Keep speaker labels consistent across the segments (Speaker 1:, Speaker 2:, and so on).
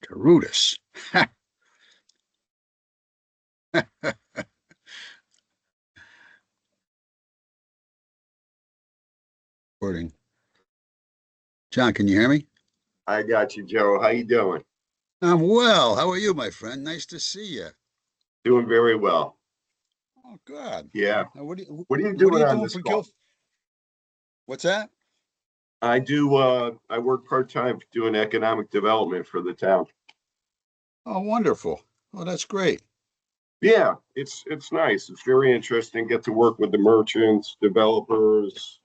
Speaker 1: Carudis. Recording. John, can you hear me?
Speaker 2: I got you, Joe. How you doing?
Speaker 1: I'm well. How are you, my friend? Nice to see you.
Speaker 2: Doing very well.
Speaker 1: Oh, good.
Speaker 2: Yeah.
Speaker 1: Now,
Speaker 2: What are you
Speaker 1: what are
Speaker 2: doing
Speaker 1: you
Speaker 2: on
Speaker 1: doing
Speaker 2: this
Speaker 1: for Gil?
Speaker 2: call?
Speaker 1: What's that?
Speaker 2: I work part-time doing economic development for the town.
Speaker 1: Oh, wonderful. Oh, that's great.
Speaker 2: Yeah, it's nice. It's very interesting. Get to work with the merchants, developers,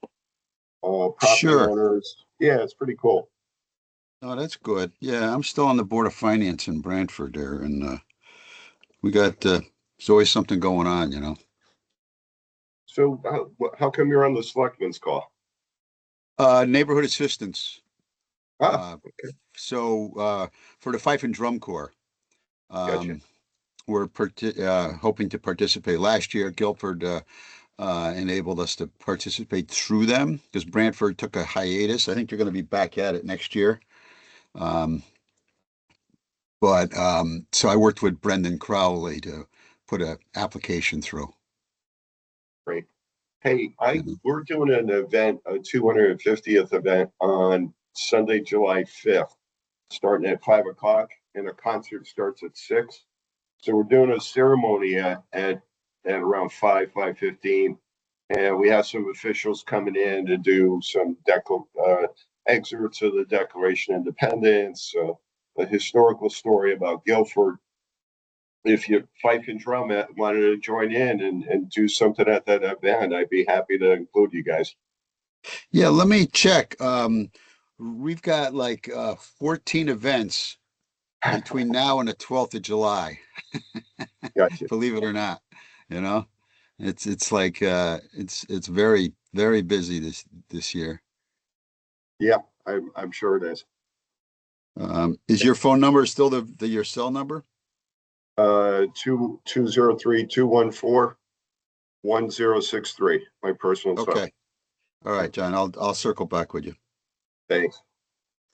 Speaker 2: property
Speaker 1: Sure.
Speaker 2: owners. Yeah, it's pretty cool.
Speaker 1: Oh, that's good. Yeah, I'm still on the Board of Finance in Brantford there, and we got there's always something going on.
Speaker 2: So how come you're on the selectmen's call?
Speaker 1: Neighborhood assistance.
Speaker 2: Ah,
Speaker 1: Uh,
Speaker 2: okay.
Speaker 1: so for the Fife and Drum Corps,
Speaker 2: Gotcha.
Speaker 1: um, we're hoping to participate. Last year, Guilford enabled us to participate through them because Brantford took a hiatus. I think they're going to be back at it next year. Um, but so I worked with Brendan Crowley to put an application through.
Speaker 2: Great. Hey,
Speaker 1: You
Speaker 2: I
Speaker 1: know?
Speaker 2: we're doing an event, a 250th event on Sunday, July 5th, starting at 5 o'clock, and a concert starts at 6. So we're doing a ceremony at around 5:15, and we have some officials coming in to do some excerpts of the Declaration of Independence, a historical story about Guilford. If you fife and drum it, wanted to join in and do something at that event, I'd be happy to include you guys.
Speaker 1: Yeah, let me check. We've got like 14 events between now and the 12th of July.
Speaker 2: Gotcha.
Speaker 1: Believe it or not, you know, it's like it's very very busy this year.
Speaker 2: Yeah, I'm sure it is.
Speaker 1: Is your phone number still the your cell number?
Speaker 2: 203-214-1063. My personal cell.
Speaker 1: Okay. All
Speaker 2: Yeah,
Speaker 1: right, John. I'll circle back with you.
Speaker 2: thanks.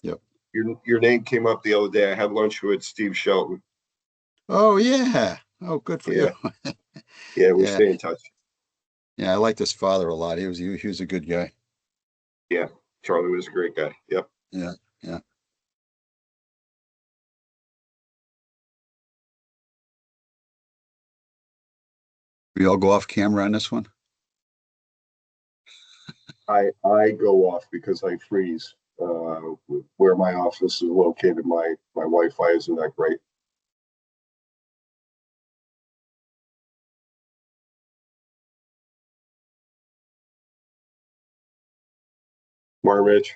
Speaker 1: Yep.
Speaker 2: Your name came up the other day. I had lunch with Steve Shelton.
Speaker 1: Oh yeah. Oh, good for you.
Speaker 2: Yeah, yeah, we
Speaker 1: Yeah.
Speaker 2: stay in touch.
Speaker 1: Yeah. I liked his father a lot. He was a good guy.
Speaker 2: Yeah, Charlie was a great guy. Yep.
Speaker 1: Yeah. Yeah. We all go off camera on this one.
Speaker 2: I go off because I freeze. Where my office is located, my Wi-Fi isn't that great. Morning, Rich.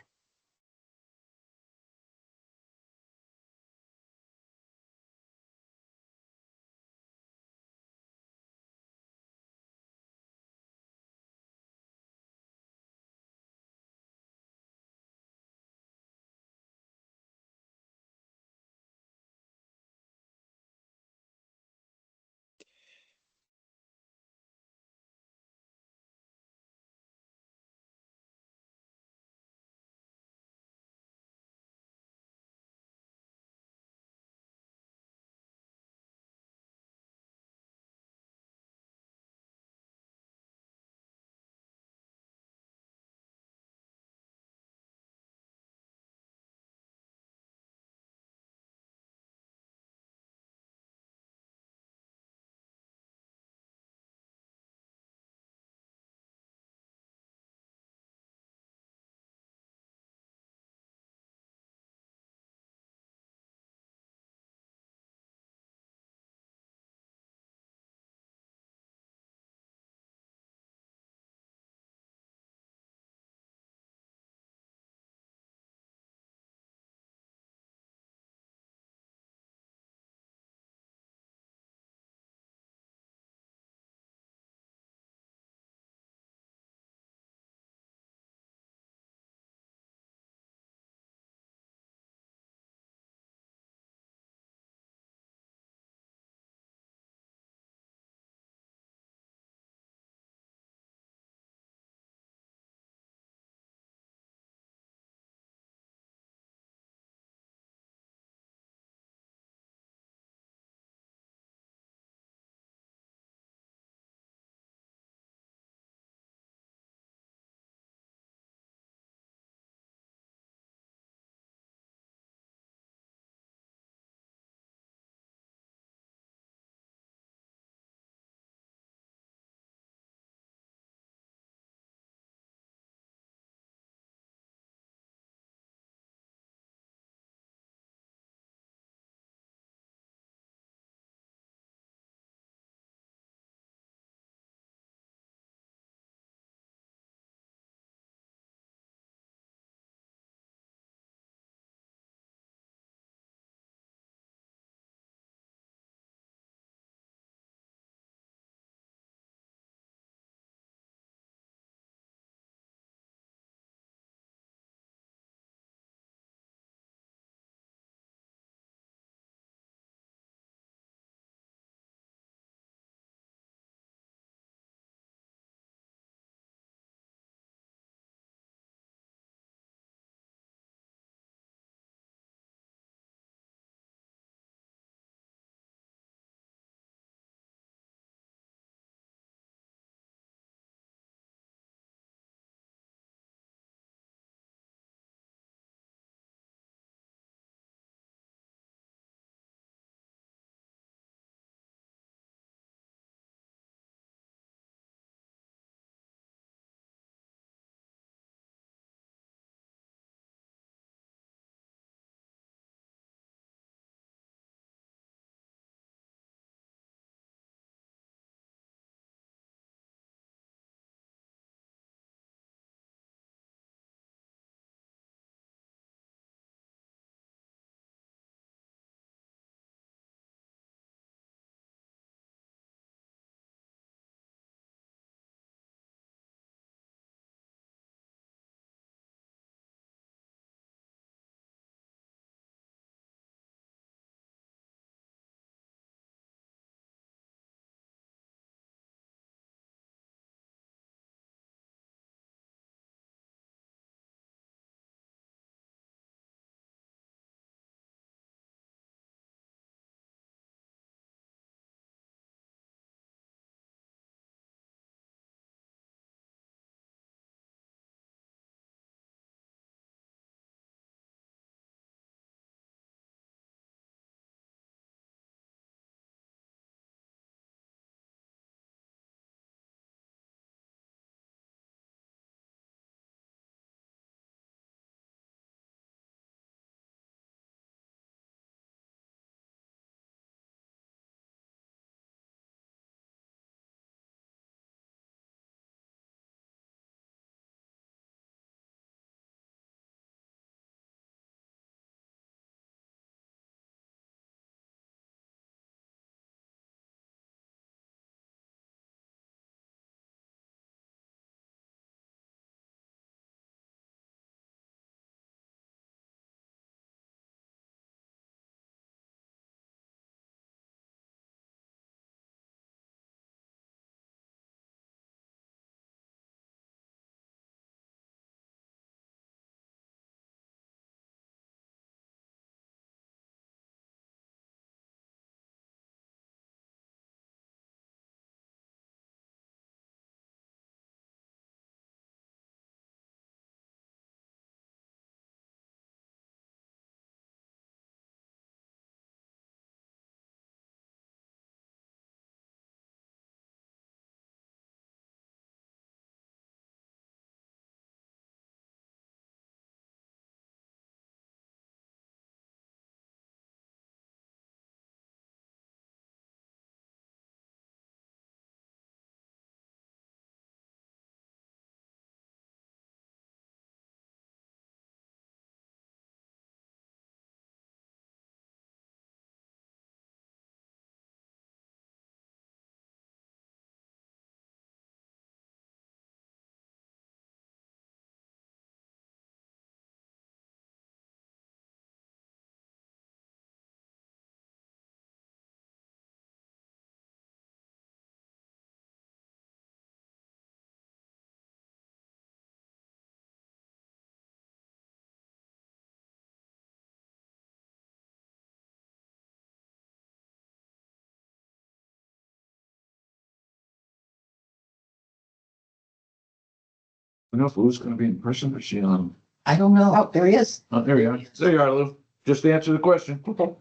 Speaker 3: I don't know if Lou's gonna be in person, or is she on?
Speaker 4: I don't know.
Speaker 5: Oh, there he is.
Speaker 3: Oh, there you are. There you are, Lou. Just to answer the question.
Speaker 5: Okay.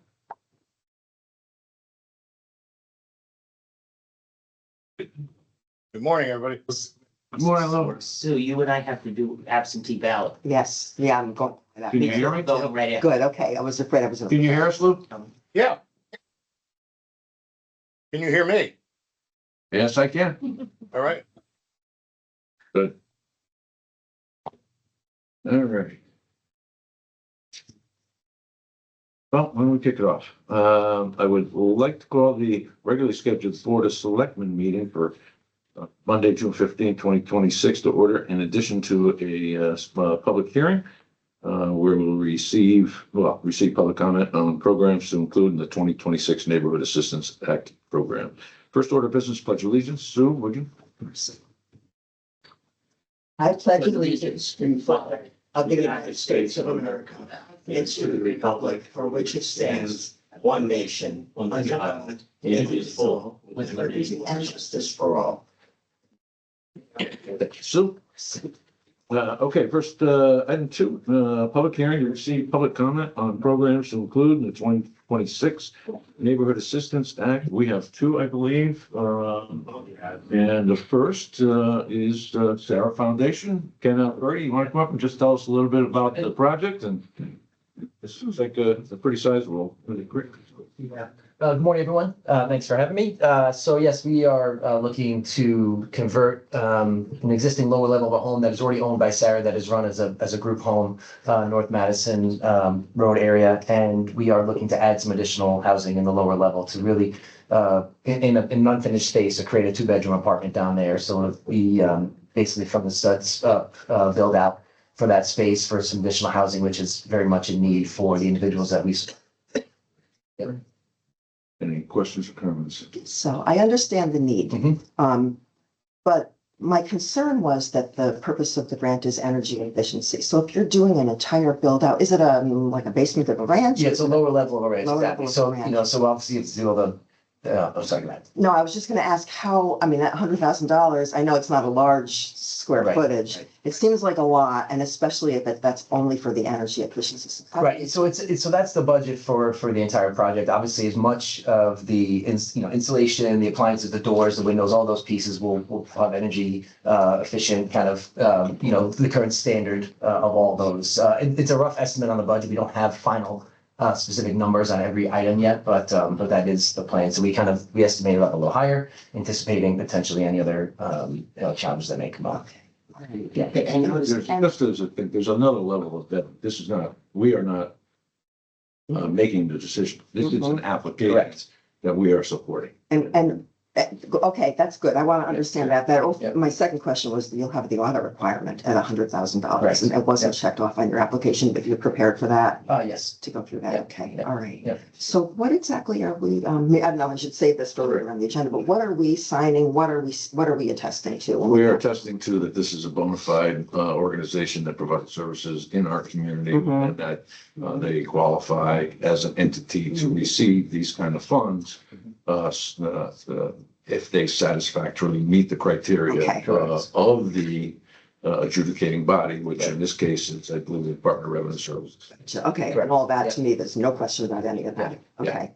Speaker 6: Good morning, everybody.
Speaker 3: Good morning, Lou.
Speaker 4: Sue, you and I have to do absentee ballot.
Speaker 5: Yes, yeah, I'm going. to that.
Speaker 3: Can you hear me?
Speaker 4: Voting right after.
Speaker 5: Good, okay. I was afraid I was.
Speaker 3: Can you hear us, Lou?
Speaker 6: Yeah. Can you hear me?
Speaker 3: Yes, I can.
Speaker 6: All right.
Speaker 3: Good. All right. Well, why don't we kick it off? I would like to call the regularly scheduled Board of Selectmen meeting for Monday, June 15, 2026 to order, in addition to a public hearing where we'll receive public comment on programs to include in the 2026 Neighborhood Assistance Act program. First order of business, pledge allegiance. Sue, would you?
Speaker 5: I pledge allegiance to the flag of the United States of America and to the republic for which it stands, one nation, under God, indivisible, with liberty and justice for all.
Speaker 3: Sue? Okay, first, item two, public hearing to receive public comment on programs to include in the 2026 Neighborhood Assistance Act. We have two, I believe. And the first is Sarah Foundation. Ken Alberti, you want to come up and just tell us a little bit about the project? And it seems like a pretty sizable, really quick.
Speaker 7: Yeah. Good morning, everyone. Thanks for having me. So yes, we are looking to convert an existing lower level of a home that is already owned by Sarah, that is run as a group home, North Madison Road area. And we are looking to add some additional housing in the lower level to really, in an unfinished space, to create a 2-bedroom apartment down there. So it'll be basically from the studs build out for that space for some additional housing, which is very much in need for the individuals that we.
Speaker 3: Any questions or comments?
Speaker 5: So I understand the need.
Speaker 7: Mhm.
Speaker 5: But my concern was that the purpose of the grant is energy efficiency. So if you're doing an entire build out, is it like a basement of a ranch?
Speaker 7: Yeah, it's a lower level of a range,
Speaker 5: Lower
Speaker 7: exactly.
Speaker 5: level of
Speaker 7: So,
Speaker 5: a ranch.
Speaker 7: you know, so obviously it's do all the, sorry, Matt.
Speaker 5: No, I was just gonna ask how, I mean, that $100,000, I know it's not a large square
Speaker 7: Right,
Speaker 5: footage.
Speaker 7: right.
Speaker 5: It seems like a lot, and especially if that's only for the energy efficiency.
Speaker 7: Right, so so that's the budget for the entire project. Obviously, as much of the installation, the appliances, the doors, the windows, all those pieces will have energy efficient kind of, the current standard of all those. It's a rough estimate on the budget. We don't have final specific numbers on every item yet, but that is the plan. So we estimated up a little higher, anticipating potentially any other challenges that may come up.
Speaker 5: Yeah, and
Speaker 3: There's another level of that. This is not, we are not making the decision. This is an application
Speaker 7: Correct.
Speaker 3: that we are supporting.
Speaker 5: okay, that's good. I want to understand that better.
Speaker 7: Yeah.
Speaker 5: My second question was you'll have the audit requirement at $100,000.
Speaker 7: Right.
Speaker 5: And it wasn't checked off on your application, but you're prepared for that
Speaker 7: Yes.
Speaker 5: to go through that.
Speaker 7: Yeah.
Speaker 5: Okay,
Speaker 7: Yeah.
Speaker 5: all right.
Speaker 7: Yeah.
Speaker 5: So what exactly are we, I don't know, I should save this for later on the agenda, but what are we signing? What are we attesting to?
Speaker 3: We are attesting to that this is a bona fide organization that provides services in our community
Speaker 5: Mhm.
Speaker 3: and that they qualify as an entity to receive these kind of funds if they satisfactorily meet the criteria
Speaker 5: Okay.
Speaker 3: of the adjudicating body, which in this case is, I believe, the Department of Revenue Services.
Speaker 5: Okay, and all that to me, there's no question about any of that.
Speaker 3: Yeah.
Speaker 5: Okay.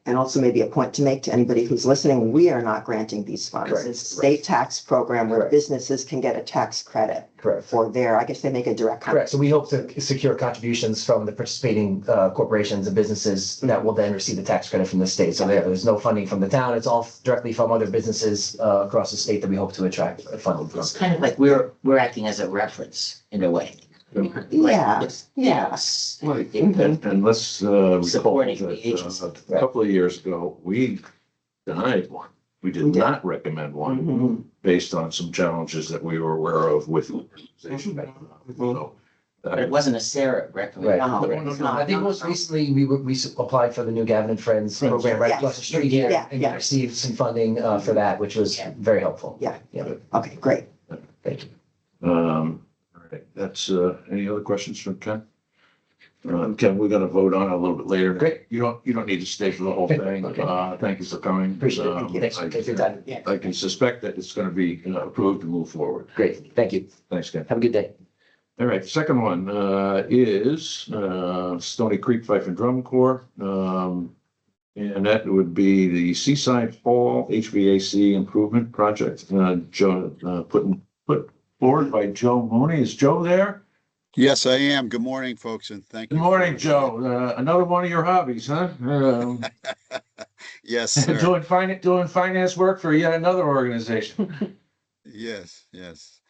Speaker 5: And also maybe a point to make to anybody who's listening, we are not granting these funds.
Speaker 7: Correct.
Speaker 5: It's a state tax program where
Speaker 7: Correct.
Speaker 5: businesses can get a tax credit
Speaker 7: Correct.
Speaker 5: for I guess they make a direct.
Speaker 7: Correct. So we hope to secure contributions from the participating corporations and businesses that will then receive the tax credit from the state. So there's no funding from the town. It's all directly from other businesses across the state that we hope to attract funding from.
Speaker 4: It's kind of like we're acting as a reference in a way.
Speaker 5: Yeah,
Speaker 4: Yes.
Speaker 3: Right,
Speaker 5: Mhm.
Speaker 3: and let's recall
Speaker 4: Supporting the
Speaker 3: that
Speaker 4: agency.
Speaker 3: a couple of years ago, we denied one. We
Speaker 5: We
Speaker 3: did
Speaker 5: did.
Speaker 3: not recommend one
Speaker 5: Mhm.
Speaker 3: based on some challenges that we were aware of with the organization.
Speaker 5: Mhm.
Speaker 3: So,
Speaker 4: But it wasn't a Sarah recommendation.
Speaker 7: Right.
Speaker 5: No, it's not.
Speaker 7: I think most recently we applied for the new Gavin and Friends
Speaker 3: Friends.
Speaker 7: program right
Speaker 5: Yes.
Speaker 7: across the street here
Speaker 5: Yeah,
Speaker 7: and
Speaker 5: yeah.
Speaker 7: received some funding for that, which was very helpful.
Speaker 5: Yeah.
Speaker 7: Yeah.
Speaker 5: Okay, great.
Speaker 7: Thank you.
Speaker 3: all right, that's, any other questions from Ken? Ken, we're gonna vote on it a little bit later.
Speaker 7: Great.
Speaker 3: You don't need to stay for the whole
Speaker 7: Okay.
Speaker 3: thing.
Speaker 7: Okay.
Speaker 3: Thank you for coming.
Speaker 7: Appreciate it. Thank you. Thanks for your time. Yeah.
Speaker 3: I can suspect that it's gonna be approved and move forward.
Speaker 7: Great. Thank you.
Speaker 3: Thanks, Ken.
Speaker 7: Have a good day.
Speaker 3: All right, second one is Stony Creek Fife and Drum Corps. And that would be the Seaside Hall HVAC Improvement Project. Joe, put forward by Joe Mooney. Is Joe there?
Speaker 1: Yes, I am. Good morning, folks, and thank you.
Speaker 3: Good morning, Joe. Another one of your hobbies, huh?
Speaker 1: Yes, sir.
Speaker 3: Doing finance work for yet another organization.
Speaker 1: Yes, yes.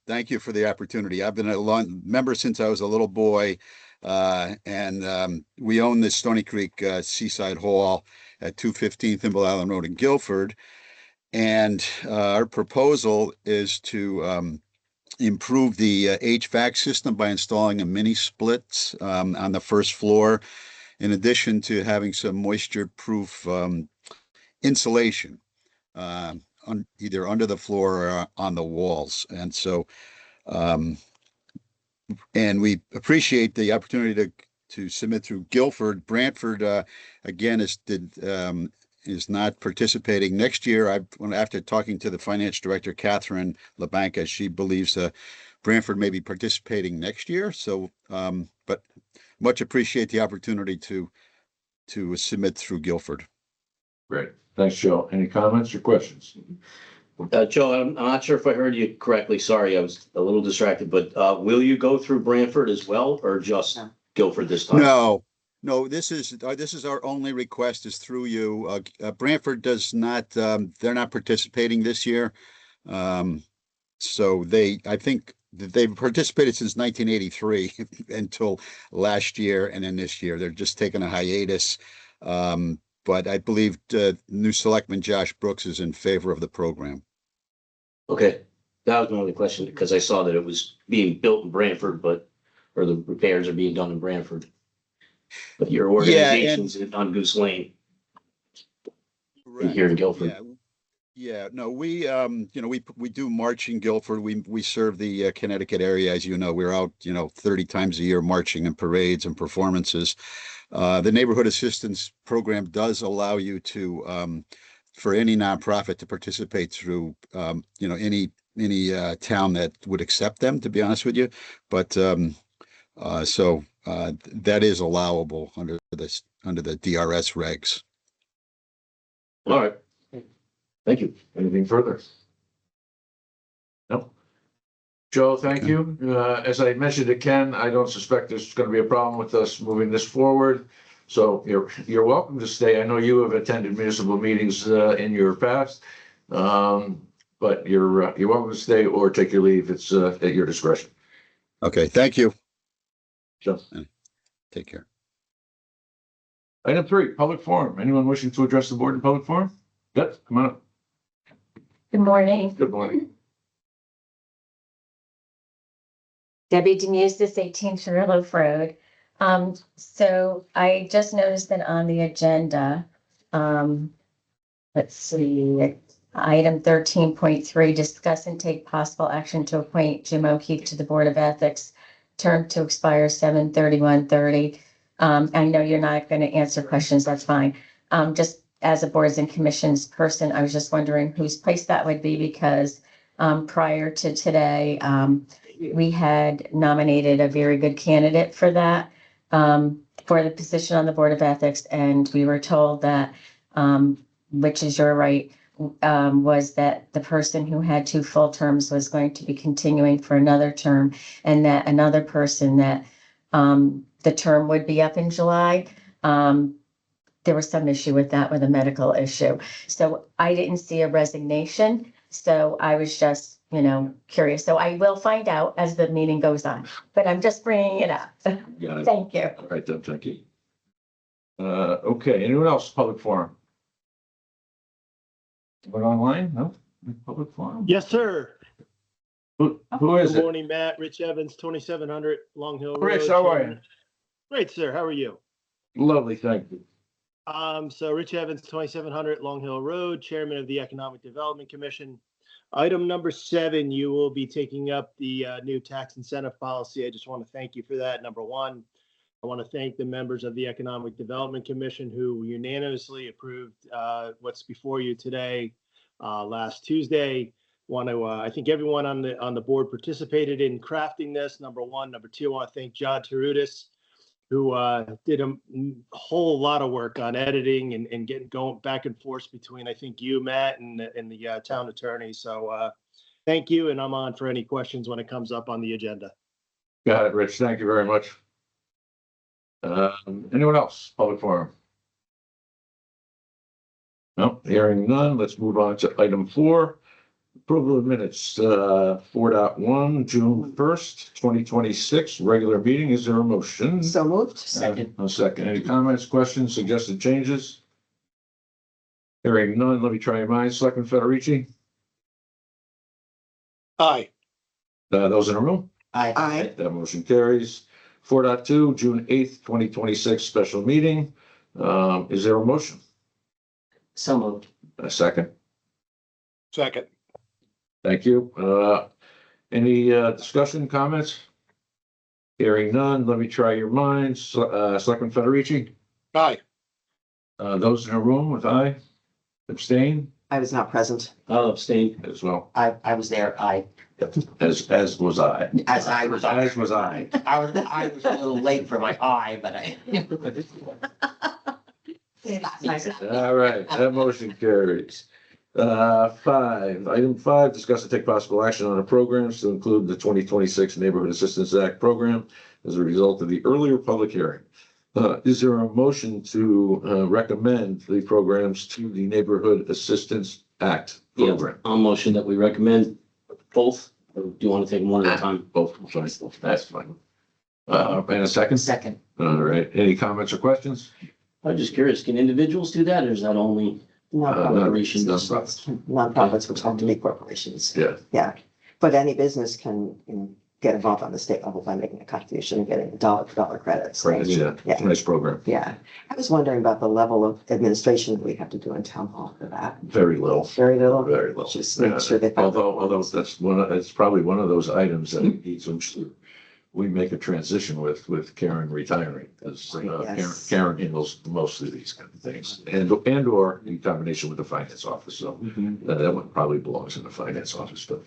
Speaker 1: Thank you for the opportunity. I've been a member since I was a little boy, and we own this Stony Creek Seaside Hall at 215 Thimble Island Road in Guilford. And our proposal is to improve the HVAC system by installing a mini splits on the first floor, in addition to having some moisture-proof insulation. Either under the floor or on the walls. And so, and we appreciate the opportunity to submit through Guilford. Brantford, again, is not participating next year. After talking to the finance director, Catherine LeBanca, she believes Brantford may be participating next year. So, but much appreciate the opportunity to submit through Guilford.
Speaker 3: Great. Thanks, Joe. Any comments or questions?
Speaker 6: Joe, I'm not sure if I heard you correctly. Sorry, I was a little distracted, but will you go through Brantford as well, or just Guilford this time?
Speaker 1: No, this is our only request is through you. Brantford does not, they're not participating this year. So I think they've participated since 1983 until last year. And then this year, they're just taking a hiatus. But I believe new selectman Josh Brooks is in favor of the program.
Speaker 6: Okay, that was my only question, because I saw that it was being built in Brantford, or the repairs are being done in Brantford. But your organization's on Goose Lane. Right. Here in Guilford.
Speaker 1: Yeah, no, we do march in Guilford. We serve the Connecticut area, as you know. We're out, 30 times a year marching in parades and performances. The neighborhood assistance program does allow you to, for any nonprofit to participate through, any town that would accept them, to be honest with you. But so that is allowable under the DRS regs.
Speaker 6: All right. Thank you.
Speaker 3: Anything further? No. Joe, thank you. As I mentioned to Ken, I don't suspect there's going to be a problem with us moving this forward. So you're welcome to stay. I know you have attended municipal meetings in your past, but you're welcome to stay or take your leave. It's at your discretion.
Speaker 1: Okay, thank you.
Speaker 3: Joe.
Speaker 1: Take care.
Speaker 3: Item 3, public forum. Anyone wishing to address the board in public forum? Yep, come on up.
Speaker 8: Good morning.
Speaker 3: Good morning.
Speaker 8: Debbie Denise, this 18 Sugarloaf Road. So I just noticed that on the agenda, let's see, item 13.3, discuss and take possible action to appoint Jim O'Keefe to the Board of Ethics, term to expire 7/31/30. I know you're not going to answer questions, that's fine. Just as a boards and commissions person, I was just wondering whose place that would be, because prior to today, we had nominated a very good candidate for that, for the position on the Board of Ethics, and we were told that, which is your right, was that the person who had 2 full terms was going to be continuing for another term, and that another person that the term would be up in July. There was some issue with that, with a medical issue. So I didn't see a resignation. So I was just, curious. So I will find out as the meeting goes on, but I'm just bringing it up.
Speaker 3: Got it.
Speaker 8: Thank you.
Speaker 3: All right, then, thank you. Okay, anyone else? Public forum? Anyone online? No? Public forum?
Speaker 9: Yes, sir.
Speaker 3: Who is
Speaker 9: Good
Speaker 3: it?
Speaker 9: morning, Matt. Rich Evans, 2700 Long Hill Road.
Speaker 3: Rich, how are you?
Speaker 9: Great, sir. How are you?
Speaker 3: Lovely, thank you.
Speaker 9: So Rich Evans, 2700 Long Hill Road, Chairman of the Economic Development Commission. Item number 7, you will be taking up the new tax incentive policy. I just want to thank you for that, number 1. I want to thank the members of the Economic Development Commission who unanimously approved what's before you today last Tuesday. Want to, I think everyone on the board participated in crafting this, number one. Number two, I want to thank John Terudis, who did a whole lot of work on editing and getting going back and forth between, I think, you, Matt, and the town attorney. So thank you, and I'm on for any questions when it comes up on the agenda.
Speaker 3: Got it, Rich. Thank you very much. Anyone else? Public forum? No, hearing none. Let's move on to item 4. Approval of minutes, 4.1, June 1st, 2026, regular meeting. Is there a motion?
Speaker 5: So moved.
Speaker 4: Second.
Speaker 3: No second. Any comments, questions, suggested changes? Hearing none. Let me try your minds. Selectman Federici?
Speaker 9: Aye.
Speaker 3: Those in the room?
Speaker 5: Aye.
Speaker 3: That motion carries. 4.2, June 8th, 2026, special meeting. Is there a motion?
Speaker 4: So moved.
Speaker 3: A second.
Speaker 9: Second.
Speaker 3: Thank you. Any discussion, comments? Hearing none, let me try your minds. Selectman Federici?
Speaker 9: Aye.
Speaker 3: Those in the room with aye? Abstain
Speaker 5: I was not present.
Speaker 6: I'll abstain.
Speaker 3: as well,
Speaker 4: I was there.
Speaker 3: as was I.
Speaker 4: As I was.
Speaker 3: As was I.
Speaker 4: I was a little late for my eye, but I.
Speaker 3: All right, that motion carries. 5, item 5, discuss and take possible action on the programs to include the 2026 Neighborhood Assistance Act program as a result of the earlier public hearing. Is there a motion to recommend the programs to the Neighborhood Assistance Act program?
Speaker 6: I'll motion that we recommend both, or do you want to take them one at a time?
Speaker 3: Both, sorry, that's fine. And a second?
Speaker 4: Second.
Speaker 3: All right, any comments or questions?
Speaker 6: I'm just curious, can individuals do that, or is that only corporations?
Speaker 5: Nonprofits, which have to be corporations.
Speaker 3: Yeah.
Speaker 5: Yeah, but any business can, get involved on the state level by making a contribution and getting dollar credits.
Speaker 3: Right, yeah,
Speaker 5: Yeah.
Speaker 3: nice program.
Speaker 5: Yeah, I was wondering about the level of administration that we have to do in town hall for that.
Speaker 3: Very little.
Speaker 5: Very little.
Speaker 3: Very little.
Speaker 5: Just make sure they.
Speaker 3: Although that's it's probably one of those items that needs some, we make a transition with Karen retiring, because
Speaker 5: Yes.
Speaker 3: Karen handles most of these kind of things, and or in combination with the finance office. So that one probably belongs in the finance office, but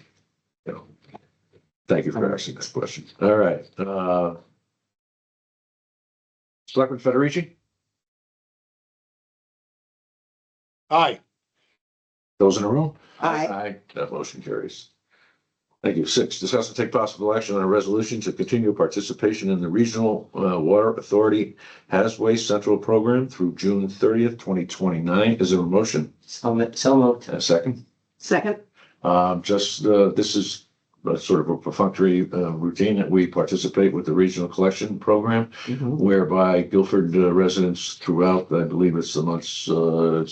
Speaker 3: thank you for asking that question. All right. Selectman Federici?
Speaker 9: Aye.
Speaker 3: Those in the room?
Speaker 5: Aye.
Speaker 3: Aye. That motion carries. Thank you. 6, discuss and take possible action on a resolution to continue participation in the Regional Water Authority Has Waste Central Program through June 30th, 2029. Is there a motion?
Speaker 4: So moved.
Speaker 3: A second?
Speaker 5: Second.
Speaker 3: This is sort of a perfunctory routine that we participate with the Regional Collection Program, whereby Guilford residents throughout, I believe it's the months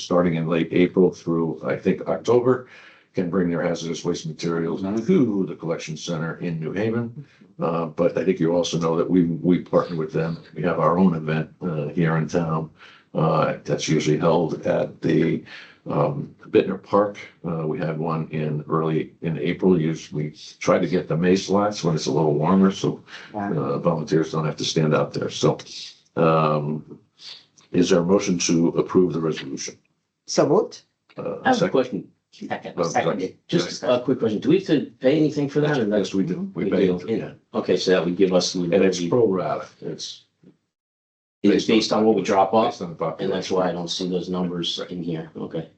Speaker 3: starting in late April through, I think, October, can bring their hazardous waste materials to the collection center in New Haven. But I think you also know that we partner with them. We have our own event here in town that's usually held at the Bittner Park. We had one early in April. We try to get the May slots when it's a little warmer, so volunteers don't have to stand out there. So is there a motion to approve the resolution?
Speaker 5: So moved.
Speaker 6: I have a question.
Speaker 4: Seconded.
Speaker 6: Just a quick question. Do we have to pay anything for that? Or that's-
Speaker 3: Yes, we do. We
Speaker 6: We
Speaker 3: pay
Speaker 6: do.
Speaker 3: it, yeah.
Speaker 6: Okay, so that would give us the
Speaker 3: And it's
Speaker 6: ability,
Speaker 3: pro rata. It's
Speaker 6: it's based on what we drop off,
Speaker 3: based on the population.
Speaker 6: and that's why I don't see those numbers in here. Okay.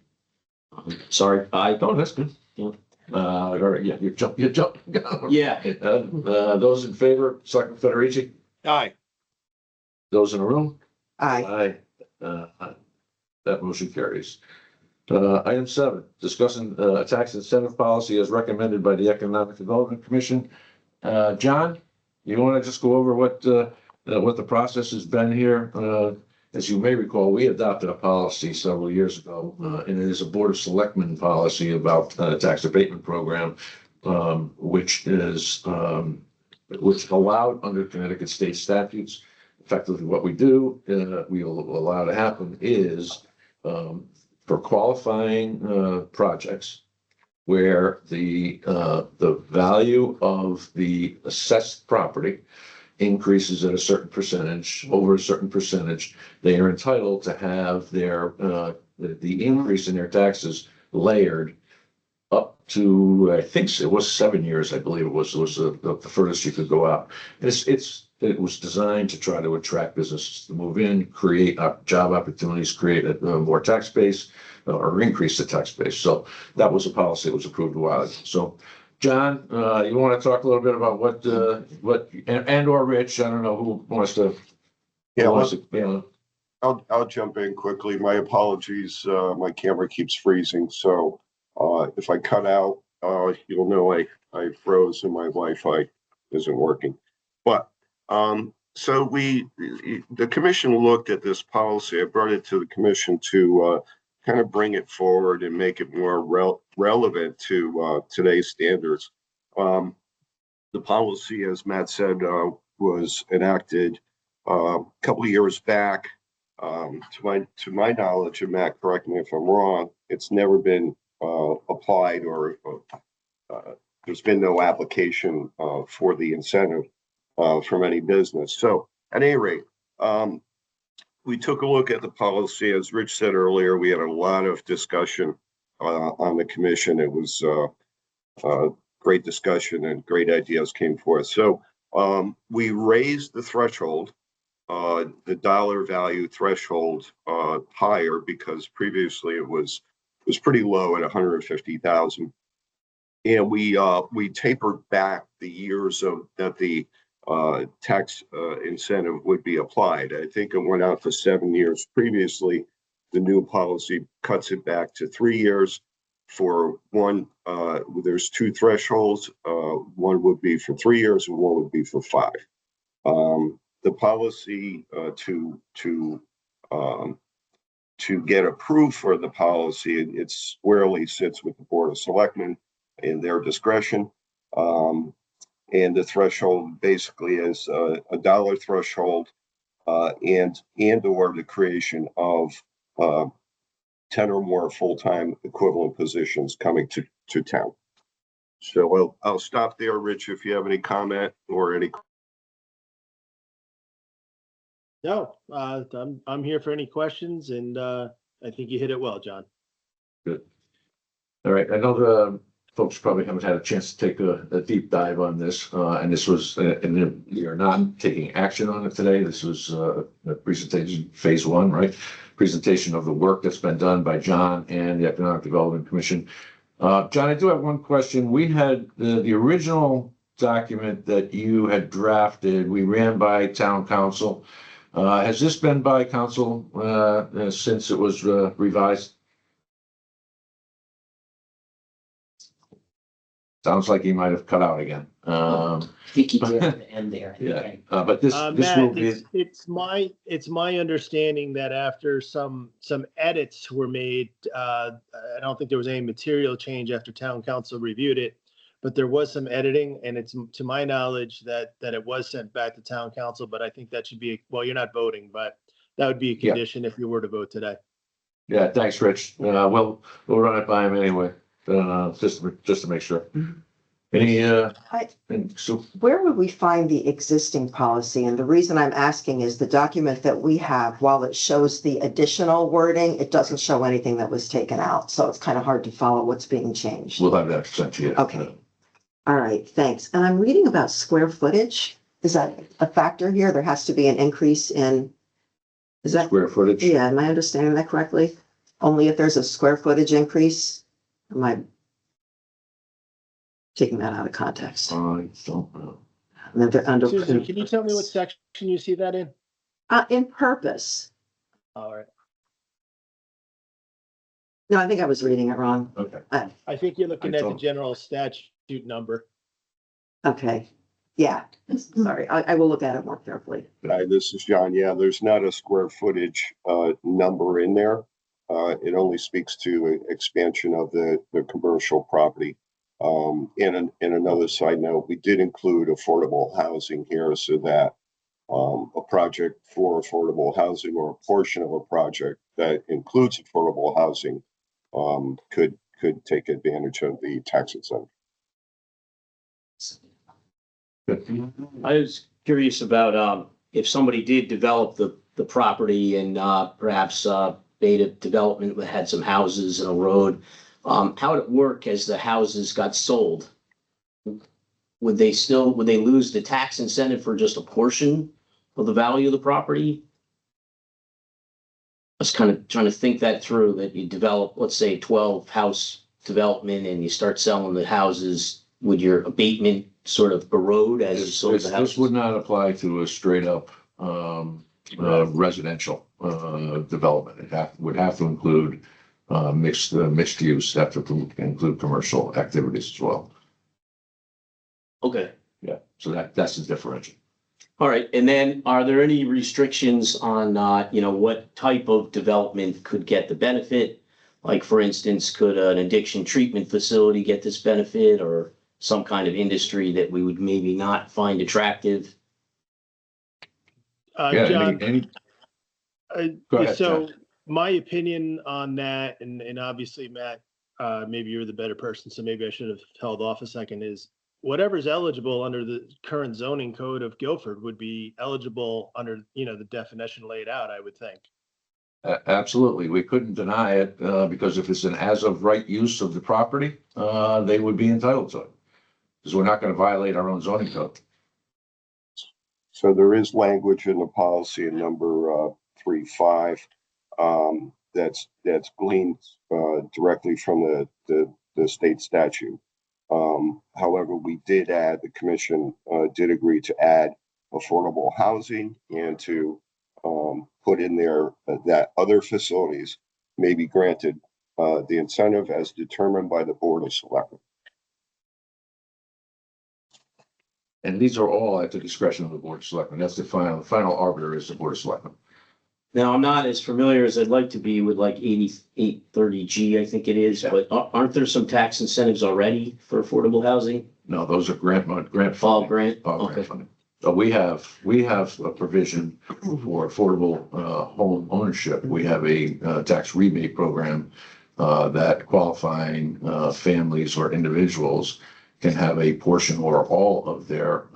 Speaker 6: Sorry,
Speaker 3: Oh, that's good.
Speaker 6: Yeah.
Speaker 3: All right, yeah, you jump.
Speaker 6: Yeah.
Speaker 3: Those in favor, Selectman Federici?
Speaker 9: Aye.
Speaker 3: Those in the room?
Speaker 5: Aye.
Speaker 3: That motion carries. Item 7, discussing a tax incentive policy as recommended by the Economic Development Commission. John, you want to just go over what the process has been here? As you may recall, we adopted a policy several years ago, and it is a Board of Selectmen policy about tax abatement program, which allowed under Connecticut state statutes. Effectively, what we do, we will allow to happen is for qualifying projects where the value of the assessed property increases at a certain percentage, over a certain percentage, they are entitled to have their, the increase in their taxes layered up to, I think it was 7 years, I believe it was the furthest you could go out. It was designed to try to attract businesses to move in, create job opportunities, create more tax base, or increase the tax base. So that was a policy that was approved a while ago. So, John, you want to talk a little bit about what, and or Rich, I don't know who wants to.
Speaker 2: Yeah,
Speaker 3: who wants to, you know.
Speaker 2: I'll jump in quickly. My apologies. My camera keeps freezing, so if I cut out, you'll know I froze and my Wi-Fi isn't working. But so the commission looked at this policy. I brought it to the commission to kind of bring it forward and make it more relevant to today's standards. The policy, as Matt said, was enacted a couple of years back. To my knowledge, and Matt, correct me if I'm wrong, it's never been applied, or there's been no application for the incentive from any business. So at any rate, we took a look at the policy. As Rich said earlier, we had a lot of discussion on the commission. It was great discussion and great ideas came forth. So we raised the threshold, the dollar value threshold higher, because previously it was pretty low at 150,000. And we tapered back the years that the tax incentive would be applied. I think it went out for 7 years previously. The new policy cuts it back to 3 years. For one, there's two thresholds. One would be for 3 years and one would be for 5. The policy to get approved for the policy, it squarely sits with the Board of Selectmen in their discretion. And the threshold basically is a dollar threshold, and or the creation of 10 or more full-time equivalent positions coming to town. So I'll stop there, Rich, if you have any comment or any.
Speaker 9: No, I'm here for any questions, and I think you hit it well, John.
Speaker 3: Good. All right, I know the folks probably haven't had a chance to take a deep dive on this, and this was, and we are not taking action on it today. This was a presentation, phase 1, right? Presentation of the work that's been done by John and the Economic Development Commission. John, I do have one question. We had the original document that you had drafted, we ran by town council. Has this been by council since it was revised? Sounds like he might have cut out again.
Speaker 4: I think he did at the end there.
Speaker 3: Yeah, but this
Speaker 9: Matt,
Speaker 3: will be.
Speaker 9: it's my understanding that after some edits were made, I don't think there was any material change after town council reviewed it, but there was some editing, and it's to my knowledge that it was sent back to town council. But I think that should be, well, you're not voting, but that would be a condition if you were to vote today.
Speaker 3: Yeah, thanks, Rich. We'll run it by him anyway, just to make sure. Any, so
Speaker 10: Where would we find the existing policy? And the reason I'm asking is the document that we have, while it shows the additional wording, it doesn't show anything that was taken out. So it's kind of hard to follow what's being changed.
Speaker 3: we'll have that sent to you.
Speaker 10: Okay. All right, thanks. And I'm reading about square footage. Is that a factor here? There has to be an increase in, is that,
Speaker 3: Square footage?
Speaker 10: yeah, am I understanding that correctly? Only if there's a square footage increase? Am I taking that out of context?
Speaker 3: I don't know.
Speaker 10: And then they're under.
Speaker 9: Susan, can you tell me what section you see that in?
Speaker 10: In purpose.
Speaker 9: All right.
Speaker 10: No, I think I was reading it wrong.
Speaker 3: Okay.
Speaker 9: I think you're looking
Speaker 3: I
Speaker 9: at the
Speaker 3: don't-
Speaker 9: general statute number.
Speaker 10: Okay, yeah, sorry, I will look at it more carefully.
Speaker 2: Hi, this is John. Yeah, there's not a square footage number in there. It only speaks to expansion of the commercial property. And another side note, we did include affordable housing here so that a project for affordable housing, or a portion of a project that includes affordable housing, could take advantage of the tax incentive.
Speaker 3: Good.
Speaker 6: I was curious about, if somebody did develop the property and, perhaps, made a development that had some houses and a road, how would it work as the houses got sold? Would they lose the tax incentive for just a portion of the value of the property? I was kind of trying to think that through, that you develop, let's say, 12 house development and you start selling the houses, would your abatement sort of erode as you sold the
Speaker 3: This
Speaker 6: houses?
Speaker 3: would not apply to a straight up residential development. Would have to include mixed use, have to include commercial activities as well.
Speaker 6: Okay.
Speaker 3: Yeah, so that's the differential.
Speaker 6: All right, and then are there any restrictions on, what type of development could get the benefit? Like, for instance, could an addiction treatment facility get this benefit, or some kind of industry that we would maybe not find attractive?
Speaker 3: Yeah,
Speaker 9: John,
Speaker 3: Go ahead,
Speaker 9: so
Speaker 3: John.
Speaker 9: my opinion on that, and obviously, Matt, maybe you're the better person, so maybe I should have held off a second, is whatever's eligible under the current zoning code of Guilford would be eligible under, the definition laid out, I would think.
Speaker 3: Absolutely. We couldn't deny it because if it's an as of right use of the property, they would be entitled to it. Because we're not going to violate our own zoning code.
Speaker 2: So there is language in the policy in number 3.5 that's gleaned directly from the state statute. However, we did add, the commission did agree to add affordable housing and to put in there that other facilities may be granted the incentive as determined by the Board of Selectmen.
Speaker 3: And these are all at the discretion of the Board of Selectmen. That's the final arbiter is the Board of Selectmen.
Speaker 6: Now, I'm not as familiar as I'd like to be with like 8830G, I think it is, but aren't there some tax incentives already for affordable housing?
Speaker 3: No, those are grant
Speaker 6: All
Speaker 3: funding.
Speaker 6: grant?
Speaker 3: All grant
Speaker 6: Okay.
Speaker 3: funding. So we have a provision for affordable home ownership. We have a tax rebate program that qualifying families or individuals can have a portion or all of their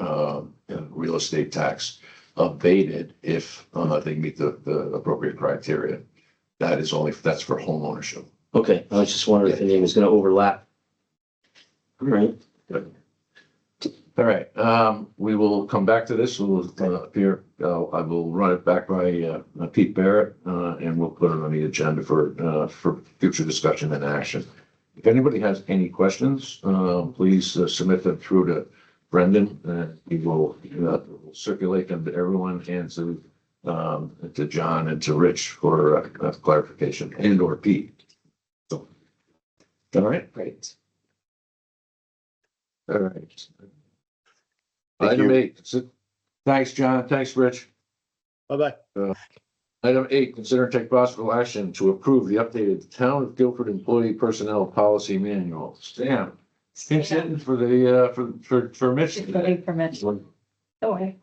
Speaker 3: real estate tax abated if they meet the appropriate criteria. That's for home ownership.
Speaker 6: Okay, I was just wondering if anything was gonna overlap. All right.
Speaker 3: All right, we will come back to this. We'll appear, I will run it back by Pete Barrett, and we'll put it on the agenda for future discussion and action. If anybody has any questions, please submit them through to Brendan, and he will circulate them to everyone and to John and to Rich for clarification, and or Pete. So, all right,
Speaker 4: Great.
Speaker 3: all right.
Speaker 2: Thank
Speaker 3: Item
Speaker 2: you.
Speaker 3: 8. Thanks, John. Thanks, Rich.
Speaker 9: Bye-bye.
Speaker 3: Item 8, consider and take possible action to approve the updated Town of Guilford Employee Personnel Policy Manual. Sam, pinch hitting for Mitch.
Speaker 8: Just voting for Mitch. Don't worry.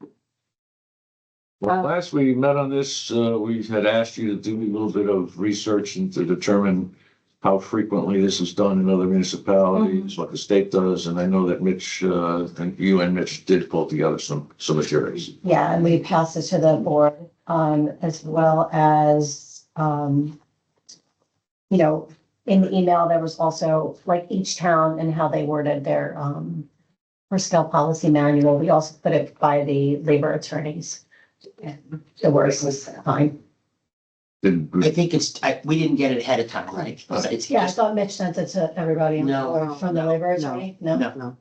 Speaker 3: Well, last we met on this, we had asked you to do a little bit of research and to determine how frequently this is done in other municipalities, what the state does, and I know that Mitch, and you and Mitch did pull together some materials.
Speaker 8: Yeah, and we passed it to the board, as well as, in the email, there was also like each town and how they worded their, personnel policy manual. We also put it by the labor attorneys. And the wording was fine.
Speaker 4: I think we didn't get it ahead of time, right? It's
Speaker 8: Yeah, I
Speaker 4: just,
Speaker 8: thought Mitch sent it to everybody on the
Speaker 4: No.
Speaker 8: board from the labor
Speaker 10: No.
Speaker 8: attorney. No?
Speaker 10: No.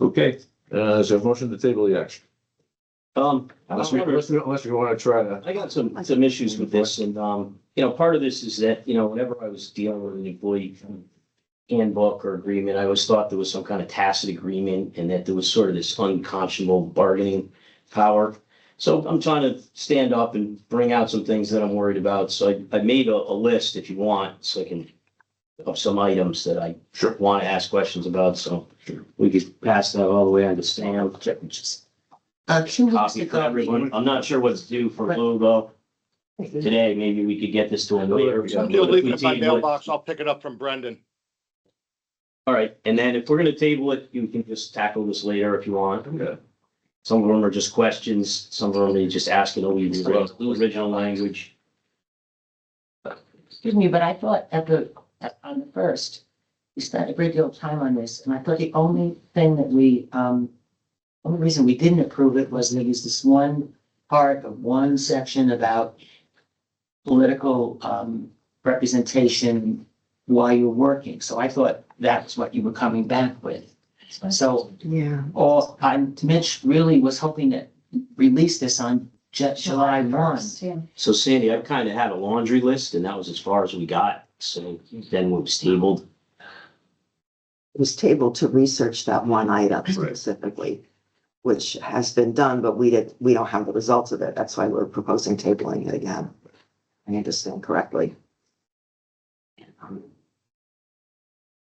Speaker 3: Okay, is there a motion to table the action? Unless you want to try to.
Speaker 6: I got some issues with this, and, part of this is that, whenever I was dealing with an employee handbook or agreement, I always thought there was some kind of tacit agreement and that there was sort of this unconscionable bargaining power. So I'm trying to stand up and bring out some things that I'm worried about. So I made a list if you want, so I can, of some items that I
Speaker 3: Sure.
Speaker 6: want to ask questions about, so we could pass that all the way on to Sam.
Speaker 4: 2 weeks
Speaker 6: Copy for
Speaker 4: ago,
Speaker 6: everyone. I'm not sure what's due for logo today. Maybe we could get this to him later.
Speaker 11: You'll leave it in my mailbox. I'll pick it up from Brendan.
Speaker 6: All right, and then if we're gonna table it, you can just tackle this later if you want.
Speaker 3: Okay.
Speaker 6: Some of them are just questions, some of them are just asking to leave the original language.
Speaker 4: Excuse me, but I thought on the first, we spent a great deal of time on this, and I thought the only thing that only reason we didn't approve it was there was this one part of one section about political, representation while you're working. So I thought that's what you were coming back with. So,
Speaker 10: Yeah.
Speaker 4: Mitch really was hoping to release this on July 1.
Speaker 6: So Sandy, I've kind of had a laundry list and that was as far as we got. So then it was tabled.
Speaker 10: It was tabled to research that one item specifically, which has been done, but we don't have the results of it. That's why we're proposing tabling it again. I understand correctly.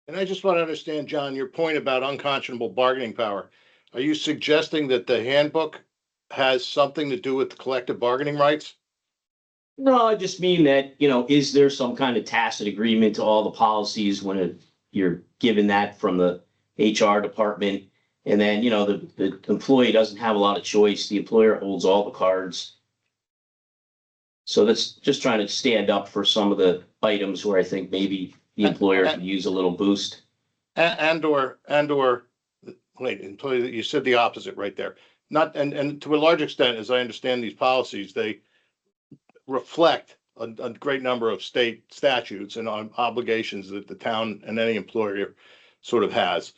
Speaker 11: And I just want to understand, John, your point about unconscionable bargaining power. Are you suggesting that the handbook has something to do with collective bargaining rights?
Speaker 6: No, I just mean that, is there some kind of tacit agreement to all the policies when you're given that from the HR department? And then, the employee doesn't have a lot of choice. The employer holds all the cards. So that's just trying to stand up for some of the items where I think maybe the employer could use a little boost.
Speaker 11: Or, wait, employee, you said the opposite right there. Not, and to a large extent, as I understand these policies, they reflect a great number of state statutes and obligations that the town and any employer sort of has.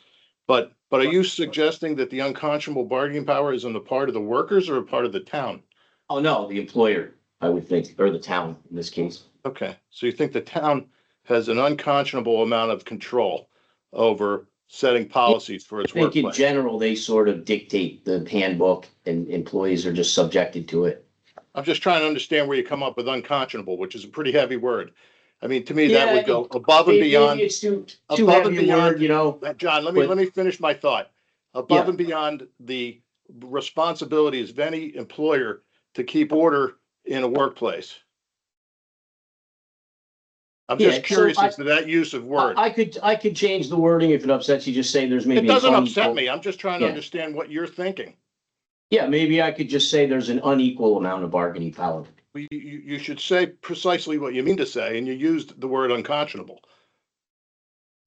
Speaker 11: But are you suggesting that the unconscionable bargaining power is on the part of the workers or a part of the town?
Speaker 6: Oh, no, the employer, I would think, or the town in this case.
Speaker 11: Okay, so you think the town has an unconscionable amount of control over setting policies for its
Speaker 6: I think in
Speaker 11: workplace?
Speaker 6: general, they sort of dictate the handbook and employees are just subjected to it.
Speaker 11: I'm just trying to understand where you come up with unconscionable, which is a pretty heavy word. I mean, to me, that
Speaker 6: Yeah,
Speaker 11: would go above and
Speaker 6: Maybe
Speaker 11: beyond.
Speaker 6: it's too
Speaker 11: above and
Speaker 6: heavy a word,
Speaker 11: beyond, John,
Speaker 6: but-
Speaker 11: let me finish my thought. Above
Speaker 6: Yeah.
Speaker 11: and beyond the responsibilities of any employer to keep order in a workplace. I'm
Speaker 6: Yeah,
Speaker 11: just
Speaker 6: so
Speaker 11: curious as to that use of word.
Speaker 6: I could change the wording if it upsets you, just say there's
Speaker 11: It
Speaker 6: maybe.
Speaker 11: doesn't
Speaker 6: an
Speaker 11: upset
Speaker 6: unequal-
Speaker 11: me. I'm just trying to
Speaker 6: Yeah.
Speaker 11: understand what you're thinking.
Speaker 6: Yeah, maybe I could just say there's an unequal amount of bargaining power.
Speaker 11: You should say precisely what you mean to say, and you used the word unconscionable.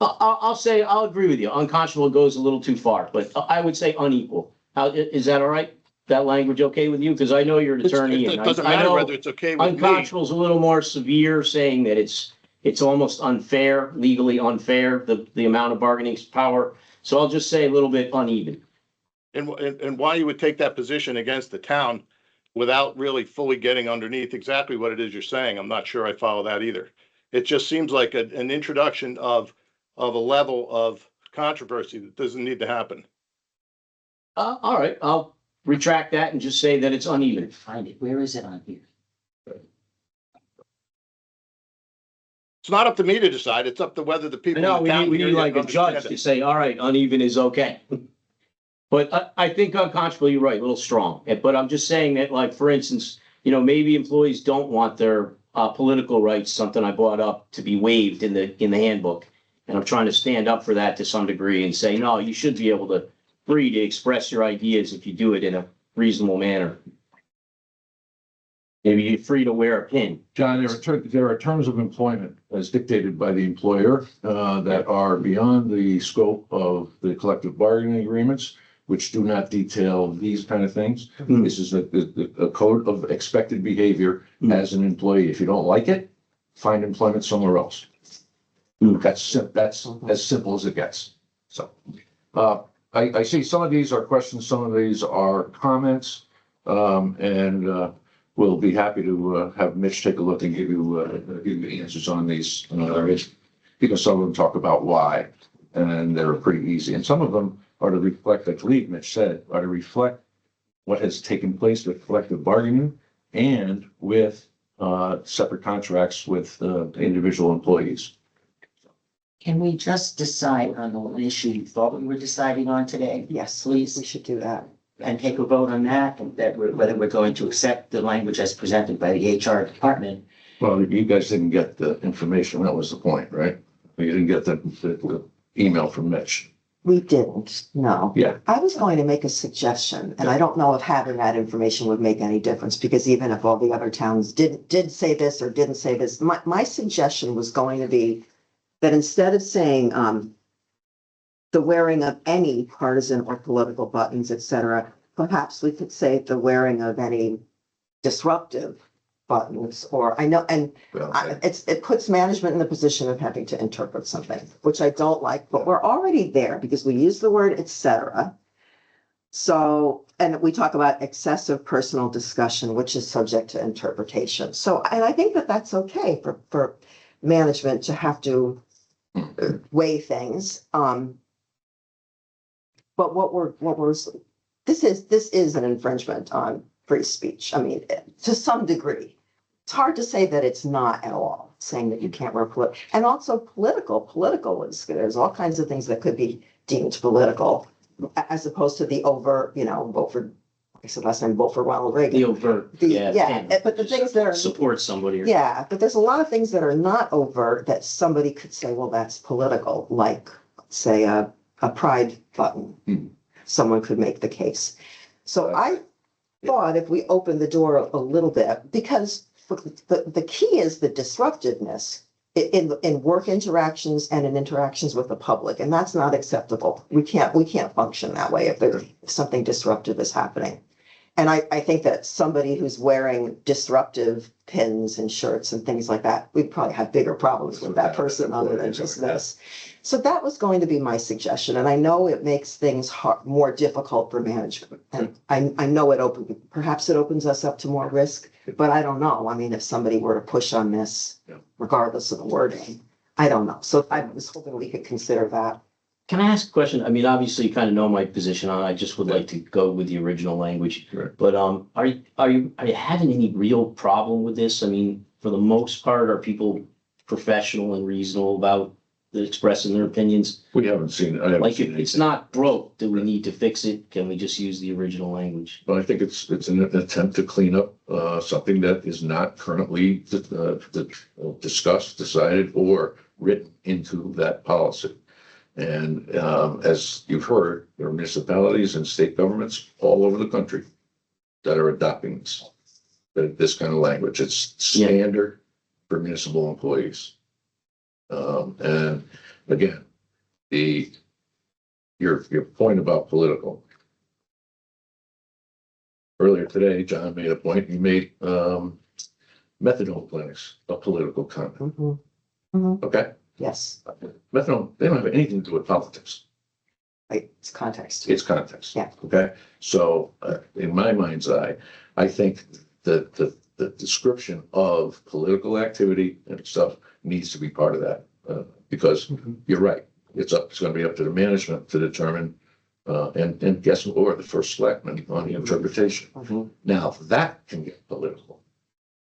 Speaker 6: I'll agree with you. Unconscionable goes a little too far, but I would say unequal. Is that all right? That language okay with you? Because I know you're an attorney.
Speaker 11: It
Speaker 6: and
Speaker 11: doesn't
Speaker 6: I
Speaker 11: matter
Speaker 6: know
Speaker 11: whether it's okay with me.
Speaker 6: unconscionable is a little more severe, saying that it's almost unfair, legally unfair, the amount of bargaining power. So I'll just say a little bit uneven.
Speaker 11: And why you would take that position against the town without really fully getting underneath exactly what it is you're saying, I'm not sure I follow that either. It just seems like an introduction of a level of controversy that doesn't need to happen.
Speaker 6: All right, I'll retract that and just say that it's uneven.
Speaker 4: Find it. Where is it on here?
Speaker 11: It's not up to me to decide. It's up to whether the people
Speaker 6: No,
Speaker 11: in the town
Speaker 6: we
Speaker 11: hear
Speaker 6: need
Speaker 11: you
Speaker 6: like
Speaker 11: and
Speaker 6: a judge
Speaker 11: understand
Speaker 6: to
Speaker 11: it.
Speaker 6: say, all right, uneven is okay. But I think unconscionable, you're right, a little strong. But I'm just saying that, like, for instance, maybe employees don't want their political rights, something I brought up, to be waived in the handbook. And I'm trying to stand up for that to some degree and say, no, you should be able to free to express your ideas if you do it in a reasonable manner. Maybe you're free to wear a pin.
Speaker 3: John, there are terms of employment as dictated by the employer that are beyond the scope of the collective bargaining agreements, which do not detail these kind of things.
Speaker 6: Mm.
Speaker 3: This is a code of expected behavior as an employee. If you don't like it, find employment somewhere else. That's as simple as it gets. So I see some of these are questions, some of these are comments, and we'll be happy to have Mitch take a look and give you answers on these. Because some of them talk about why, and they're pretty easy. And some of them are to reflect, I believe Mitch said, are to reflect what has taken place with collective bargaining and with separate contracts with individual employees.
Speaker 4: Can we just decide on the one issue you thought we were deciding on today?
Speaker 10: Yes,
Speaker 4: Please.
Speaker 10: we should do that.
Speaker 4: And take a vote on that, and whether we're going to accept the language as presented by the HR department.
Speaker 3: Well, you guys didn't get the information. That was the point, right? You didn't get the email from Mitch.
Speaker 10: We didn't, no.
Speaker 3: Yeah.
Speaker 10: I was going to make a suggestion, and I don't know if having that information would make any difference, because even if all the other towns did say this or didn't say this, my suggestion was going to be that instead of saying, the wearing of any partisan or political buttons, et cetera, perhaps we could say the wearing of any disruptive buttons, or I know, and
Speaker 3: Well,
Speaker 10: it puts management in the position of having to interpret something, which I don't like, but we're already there because we use the word et cetera. So, and we talk about excessive personal discussion, which is subject to interpretation. So, and I think that that's okay for management to have to weigh things. But this is an infringement on free speech. I mean, to some degree. It's hard to say that it's not at all, saying that you can't wear and also political is, there's all kinds of things that could be deemed political, as opposed to the overt, vote for, I said last time, vote for Ronald Reagan.
Speaker 6: The overt, yeah.
Speaker 10: But the things that are.
Speaker 6: Support somebody.
Speaker 10: Yeah, but there's a lot of things that are not overt that somebody could say, well, that's political, like, say, a pride button. Someone could make the case. So I thought if we open the door a little bit, because the key is the disruptiveness in work interactions and in interactions with the public, and that's not acceptable. We can't function that way if something disruptive is happening. And I think that somebody who's wearing disruptive pins and shirts and things like that, we'd probably have bigger problems with that person other than just this. So that was going to be my suggestion. And I know it makes things more difficult for management. And I know perhaps it opens us up to more risk, but I don't know. I mean, if somebody were to push on this, regardless of the wording, I don't know. So I was hoping we could consider that.
Speaker 6: Can I ask a question? I mean, obviously you kind of know my position on it. I just would like to go with the original language.
Speaker 3: Sure.
Speaker 6: But are you having any real problem with this? I mean, for the most part, are people professional and reasonable about expressing their opinions?
Speaker 3: We haven't seen, I haven't
Speaker 6: Like,
Speaker 3: seen
Speaker 6: if it's
Speaker 3: anything.
Speaker 6: not broke, do we need to fix it? Can we just use the original language?
Speaker 3: But I think it's an attempt to clean up something that is not currently discussed, decided, or written into that policy. And as you've heard, there are municipalities and state governments all over the country that are adopting this kind of language. It's standard for municipal employees. And again, your point about political. Earlier today, John made a point. He made methadone clinics a political comment. Okay.
Speaker 10: Yes,
Speaker 3: Methadone, they don't have anything to do with politics.
Speaker 10: right, it's context.
Speaker 3: It's context.
Speaker 10: Yeah.
Speaker 3: Okay. So in my mind's eye, I think that the description of political activity and stuff needs to be part of that. Because you're right. It's going to be up to the management to determine and guess or the first selectman on the interpretation. Now that can get political.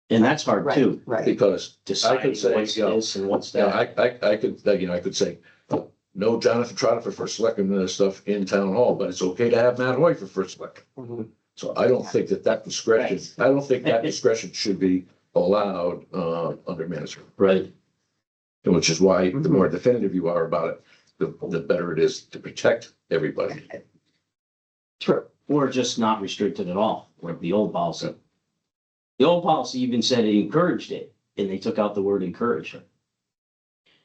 Speaker 6: And that's hard
Speaker 10: Right,
Speaker 6: too,
Speaker 10: right.
Speaker 3: Because
Speaker 6: deciding
Speaker 3: say,
Speaker 6: what's this and what's that.
Speaker 3: I could say, no Jonathan Trotter for first selectman and this stuff in town hall, but it's okay to have Matt Hoy for first selectman. So I don't think that discretion, I don't think that discretion should be allowed under management.
Speaker 6: Right.
Speaker 3: And which is why the more definitive you are about it, the better it is to protect everybody.
Speaker 10: True.
Speaker 6: Or just not restricted at all, like the old policy. The old policy even said it encouraged it, and they took out the word encourage.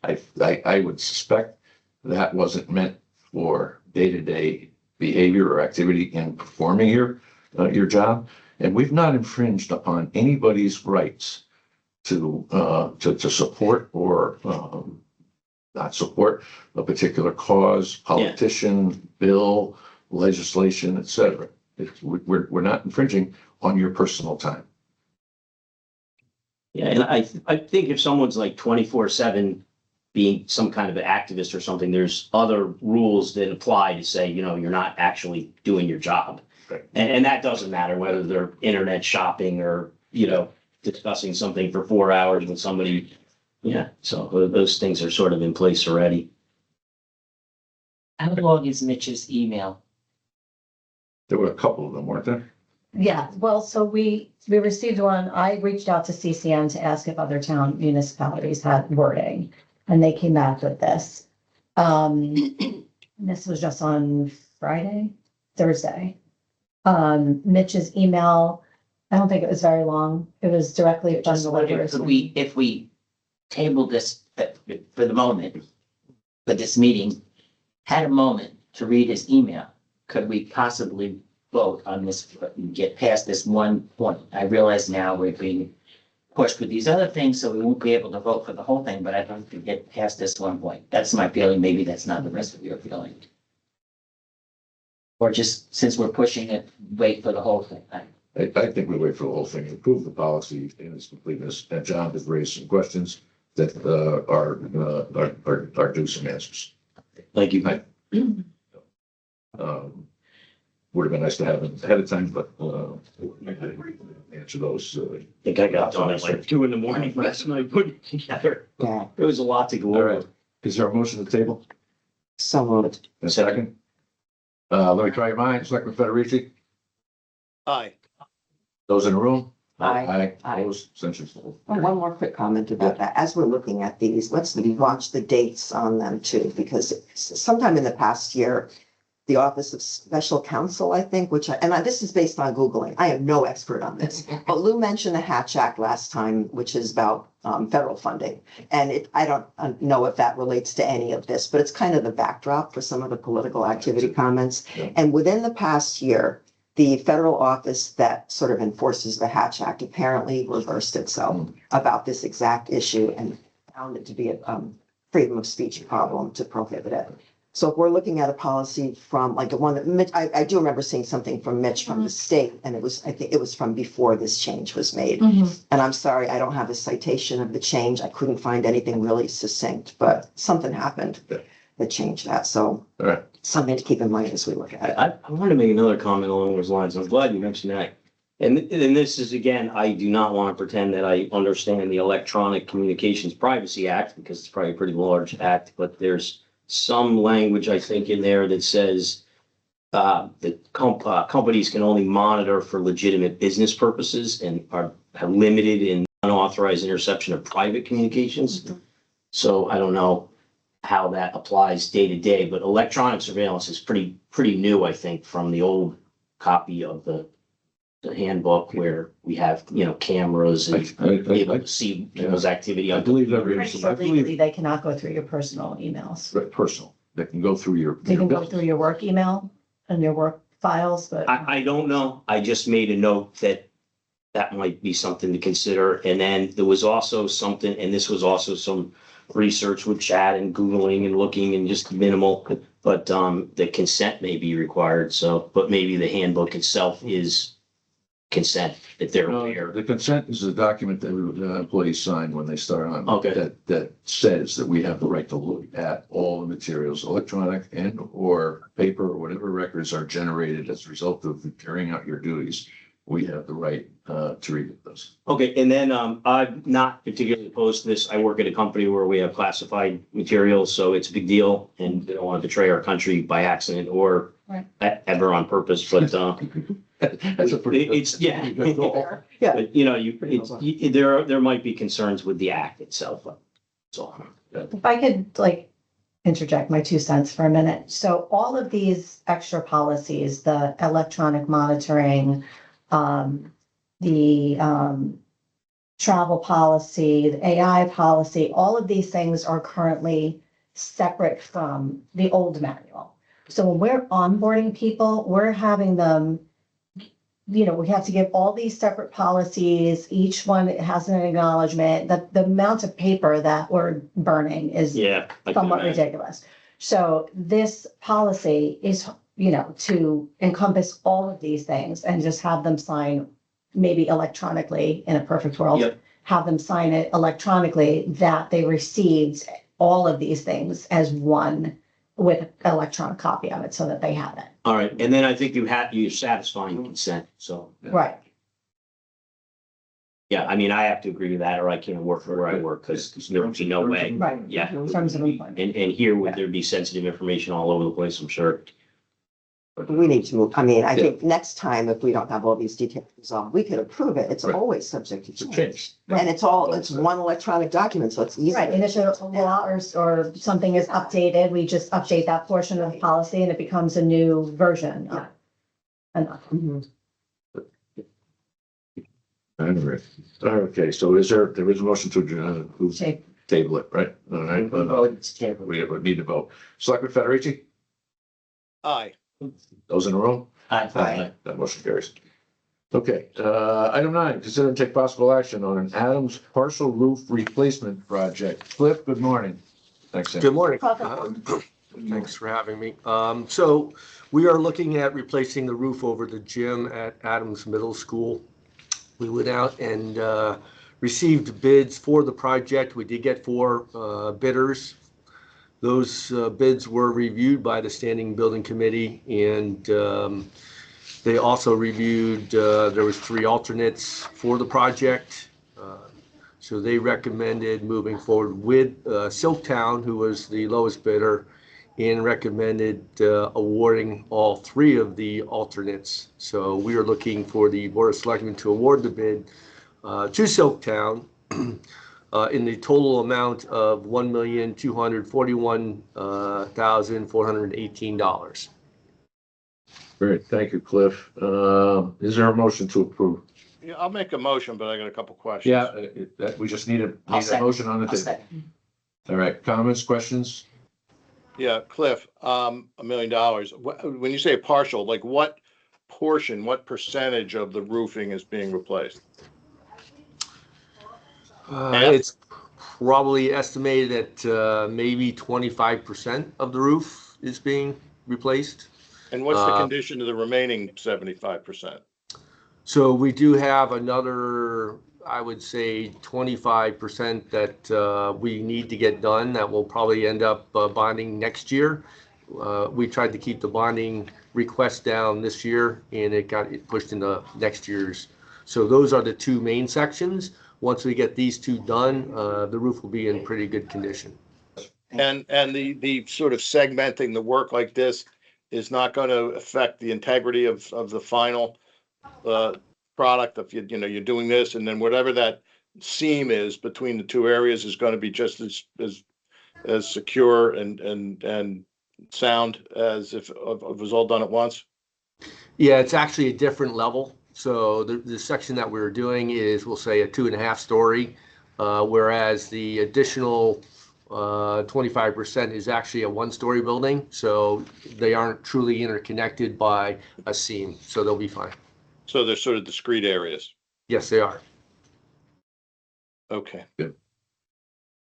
Speaker 3: I would suspect that wasn't meant for day-to-day behavior or activity in performing your job. And we've not infringed upon anybody's rights to support or not support a particular cause, politician, bill, legislation, et cetera. We're not infringing on your personal time.
Speaker 6: Yeah, and I think if someone's like 24/7 being some kind of an activist or something, there's other rules that apply to say, you're not actually doing your job.
Speaker 3: Right.
Speaker 6: And that doesn't matter whether they're internet shopping or, discussing something for 4 hours with somebody. Yeah, so those things are sort of in place already.
Speaker 4: How long is Mitch's email?
Speaker 3: There were a couple of them, weren't there?
Speaker 8: Yeah, well, so we received one. I reached out to CCM to ask if other town municipalities had wording, and they came back with this.
Speaker 12: this was just on Thursday. Mitch's email, I don't think it was very long. It was directly from
Speaker 4: Just
Speaker 12: the
Speaker 4: wondering,
Speaker 12: library.
Speaker 4: if we table this for the moment, for this meeting, had a moment to read his email, could we possibly vote on this, get past this one point? I realize now we're being pushed with these other things, so we won't be able to vote for the whole thing, but I'd like to get past this one point. That's my feeling. Maybe that's not the rest of your feeling. Or just, since we're pushing it, wait for the whole thing.
Speaker 3: I think we wait for the whole thing, approve the policy in its completeness, and John has raised some questions that are due some answers.
Speaker 6: Thank you.
Speaker 3: Would have been nice to have them ahead of time, but answer those.
Speaker 6: I think I got done at like 2 a.m. last night putting it together.
Speaker 10: Yeah,
Speaker 6: It was a lot to go
Speaker 3: All
Speaker 6: over.
Speaker 3: right. Is there a motion to table?
Speaker 10: so moved.
Speaker 3: A second? Let me try your minds, Selectman Federici,
Speaker 11: Aye.
Speaker 3: those in the room?
Speaker 10: Aye.
Speaker 3: Aye, opposed, abstentions.
Speaker 10: Oh, one more quick comment about that. As we're looking at these, let's watch the dates on them too, because sometime in the past year, the Office of Special Counsel, I think, this is based on Googling. I am no expert on this. But Lou mentioned the Hatch Act last time, which is about federal funding. And I don't know if that relates to any of this, but it's kind of the backdrop for some of the political activity comments.
Speaker 3: Yeah.
Speaker 10: And within the past year, the federal office that sort of enforces the Hatch Act apparently reversed itself about this exact issue and found it to be a freedom of speech problem to prohibit it. So if we're looking at a policy from like the one that Mitch, I do remember seeing something from Mitch from the state, and I think it was from before this change was made.
Speaker 12: Mhm.
Speaker 10: And I'm sorry, I don't have a citation of the change. I couldn't find anything really succinct, but something happened that changed that. So
Speaker 3: All right.
Speaker 10: something to keep in mind as we look at it.
Speaker 6: I want to make another comment along those lines. I'm glad you mentioned that. And this is, again, I do not want to pretend that I understand the Electronic Communications Privacy Act, because it's probably a pretty large act, but there's some language, I think, in there that says that companies can only monitor for legitimate business purposes and are limited in unauthorized interception of private communications. So I don't know how that applies day to day, but electronic surveillance is pretty new, I think, from the old copy of the handbook where we have, cameras and able to see people's activity.
Speaker 3: I believe that.
Speaker 12: Pretty sure legally, they cannot go through your personal emails.
Speaker 3: Right, personal, that can go through your.
Speaker 12: They can go through your work email and your work files, but.
Speaker 6: I don't know. I just made a note that might be something to consider. And then there was also something, and this was also some research with chat and Googling and looking and just minimal, but the consent may be required. So, but maybe the handbook itself is consent that they're aware.
Speaker 3: The consent is a document that the employees sign when they start on.
Speaker 6: Okay.
Speaker 3: That says that we have the right to look at all the materials, electronic and or paper or whatever records are generated as a result of carrying out your duties. We have the right to read those.
Speaker 6: Okay, and then I'm not particularly opposed to this. I work at a company where we have classified materials, so it's a big deal, and we don't want to betray our country by accident or ever on purpose. But
Speaker 3: That's a pretty.
Speaker 6: it's yeah.
Speaker 3: good goal.
Speaker 10: Yeah.
Speaker 6: But there might be concerns with the act itself. So
Speaker 12: If I could interject my 2 cents for a minute. So all of these extra policies, the electronic monitoring, the travel policy, the AI policy, all of these things are currently separate from the old manual. So when we're onboarding people, we're having them, we have to give all these separate policies. Each one has an acknowledgement. The amount of paper that we're burning is
Speaker 6: yeah, I can
Speaker 12: somewhat
Speaker 6: imagine.
Speaker 12: ridiculous. So this policy is, to encompass all of these things and just have them sign maybe electronically in a perfect world.
Speaker 6: Yep.
Speaker 12: Have them sign it electronically that they received all of these things as one with electronic copy of it so that they have it.
Speaker 6: All right, and then I think you're satisfying consent. So
Speaker 12: Right.
Speaker 6: yeah, I mean, I have to agree with that, or I can't work where I work because there would be no way.
Speaker 12: Right.
Speaker 6: Yeah.
Speaker 12: In terms of employment.
Speaker 6: And here would there be sensitive information all over the place, I'm sure.
Speaker 10: We need to move, I mean, I think next time, if we don't have all these details resolved, we could approve it. It's
Speaker 3: Right.
Speaker 10: always subject to
Speaker 3: It's a
Speaker 10: change.
Speaker 3: change.
Speaker 10: And it's one electronic document, so it's easy.
Speaker 12: Right, and if a law or something is updated, we just update that portion of the policy and it becomes a new version.
Speaker 10: Yeah.
Speaker 12: And
Speaker 3: Anyway, okay, so there is a motion to
Speaker 12: Take-
Speaker 3: table it, right? All right. We would need to vote. Selectman Federici,
Speaker 11: Aye.
Speaker 3: those in a row?
Speaker 10: Aye.
Speaker 3: That motion carries. Okay, item 9, consider and take possible action on an Adams partial roof replacement project. Cliff, good morning. Thanks, Sam.
Speaker 13: Good morning.
Speaker 12: Welcome.
Speaker 13: Thanks for having me. So we are looking at replacing the roof over the gym at Adams Middle School. We went out and received bids for the project. We did get 4 bidders. Those bids were reviewed by the Standing Building Committee, and they also reviewed, there was 3 alternates for the project. So they recommended moving forward with Silktown, who was the lowest bidder, and recommended awarding all 3 of the alternates. So we are looking for the Board of Selectmen to award the bid to Silktown in the total amount of $1,241,418.
Speaker 3: Great, thank you, Cliff. Is there a motion to approve?
Speaker 11: Yeah, I'll make a motion, but I got a couple questions.
Speaker 3: Yeah, that, we just need a motion on the table. All right, comments, questions?
Speaker 11: Yeah, Cliff, $1 million. When you say partial, like what portion, what percentage of the roofing is being replaced?
Speaker 13: It's probably estimated at maybe 25% of the roof is being replaced.
Speaker 11: And what's the condition of the remaining 75%?
Speaker 13: So we do have another, I would say 25% that we need to get done that will probably end up bonding next year. We tried to keep the bonding request down this year and it got pushed into next year's. So those are the 2 main sections. Once we get these 2 done, the roof will be in pretty good condition.
Speaker 11: And the sort of segmenting the work like this is not going to affect the integrity of the final product. If you're doing this, and then whatever that seam is between the 2 areas is going to be just as secure and sound as if it was all done at once.
Speaker 13: Yeah, it's actually a different level. So the section that we're doing is, we'll say, a 2.5 story, whereas the additional 25% is actually a 1-story building. So they aren't truly interconnected by a seam. So they'll be fine.
Speaker 11: So they're sort of discrete areas.
Speaker 13: Yes, they are.
Speaker 11: Okay.
Speaker 3: Good.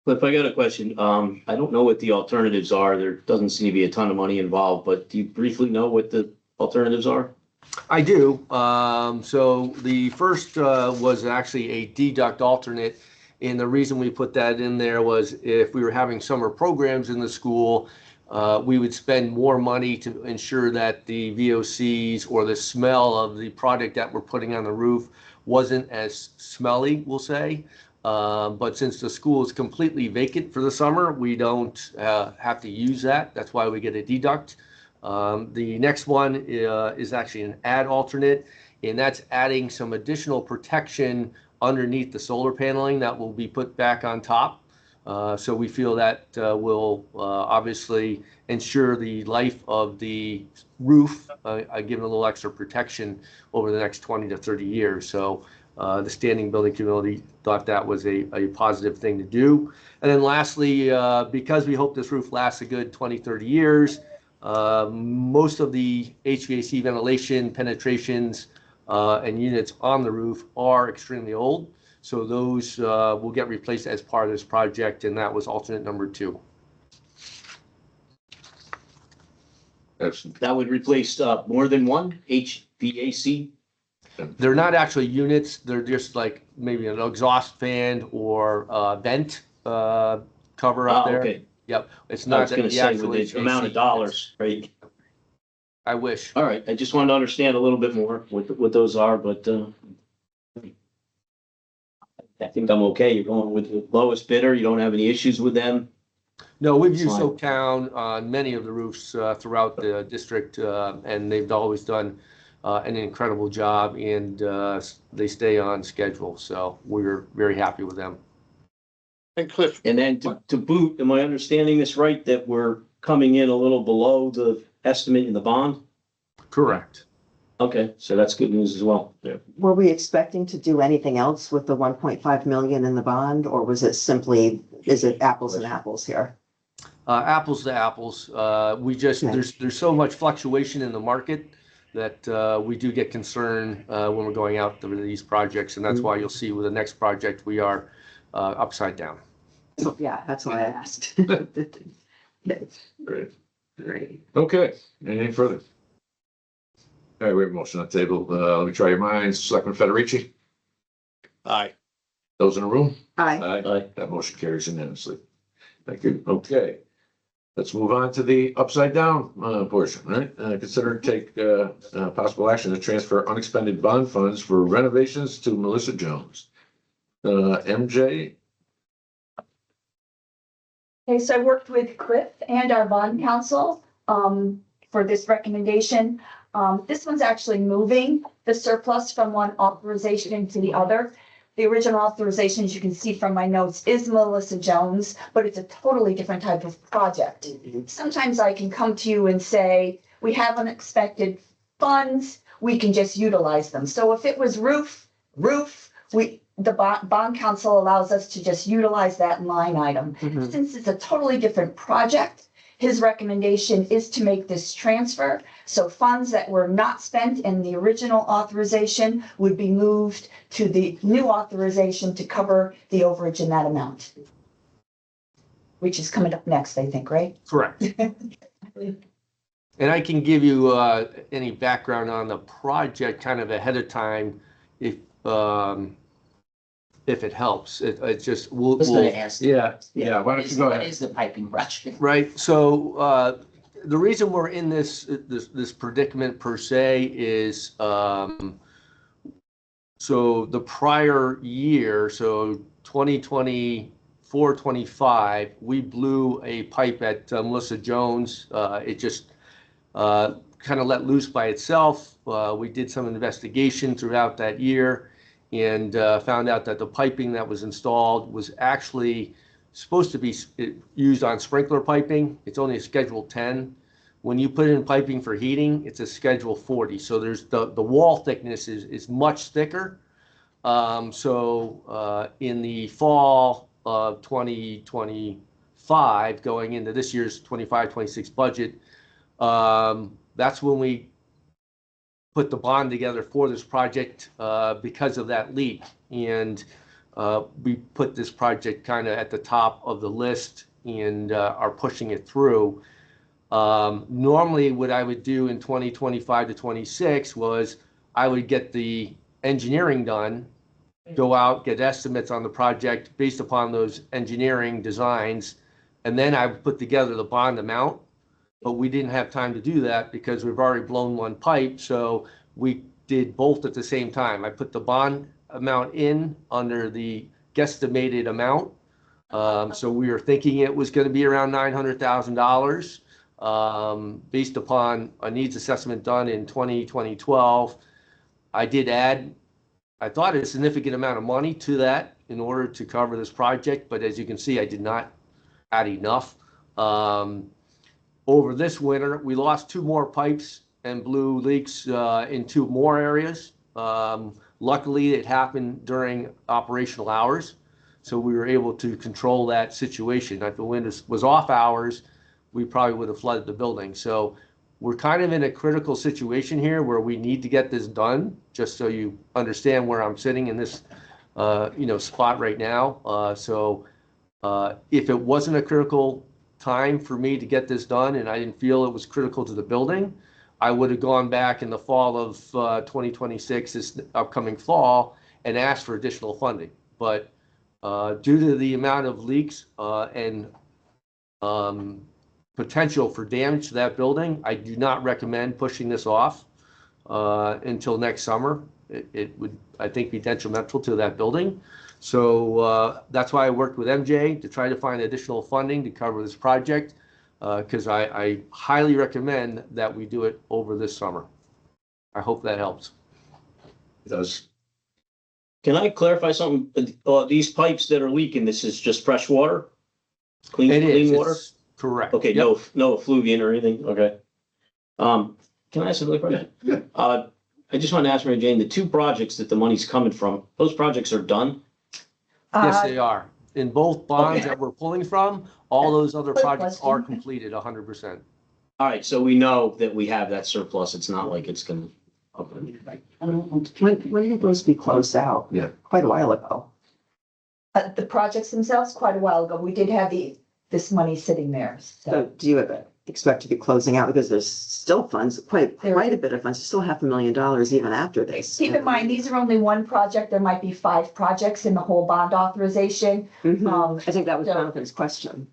Speaker 6: Cliff, I got a question. I don't know what the alternatives are. There doesn't seem to be a ton of money involved, but do you briefly know what the alternatives are?
Speaker 13: I do. So the first was actually a deduct alternate. And the reason we put that in there was if we were having summer programs in the school, we would spend more money to ensure that the VOCs or the smell of the product that we're putting on the roof wasn't as smelly, we'll say. But since the school is completely vacant for the summer, we don't have to use that. That's why we get a deduct. The next one is actually an add alternate, and that's adding some additional protection underneath the solar paneling that will be put back on top. So we feel that will obviously ensure the life of the roof, giving a little extra protection over the next 20 to 30 years. So the Standing Building Committee thought that was a positive thing to do. And then lastly, because we hope this roof lasts a good 20, 30 years, most of the HVAC ventilation penetrations and units on the roof are extremely old. So those will get replaced as part of this project, and that was alternate number 2.
Speaker 3: Excellent.
Speaker 6: That would replace more than one HVAC?
Speaker 13: They're not actually units. They're just like maybe an exhaust fan or vent cover up there.
Speaker 6: Okay.
Speaker 13: Yep. It's
Speaker 6: I
Speaker 13: not
Speaker 6: was going to
Speaker 13: the
Speaker 6: say
Speaker 13: actual
Speaker 6: with the amount of
Speaker 13: HVAC
Speaker 6: dollars, right?
Speaker 13: I wish.
Speaker 6: All right, I just wanted to understand a little bit more what those are, but I think I'm okay. You're going with the lowest bidder. You don't have any issues with them.
Speaker 13: No, we've used
Speaker 6: Fine.
Speaker 13: Oaktown on many of the roofs throughout the district, and they've always done an incredible job, and they stay on schedule. So we're very happy with them.
Speaker 11: And Cliff,
Speaker 6: And then to boot, am I understanding this right, that we're coming in a little below the estimate in the bond?
Speaker 13: Correct.
Speaker 6: Okay, so that's good news as well.
Speaker 10: Were we expecting to do anything else with the 1.5 million in the bond, or was it simply, is it apples and apples here?
Speaker 13: Apples to apples. There's so much fluctuation in the market that we do get concerned when we're going out to these projects, and that's why you'll see with the next project we are upside down.
Speaker 10: So, yeah, that's why I asked.
Speaker 3: Great.
Speaker 10: Great.
Speaker 3: Okay, anything further? All right, we have a motion on the table. Let me try your minds. Selectman Federici,
Speaker 11: aye.
Speaker 3: those in the room?
Speaker 10: Aye.
Speaker 6: Aye.
Speaker 3: That motion carries unanimously. Thank you. Okay. Let's move on to the upside down portion, right? Consider and take possible action to transfer unexpended bond funds for renovations to Melissa Jones. MJ,
Speaker 14: Okay, so I worked with Cliff and our bond counsel for this recommendation. This one's actually moving the surplus from one authorization into the other. The original authorization, as you can see from my notes, is Melissa Jones, but it's a totally different type of project. Sometimes I can come to you and say, we have unexpected funds, we can just utilize them. So if it was roof, the bond council allows us to just utilize that line item.
Speaker 10: Mhm.
Speaker 14: Since it's a totally different project, his recommendation is to make this transfer. So funds that were not spent in the original authorization would be moved to the new authorization to cover the overage in that amount. Which is coming up next, I think, right?
Speaker 13: Correct. And I can give you any background on the project kind of ahead of time if it helps. It just
Speaker 4: I was gonna ask.
Speaker 3: yeah, why don't you go
Speaker 4: What
Speaker 3: ahead?
Speaker 4: is the piping project?
Speaker 13: right. So the reason we're in this predicament per se is so the prior year, so 2024-25, we blew a pipe at Melissa Jones. It just kind of let loose by itself. We did some investigation throughout that year and found out that the piping that was installed was actually supposed to be used on sprinkler piping. It's only a Schedule 10. When you put in piping for heating, it's a Schedule 40. So there's the wall thickness is much thicker. So in the fall of 2025, going into this year's 25-26 budget, that's when we put the bond together for this project because of that leak. And we put this project kind of at the top of the list and are pushing it through. Normally what I would do in 2025-26 was I would get the engineering done, go out, get estimates on the project based upon those engineering designs, and then I would put together the bond amount. But we didn't have time to do that because we've already blown one pipe, so we did both at the same time. I put the bond amount in under the guesstimated amount. So we were thinking it was going to be around $900,000 based upon a needs assessment done in 2012. I did add, I thought, a significant amount of money to that in order to cover this project, but as you can see, I did not add enough. Over this winter, we lost 2 more pipes and blew leaks in 2 more areas. Luckily, it happened during operational hours, so we were able to control that situation. If the wind was off hours, we probably would have flooded the building. So we're kind of in a critical situation here where we need to get this done, just so you understand where I'm sitting in this spot right now. If it wasn't a critical time for me to get this done and I didn't feel it was critical to the building, I would have gone back in the fall of 2026, this upcoming fall, and asked for additional funding. But due to the amount of leaks and potential for damage to that building, I do not recommend pushing this off until next summer. It would, I think, be detrimental to that building. So that's why I worked with MJ to try to find additional funding to cover this project, because I highly recommend that we do it over this summer. I hope that helps.
Speaker 3: It does.
Speaker 6: Can I clarify something? These pipes that are leaking, this is just fresh water?
Speaker 13: It
Speaker 6: Clean
Speaker 13: is,
Speaker 6: water?
Speaker 13: it's correct.
Speaker 6: Okay,
Speaker 13: Yep.
Speaker 6: no effluvium or anything, okay. Can I ask another question?
Speaker 3: Yeah.
Speaker 6: I just want to ask Mary Jane, the two projects that the money's coming from, those projects are done?
Speaker 13: Yes, they are. In both bonds
Speaker 6: Okay.
Speaker 13: that we're pulling from, all those other projects are completed 100%.
Speaker 6: All right, so we know that we have that surplus. It's not like it's gonna. Okay.
Speaker 10: When did those be closed out?
Speaker 3: Yeah.
Speaker 10: Quite a while ago.
Speaker 14: The projects themselves, quite a while ago, we did have this money sitting there,
Speaker 10: So
Speaker 14: so.
Speaker 10: do you expect to be closing out, because there's still funds, quite a bit of funds, still $500,000 even after this.
Speaker 14: Keep in mind, these are only one project. There might be 5 projects in the whole bond authorization.
Speaker 10: I think that was Jonathan's question,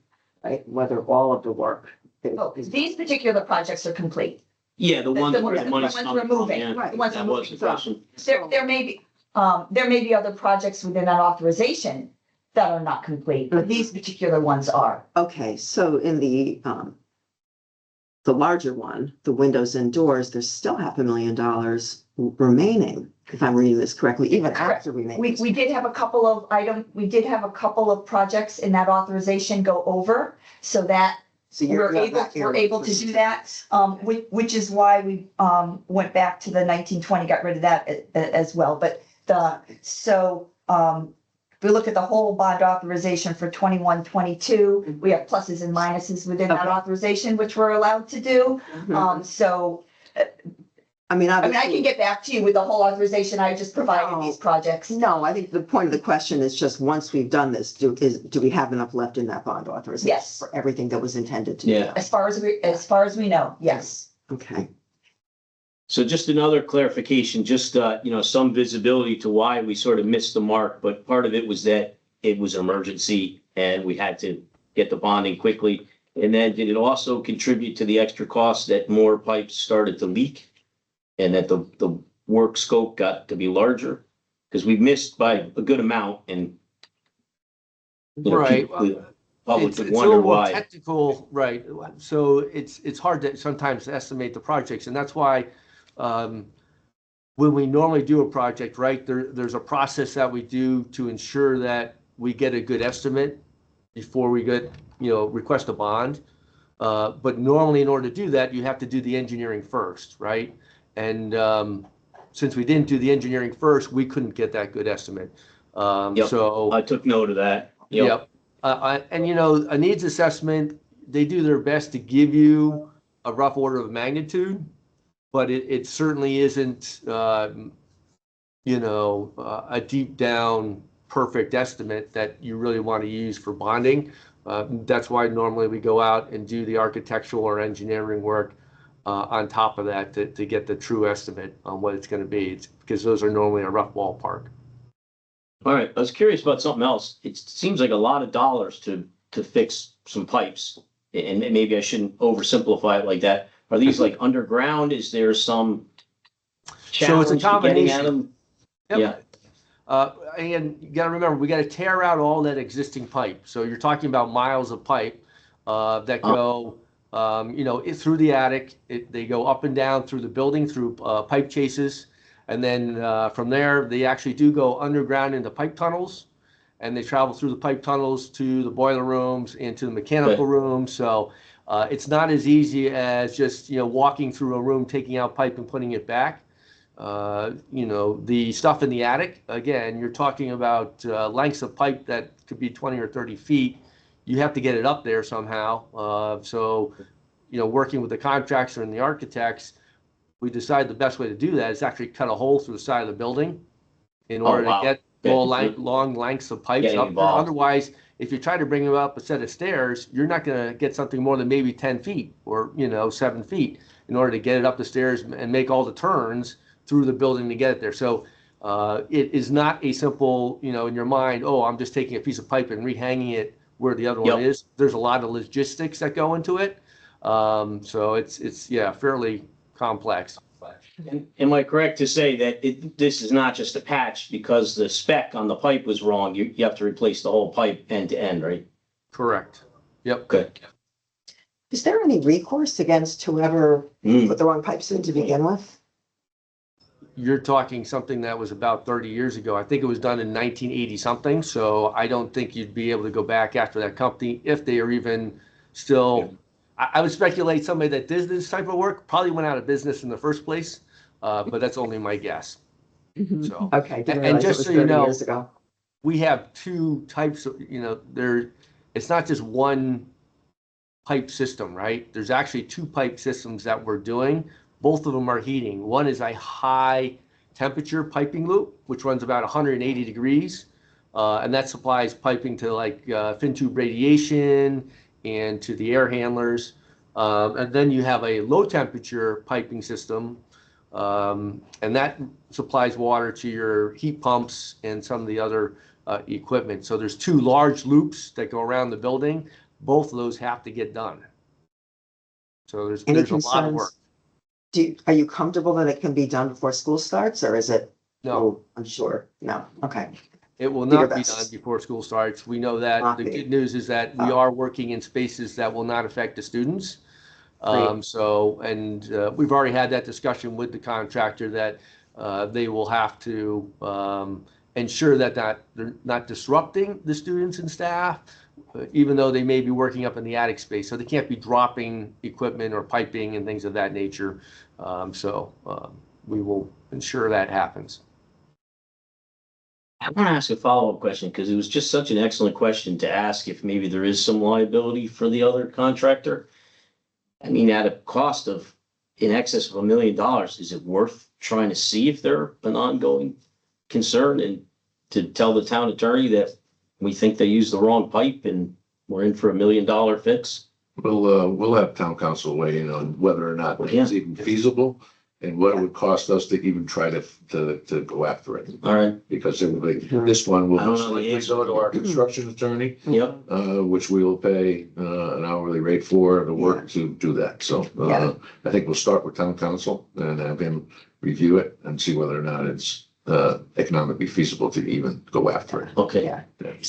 Speaker 10: right? Whether all of the work.
Speaker 14: These particular projects are complete.
Speaker 6: Yeah, the ones
Speaker 14: The
Speaker 6: where the money's
Speaker 14: ones
Speaker 6: coming
Speaker 14: we're
Speaker 6: from,
Speaker 14: moving,
Speaker 6: yeah.
Speaker 10: right,
Speaker 14: the ones
Speaker 6: That
Speaker 14: we're
Speaker 6: was the
Speaker 14: moving.
Speaker 6: question.
Speaker 14: There may be other projects within that authorization that are not complete, but these particular ones are.
Speaker 10: Okay, so in the larger one, the windows and doors, there's still $500,000 remaining, if I'm reading this correctly, even after we make.
Speaker 14: We did have a couple of projects in that authorization go over, so that
Speaker 10: So
Speaker 14: we're able to do that. Which is why we went back to the 1920, got rid of that as well. But if we look at the whole bond authorization for 21, 22, we have pluses and minuses within that authorization, which we're allowed to do.
Speaker 10: I mean,
Speaker 14: I can get back to you with the whole authorization I just provided these projects.
Speaker 10: No, I think the point of the question is just, once we've done this, do we have enough left in that bond authorization?
Speaker 14: Yes.
Speaker 10: For everything that was intended to be
Speaker 6: Yeah.
Speaker 10: done?
Speaker 14: As far as we know, yes.
Speaker 10: Okay.
Speaker 6: So just another clarification, just, some visibility to why we sort of missed the mark, but part of it was that it was an emergency and we had to get the bonding quickly. And then did it also contribute to the extra cost that more pipes started to leak? And that the work scope got to be larger? Because we missed by a good amount and.
Speaker 13: Right.
Speaker 6: The public
Speaker 13: It's
Speaker 6: would
Speaker 13: a
Speaker 6: wonder
Speaker 13: little more
Speaker 6: why.
Speaker 13: technical, right? So it's hard to sometimes estimate the projects, and that's why when we normally do a project, right, there's a process that we do to ensure that we get a good estimate before we request a bond. But normally, in order to do that, you have to do the engineering first, right? And since we didn't do the engineering first, we couldn't get that good estimate.
Speaker 6: Yep.
Speaker 13: So
Speaker 6: I took note of that.
Speaker 13: Yep. And a needs assessment, they do their best to give you a rough order of magnitude, but it certainly isn't, a deep down perfect estimate that you really want to use for bonding. That's why normally we go out and do the architectural or engineering work on top of that to get the true estimate on what it's going to be, because those are normally a rough ballpark.
Speaker 6: All right, I was curious about something else. It seems like a lot of dollars to fix some pipes. And maybe I shouldn't oversimplify it like that. Are these like underground? Is there some
Speaker 13: So it's a
Speaker 6: challenge to getting at
Speaker 13: combination.
Speaker 6: them?
Speaker 13: Yep.
Speaker 6: Yeah.
Speaker 13: And you got to remember, we got to tear out all that existing pipe. So you're talking about miles of pipe that go, through the attic. They go up and down through the building through pipe chases. And then from there, they actually do go underground into pipe tunnels, and they travel through the pipe tunnels to the boiler rooms and to the mechanical rooms. So it's not as easy as just, walking through a room, taking out pipe and putting it back. The stuff in the attic, again, you're talking about lengths of pipe that could be 20 or 30 feet. You have to get it up there somehow. Working with the contractor and the architects, we decided the best way to do that is actually cut a hole through the side of the building in order to get long lengths of pipes up there. Otherwise, if you try to bring them up a set of stairs, you're not going to get something more than maybe 10 feet or 7 feet in order to get it up the stairs and make all the turns through the building to get it there. So it is not a simple, in your mind, oh, I'm just taking a piece of pipe and rehanging it where the other one is. There's a lot of logistics that go into it. So it's fairly complex.
Speaker 6: Am I correct to say that this is not just a patch because the spec on the pipe was wrong? You have to replace the whole pipe end to end, right?
Speaker 13: Correct. Yep.
Speaker 6: Good.
Speaker 10: Is there any recourse against whoever put the wrong pipes in to begin with?
Speaker 13: You're talking something that was about 30 years ago. I think it was done in 1980 something. So I don't think you'd be able to go back after that company if they are even still. I would speculate somebody that did this type of work probably went out of business in the first place. But that's only my guess. So,
Speaker 10: Okay. Didn't
Speaker 13: and
Speaker 10: realize it
Speaker 13: just
Speaker 10: was
Speaker 13: so you
Speaker 10: 30
Speaker 13: know,
Speaker 10: years ago.
Speaker 13: we have two types of, it's not just one pipe system, right? There's actually two pipe systems that we're doing. Both of them are heating. One is a high temperature piping loop, which runs about 180 degrees. And that supplies piping to like fin tube radiation and to the air handlers. And then you have a low temperature piping system. And that supplies water to your heat pumps and some of the other equipment. So there's two large loops that go around the building. Both of those have to get done. So there's a lot of work.
Speaker 10: Are you comfortable that it can be done before school starts, or is it?
Speaker 13: No,
Speaker 10: Oh, I'm sure. No. Okay.
Speaker 13: it will
Speaker 10: Do your
Speaker 13: not be
Speaker 10: best.
Speaker 13: done before school starts. We know that.
Speaker 10: Not
Speaker 13: The
Speaker 10: be.
Speaker 13: good news is that we
Speaker 10: Oh.
Speaker 13: are working in spaces that will not affect the students.
Speaker 10: Great.
Speaker 13: We've already had that discussion with the contractor that they will have to ensure that they're not disrupting the students and staff, even though they may be working up in the attic space. So they can't be dropping equipment or piping and things of that nature. We will ensure that happens.
Speaker 6: I want to ask a follow-up question because it was just such an excellent question to ask if maybe there is some liability for the other contractor. I mean, at a cost of in excess of $1 million, is it worth trying to see if they're an ongoing concern and to tell the town attorney that we think they used the wrong pipe and we're in for $1 million fix?
Speaker 3: We'll have town council weigh in on whether or not it's even feasible and what it would cost us to even try to go after it.
Speaker 6: All right.
Speaker 3: Because this one will
Speaker 6: I don't
Speaker 3: most
Speaker 6: know the
Speaker 3: likely
Speaker 6: answer.
Speaker 3: go to our construction attorney,
Speaker 6: Yep.
Speaker 3: which we will pay an hourly rate for to work to do that. So I think we'll start with town council and have him review it and see whether or not it's economically feasible to even go after it.
Speaker 6: Okay.
Speaker 10: Yeah.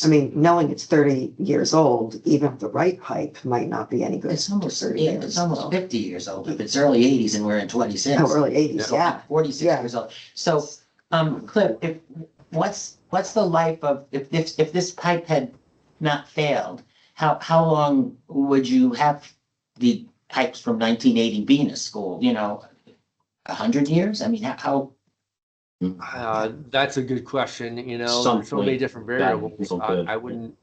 Speaker 10: I mean, knowing it's 30 years old, even the right pipe might not be any good.
Speaker 4: It's almost,
Speaker 10: for 30
Speaker 4: it's
Speaker 10: years.
Speaker 4: almost 50 years old. If it's early 80s and we're in 26.
Speaker 10: Oh, early 80s, yeah.
Speaker 4: 46
Speaker 10: Yeah.
Speaker 4: years old. So, Cliff, what's the life of, if this pipe had not failed, how long would you have the pipes from 1980 be in a school? 100 years? I mean, how?
Speaker 13: That's a good question. There's so many
Speaker 6: Something
Speaker 13: different
Speaker 6: that
Speaker 13: variables.
Speaker 6: good.
Speaker 13: I wouldn't,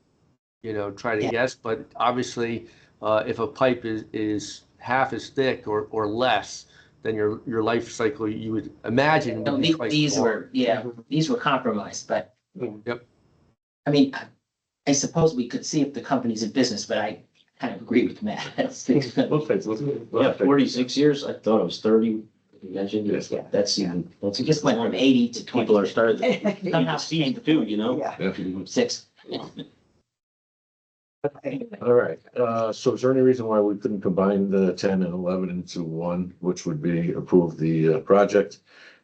Speaker 13: try to guess, but obviously, if a pipe is half as thick or less, then your life cycle, you would imagine. Would be twice
Speaker 4: These
Speaker 13: more.
Speaker 4: these were compromised, but.
Speaker 13: Yep.
Speaker 4: I mean, I suppose we could see if the company's in business, but I kind of agree with Matt.
Speaker 6: Yeah, 46 years. I thought it was 30. You mentioned that's even,
Speaker 4: We just went from 80 to 20.
Speaker 6: people are starting to
Speaker 4: Somehow
Speaker 6: see too,
Speaker 10: Yeah.
Speaker 4: 6.
Speaker 3: All right, so is there any reason why we couldn't combine the 10 and 11 into one, which would be approve the project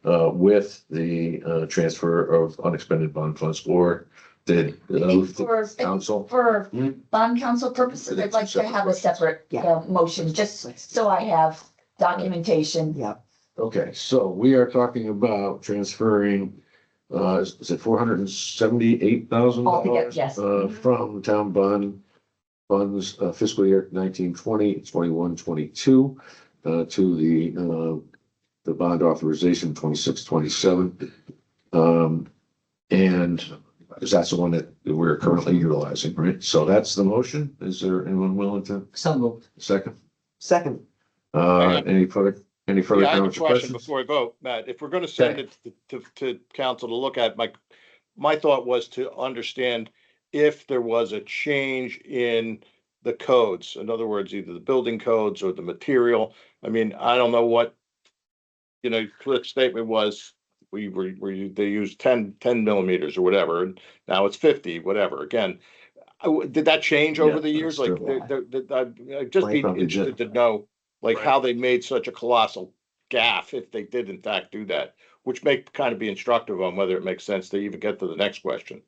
Speaker 3: with the transfer of unexpended bond funds, or did
Speaker 14: I think for,
Speaker 3: council?
Speaker 14: for bond council purposes, I'd like to have a separate motion, just so I have documentation.
Speaker 10: Yeah.
Speaker 3: Okay, so we are talking about transferring, is it $478,000?
Speaker 14: Altogether, yes.
Speaker 3: From town bond funds fiscal year 1920, 21, 22, to the bond authorization 26, 27. And because that's the one that we're currently utilizing, right? So that's the motion. Is there anyone willing to
Speaker 4: So moved.
Speaker 3: second?
Speaker 10: Second.
Speaker 3: Any further
Speaker 11: Yeah, I have a
Speaker 3: comments or
Speaker 11: question
Speaker 3: questions?
Speaker 11: before I vote, Matt. If we're gonna send it to council to look at, my thought was to understand if there was a change in the codes. In other words, either the building codes or the material. I mean, I don't know what, Cliff's statement was, they used 10 millimeters or whatever, and now it's 50, whatever. Again, did that change over the years? Like, I'd just be
Speaker 3: Probably
Speaker 11: interested
Speaker 3: did.
Speaker 11: to know, like, how they made such a colossal SCAF if they did in fact do that, which may kind of be instructive on whether it makes sense to even get to the next question.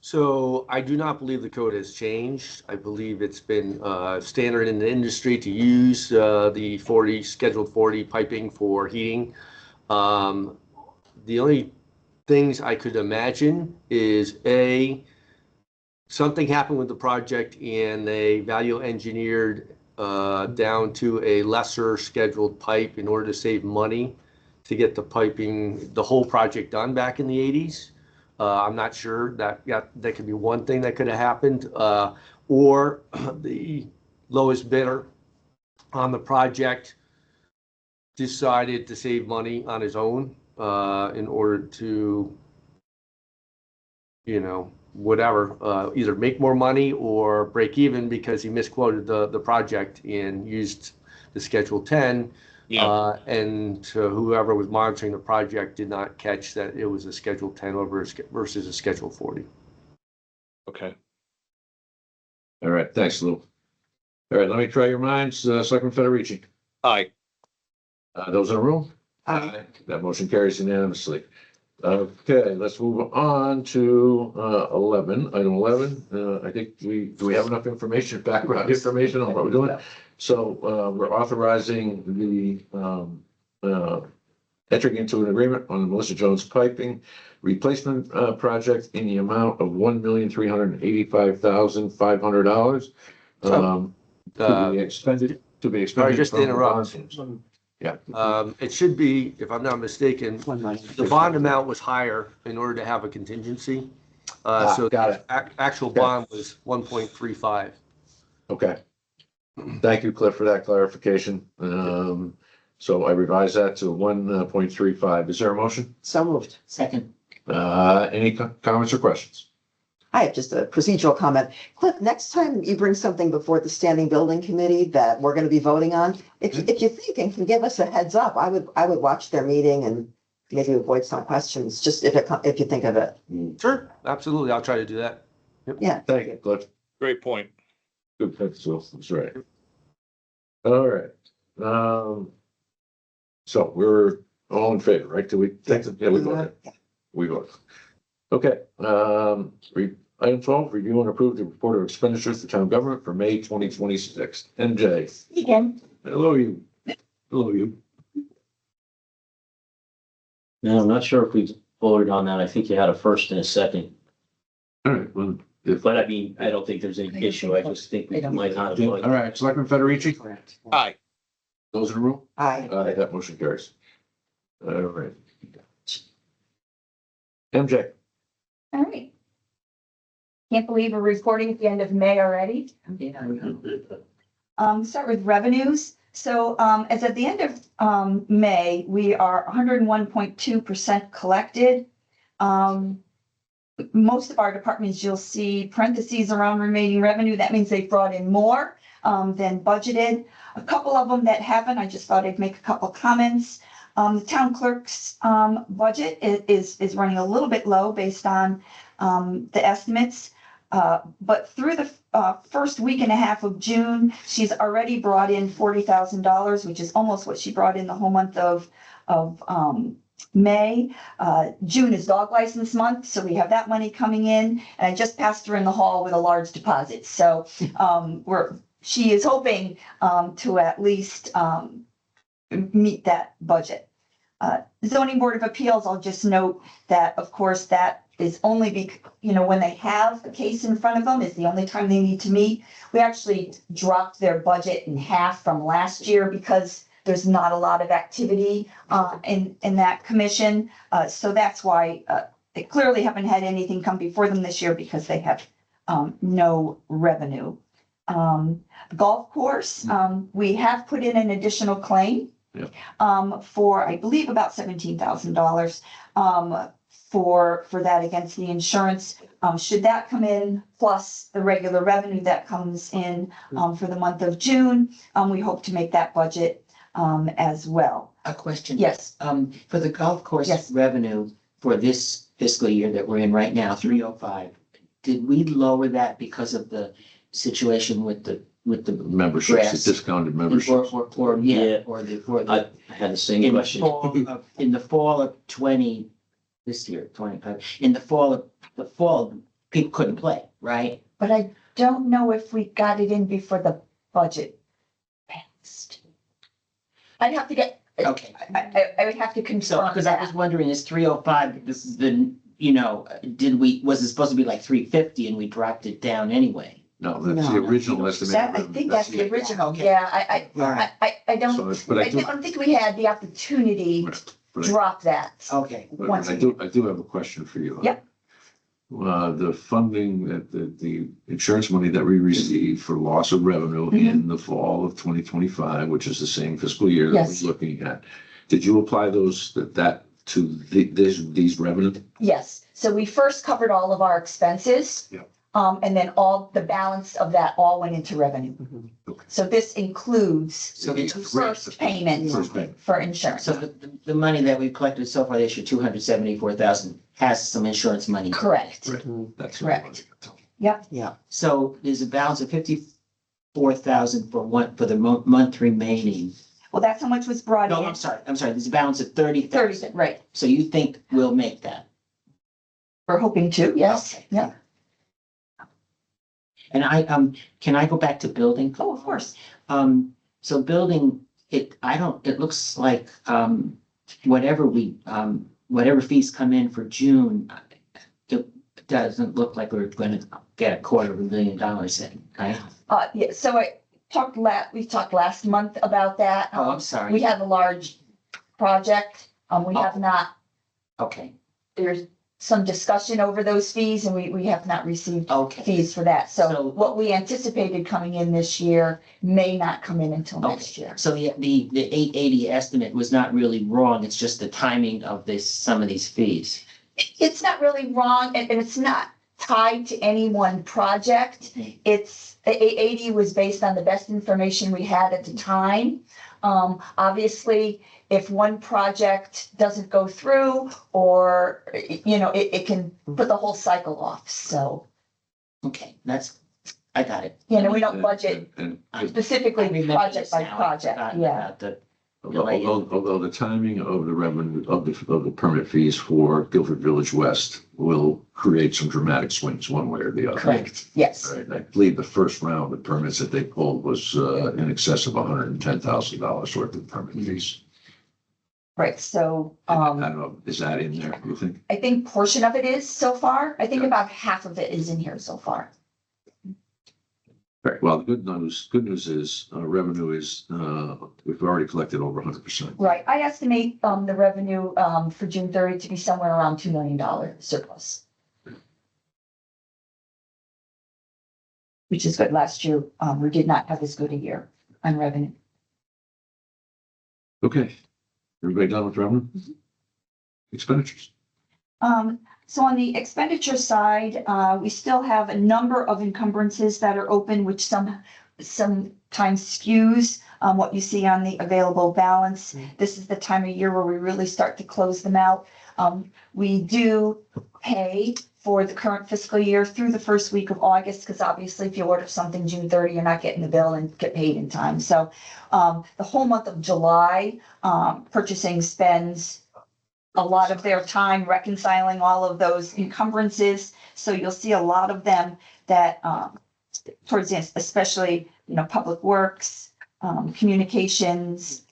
Speaker 13: So I do not believe the code has changed. I believe it's been standard in the industry to use the 40, scheduled 40 piping for heating. The only things I could imagine is something happened with the project and they value engineered down to a lesser scheduled pipe in order to save money to get the piping, the whole project done back in the 80s. I'm not sure that could be one thing that could have happened, or the lowest bidder on the project decided to save money on his own in order to, whatever, either make more money or break even because he misquoted the project and used the Schedule 10.
Speaker 11: Yeah.
Speaker 13: And whoever was monitoring the project did not catch that it was a Schedule 10 versus a Schedule 40.
Speaker 11: Okay.
Speaker 3: All right, thanks, Lou. All right, let me try your minds. Selectman Federici.
Speaker 11: Aye.
Speaker 3: Those in the room?
Speaker 10: Aye.
Speaker 3: That motion carries unanimously. Okay, let's move on to 11, item 11. I think do we have enough information, background information on what we're doing? So we're authorizing the entering into an agreement on the Melissa Jones piping replacement project in the amount of $1,385,500. To be expended.
Speaker 13: Sorry, just to
Speaker 3: from the
Speaker 13: interrupt.
Speaker 3: bond. Yeah.
Speaker 13: It should be, if I'm not mistaken, the bond amount was higher in order to have a contingency. So
Speaker 3: got it.
Speaker 13: Actual bond was 1.35.
Speaker 3: Okay. Thank you, Cliff, for that clarification. So I revised that to 1.35. Is there a motion?
Speaker 10: So moved.
Speaker 4: Second.
Speaker 3: Any comments or questions?
Speaker 10: I have just a procedural comment. Cliff, next time you bring something before the Standing Building Committee that we're going to be voting on, if you think and can give us a heads up, I would watch their meeting and maybe avoid some questions, just if you think of it.
Speaker 13: Sure, absolutely. I'll try to do that.
Speaker 10: Yeah.
Speaker 3: Thank you, Cliff.
Speaker 11: Great point.
Speaker 3: Good, that's right. All right. So we're all in favor, right? Do we think that, yeah, we voted. We voted. Okay, item 12, review and approve the report of expenditures for town government for May 2026. MJ.
Speaker 12: Again,
Speaker 3: Hello, you. Hello, you.
Speaker 6: No, I'm not sure if we voted on that. I think you had a first and a second.
Speaker 3: All right, well,
Speaker 6: But I mean, I don't think there's any issue. I just think we might not have.
Speaker 3: all right, Selectman Federici,
Speaker 4: Correct.
Speaker 11: Aye.
Speaker 3: those in the room?
Speaker 10: Aye.
Speaker 3: That motion carries. All right. MJ.
Speaker 14: All right. Can't believe we're reporting at the end of May already. Start with revenues. So, as at the end of, May, we are 101.2% collected. Most of our departments, you'll see parentheses around remaining revenue. That means they brought in more, than budgeted. A couple of them that haven't, I just thought I'd make a couple comments. The town clerk's budget is running a little bit low based on the estimates. But through the first week and a half of June, she's already brought in $40,000, which is almost what she brought in the whole month of May. June is dog license month, so we have that money coming in. And I just passed her in the hall with a large deposit. So she is hoping to at least meet that budget. Zoning Board of Appeals, I'll just note that, of course, that is only when they have a case in front of them is the only time they need to meet. We actually dropped their budget in half from last year because there's not a lot of activity in that commission. So that's why they clearly haven't had anything come before them this year because they have no revenue. Golf course, we have put in an additional claim. For, I believe, about $17,000 for that against the insurance. Should that come in, plus the regular revenue that comes in for the month of June, we hope to make that budget as well.
Speaker 4: A question.
Speaker 14: Yes.
Speaker 4: For the golf course
Speaker 14: Yes.
Speaker 4: revenue for this fiscal year that we're in right now, 305, did we lower that because of the situation with the with the
Speaker 3: Memberships,
Speaker 4: Grass.
Speaker 3: the discounted
Speaker 4: or,
Speaker 3: memberships.
Speaker 6: Yeah.
Speaker 4: or the,
Speaker 6: I had the same
Speaker 4: in the
Speaker 6: question.
Speaker 4: in the fall of this year, 25, in the fall, people couldn't play, right?
Speaker 14: But I don't know if we got it in before the budget passed. I'd have to get,
Speaker 4: Okay.
Speaker 14: I would have to
Speaker 4: So,
Speaker 14: confirm
Speaker 4: because I was
Speaker 14: that.
Speaker 4: wondering, is 305, this is the, was it supposed to be like 350 and we dropped it down anyway?
Speaker 3: No, that's the
Speaker 10: No.
Speaker 3: original estimate.
Speaker 14: That, I think that's the original,
Speaker 4: Okay.
Speaker 14: yeah,
Speaker 4: Alright.
Speaker 14: I don't,
Speaker 3: So, but I do,
Speaker 14: don't think we had the opportunity to
Speaker 3: but I-
Speaker 14: drop that.
Speaker 4: Okay.
Speaker 3: but
Speaker 14: Once
Speaker 3: I
Speaker 14: a
Speaker 3: do have a question for you.
Speaker 14: Yep.
Speaker 3: The funding, the insurance money that we received for loss of revenue
Speaker 14: Mhm.
Speaker 3: in the fall of 2025, which is the same fiscal year that
Speaker 14: Yes.
Speaker 3: we're looking at. Did you apply that to these revenue?
Speaker 14: Yes, so we first covered all of our expenses.
Speaker 3: Yep.
Speaker 14: And then all, the balance of that all went into revenue.
Speaker 3: Okay.
Speaker 14: So this includes
Speaker 4: So
Speaker 14: the
Speaker 4: it's
Speaker 14: first payment
Speaker 3: First payment.
Speaker 14: for insurance.
Speaker 4: So the money that we've collected so far this year, 274,000, has some insurance money.
Speaker 14: Correct.
Speaker 3: That's
Speaker 14: Correct.
Speaker 4: So there's a balance of 54,000 for the month remaining.
Speaker 14: Well, that's how much was brought
Speaker 4: No,
Speaker 14: in.
Speaker 4: I'm sorry, there's a balance of 30,000.
Speaker 14: 30, right.
Speaker 4: So you think we'll make that?
Speaker 14: We're hoping to, yes,
Speaker 4: Okay.
Speaker 14: yeah.
Speaker 4: And can I go back to building?
Speaker 14: Oh, of course.
Speaker 4: So building, it looks like, whatever fees come in for June, it doesn't look like we're gonna get $250,000 in, right?
Speaker 14: Yeah, so we talked last month about that.
Speaker 4: Oh, I'm sorry.
Speaker 14: We have a large project. We have
Speaker 4: Oh.
Speaker 14: not,
Speaker 4: Okay,
Speaker 14: there's some discussion over those fees and we have not received
Speaker 4: okay.
Speaker 14: fees for that. So
Speaker 4: So-
Speaker 14: what we anticipated coming in this year may not come in until next year.
Speaker 4: So the 880 estimate was not really wrong, it's just the timing of some of these fees.
Speaker 14: It's not really wrong and it's not tied to any one project. It's, the 880 was based on the best information we had at the time. Obviously, if one project doesn't go through or, it can put the whole cycle off. So,
Speaker 4: Okay, I got it.
Speaker 14: we don't budget
Speaker 3: And
Speaker 14: specifically
Speaker 4: I remember
Speaker 14: project
Speaker 4: this
Speaker 14: by
Speaker 4: now. I've
Speaker 14: project,
Speaker 4: forgotten
Speaker 14: yeah.
Speaker 4: about the
Speaker 3: although the timing of the revenue of the permit fees for Guilford Village West will create some dramatic swings one way or the other.
Speaker 14: Correct, yes.
Speaker 3: All right, I believe the first round of permits that they pulled was in excess of $110,000 worth of permit fees.
Speaker 14: Right, so,
Speaker 3: I don't know, is that in there, you think?
Speaker 14: I think portion of it is so far. I think about half of it is in here so far.
Speaker 3: All right, well, the good news is revenue is, we've already collected over 100%.
Speaker 14: Right, I estimate, the revenue, for June 30 to be somewhere around $2 million surplus. Which is good. Last year, we did not have as good a year on revenue.
Speaker 3: Okay, everybody done with revenue? Expenditures?
Speaker 14: So on the expenditure side, we still have a number of encumbrances that are open, which sometimes skews what you see on the available balance. This is the time of year where we really start to close them out. We do pay for the current fiscal year through the first week of August, because obviously if you order something June 30, you're not getting the bill and get paid in time. So the whole month of July, purchasing spends a lot of their time reconciling all of those encumbrances. So you'll see a lot of them that towards the end, especially, public works, communications,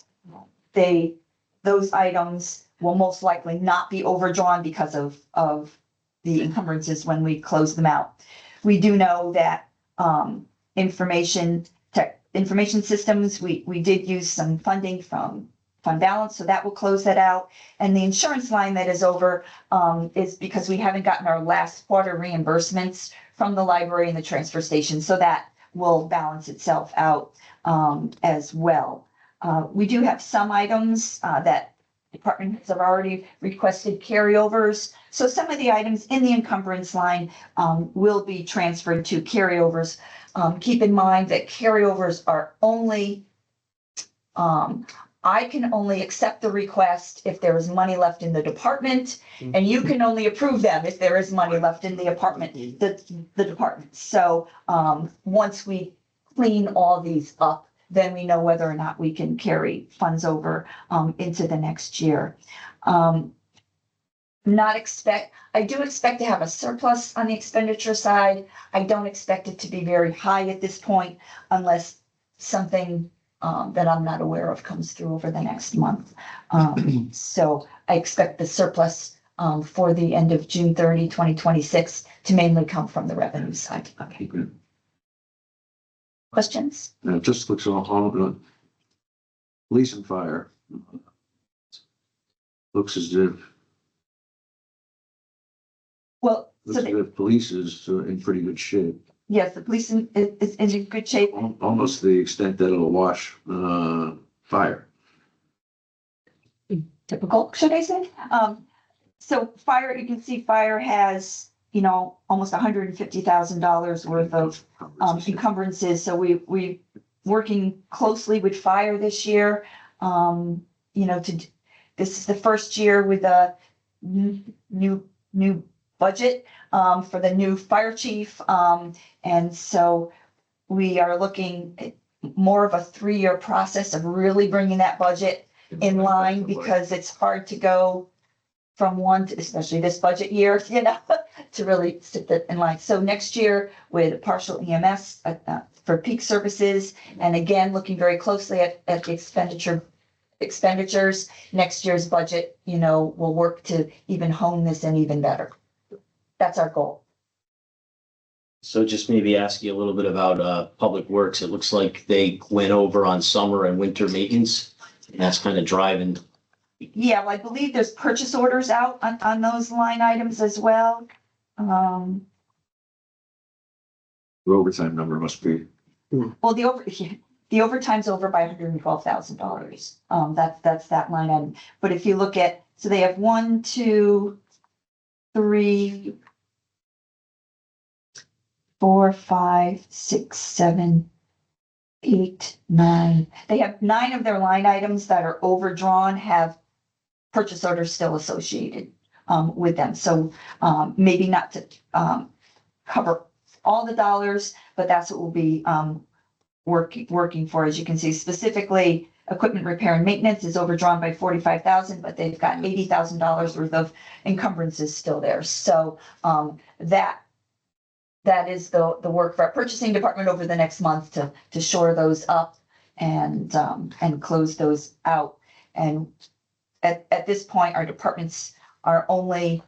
Speaker 14: those items will most likely not be overdrawn because of the encumbrances when we close them out. We do know that information systems, we did use some funding from fund balance, so that will close that out. And the insurance line that is over is because we haven't gotten our last quarter reimbursements from the library and the transfer station, so that will balance itself out as well. We do have some items that departments have already requested carryovers. So some of the items in the encumbrance line will be transferred to carryovers. Keep in mind that carryovers are only, I can only accept the request if there is money left in the department, and you can only approve them if there is money left in the department. So once we clean all these up, then we know whether or not we can carry funds over, into the next year. I do expect to have a surplus on the expenditure side. I don't expect it to be very high at this point unless something that I'm not aware of comes through over the next month. So I expect the surplus for the end of June 30, 2026, to mainly come from the revenue side. Okay. Questions?
Speaker 3: It just looks all good. Police and fire. Looks as if
Speaker 14: Well,
Speaker 3: Looks as if police is in pretty good shape,
Speaker 14: yes, the police is in good shape.
Speaker 3: almost to the extent that it'll wash, fire.
Speaker 14: Typical, should I say? So fire, you can see fire has, almost $150,000 worth of encumbrances. So we working closely with fire this year. This is the first year with a new budget for the new fire chief. And so we are looking at more of a 3-year process of really bringing that budget in line, because it's hard to go from one to, especially this budget year, to really sit that in line. So next year with partial EMS for peak services, and again, looking very closely at the expenditures, next year's budget, will work to even hone this in even better. That's our goal.
Speaker 6: So just maybe ask you a little bit about Public Works. It looks like they went over on summer and winter maintenance, and that's kind of driving.
Speaker 14: Yeah, well, I believe there's purchase orders out on those line items as well.
Speaker 3: The overtime number must be,
Speaker 14: Well, the overtime's over by $112,000. That's that line item. But if you look at, so they have 1, 2, 3, 4, 5, 6, 7, 8, 9. They have 9 of their line items that are overdrawn, have purchase orders still associated with them. So maybe not to cover all the dollars, but that's what we'll be working for. As you can see, specifically equipment repair and maintenance is overdrawn by $45,000, but they've got $80,000 worth of encumbrances still there. So that is the work for our purchasing department over the next month to shore those up and close those out. And at this point, our departments are only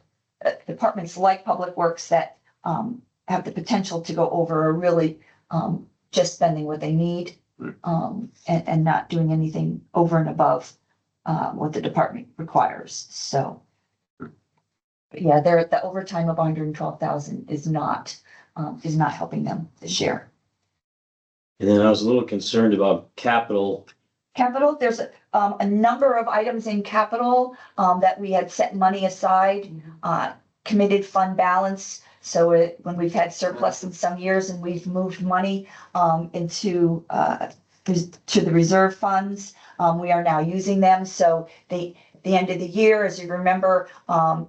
Speaker 14: departments like Public Works that have the potential to go over are really just spending what they need and not doing anything over and above what the department requires. So, yeah, the overtime of 112,000 is not helping them this year.
Speaker 6: And then I was a little concerned about capital.
Speaker 14: Capital, there's a number of items in capital that we had set money aside, committed fund balance. So when we've had surplus in some years and we've moved money into to the reserve funds, we are now using them. So the end of the year, as you remember,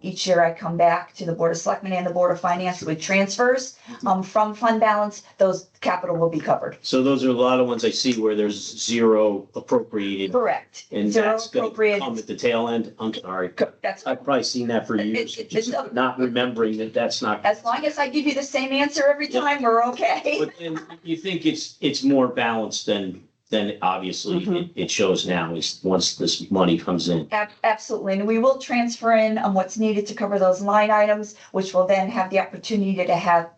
Speaker 14: each year I come back to the Board of Selectmen and the Board of Finance with transfers from fund balance. Those capital will be covered.
Speaker 6: So those are a lot of ones I see where there's zero appropriated.
Speaker 14: Correct.
Speaker 6: And
Speaker 14: Zero
Speaker 6: that's gonna
Speaker 14: appropriated.
Speaker 6: come at the tail end. I'm sorry.
Speaker 14: That's
Speaker 6: I've probably seen that for years,
Speaker 14: It's
Speaker 6: just not remembering that that's not.
Speaker 14: as long as I give you the same answer every time, we're okay.
Speaker 6: But then you think it's more balanced than obviously it shows now is once this money comes in.
Speaker 14: Absolutely, and we will transfer in what's needed to cover those line items, which will then have the opportunity to have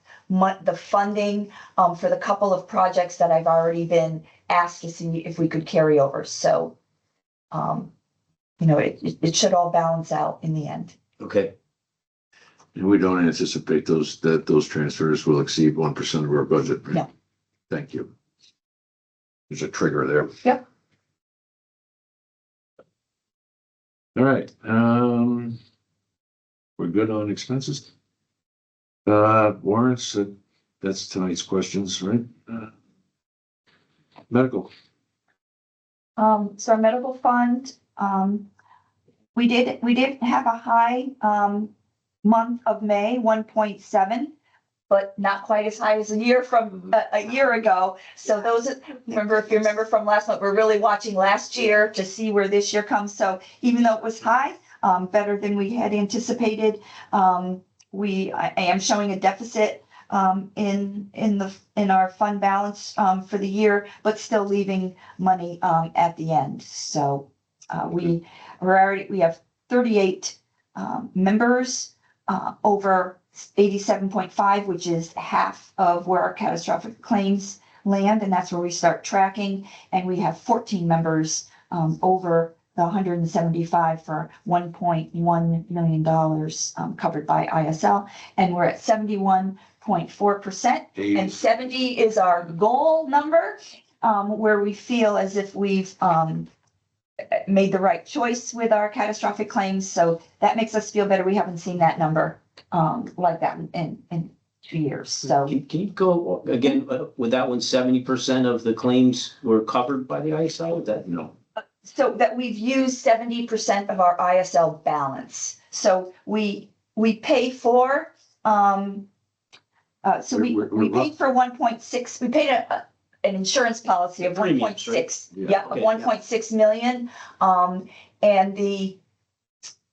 Speaker 14: the funding for the couple of projects that I've already been asked to see if we could carry over. So, it should all balance out in the end.
Speaker 6: Okay.
Speaker 3: and we don't anticipate those transfers will exceed 1% of our budget. Right?
Speaker 14: No.
Speaker 3: Thank you. There's a trigger there.
Speaker 14: Yep.
Speaker 3: All right, we're good on expenses? Warrants, that's tonight's questions, right? Medical.
Speaker 14: So our medical fund, we did have a high month of May, 1.7, but not quite as high as a year from a year ago. So those, remember, if you remember from last month, we're really watching last year to see where this year comes. So even though it was high, better than we had anticipated, I am showing a deficit in our fund balance for the year, but still leaving money at the end. So we have 38 members over 87.5, which is half of where our catastrophic claims land, and that's where we start tracking. And we have 14 members over the 175 for $1.1 million covered by ISL, and we're at 71.4%. And 70 is our goal number, where we feel as if we've made the right choice with our catastrophic claims. So that makes us feel better. We haven't seen that number like that in 2 years. So
Speaker 6: Can you go again with that one? 70% of the claims were covered by the ISL? Is that no?
Speaker 14: so that we've used 70% of our ISL balance. So we pay for we paid for 1.6, we paid an insurance policy of
Speaker 6: Premiums,
Speaker 14: 1.6,
Speaker 6: right?
Speaker 14: yeah,
Speaker 6: Okay.
Speaker 14: 1.6 million. And the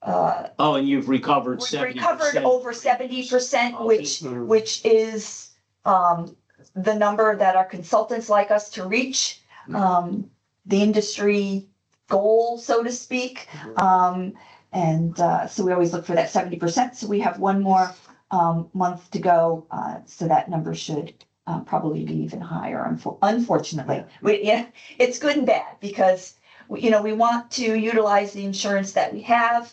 Speaker 6: And you've recovered
Speaker 14: we've
Speaker 6: 70%.
Speaker 14: recovered over 70%, which is the number that our consultants like us to reach, the industry goal, so to speak. So we always look for that 70%. So we have one more month to go. So that number should probably be even higher, unfortunately. It's good and bad because we want to utilize the insurance that we have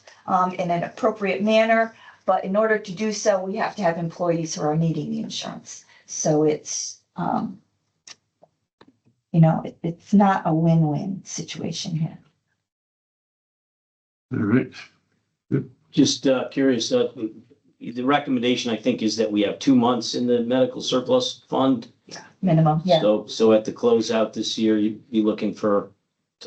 Speaker 14: in an appropriate manner, but in order to do so, we have to have employees who are needing the insurance. So it's it's not a win-win situation here.
Speaker 3: All right.
Speaker 6: Just curious, the recommendation, I think, is that we have 2 months in the medical surplus fund.
Speaker 14: Minimum, yeah.
Speaker 6: So at the closeout this year, you'd be looking to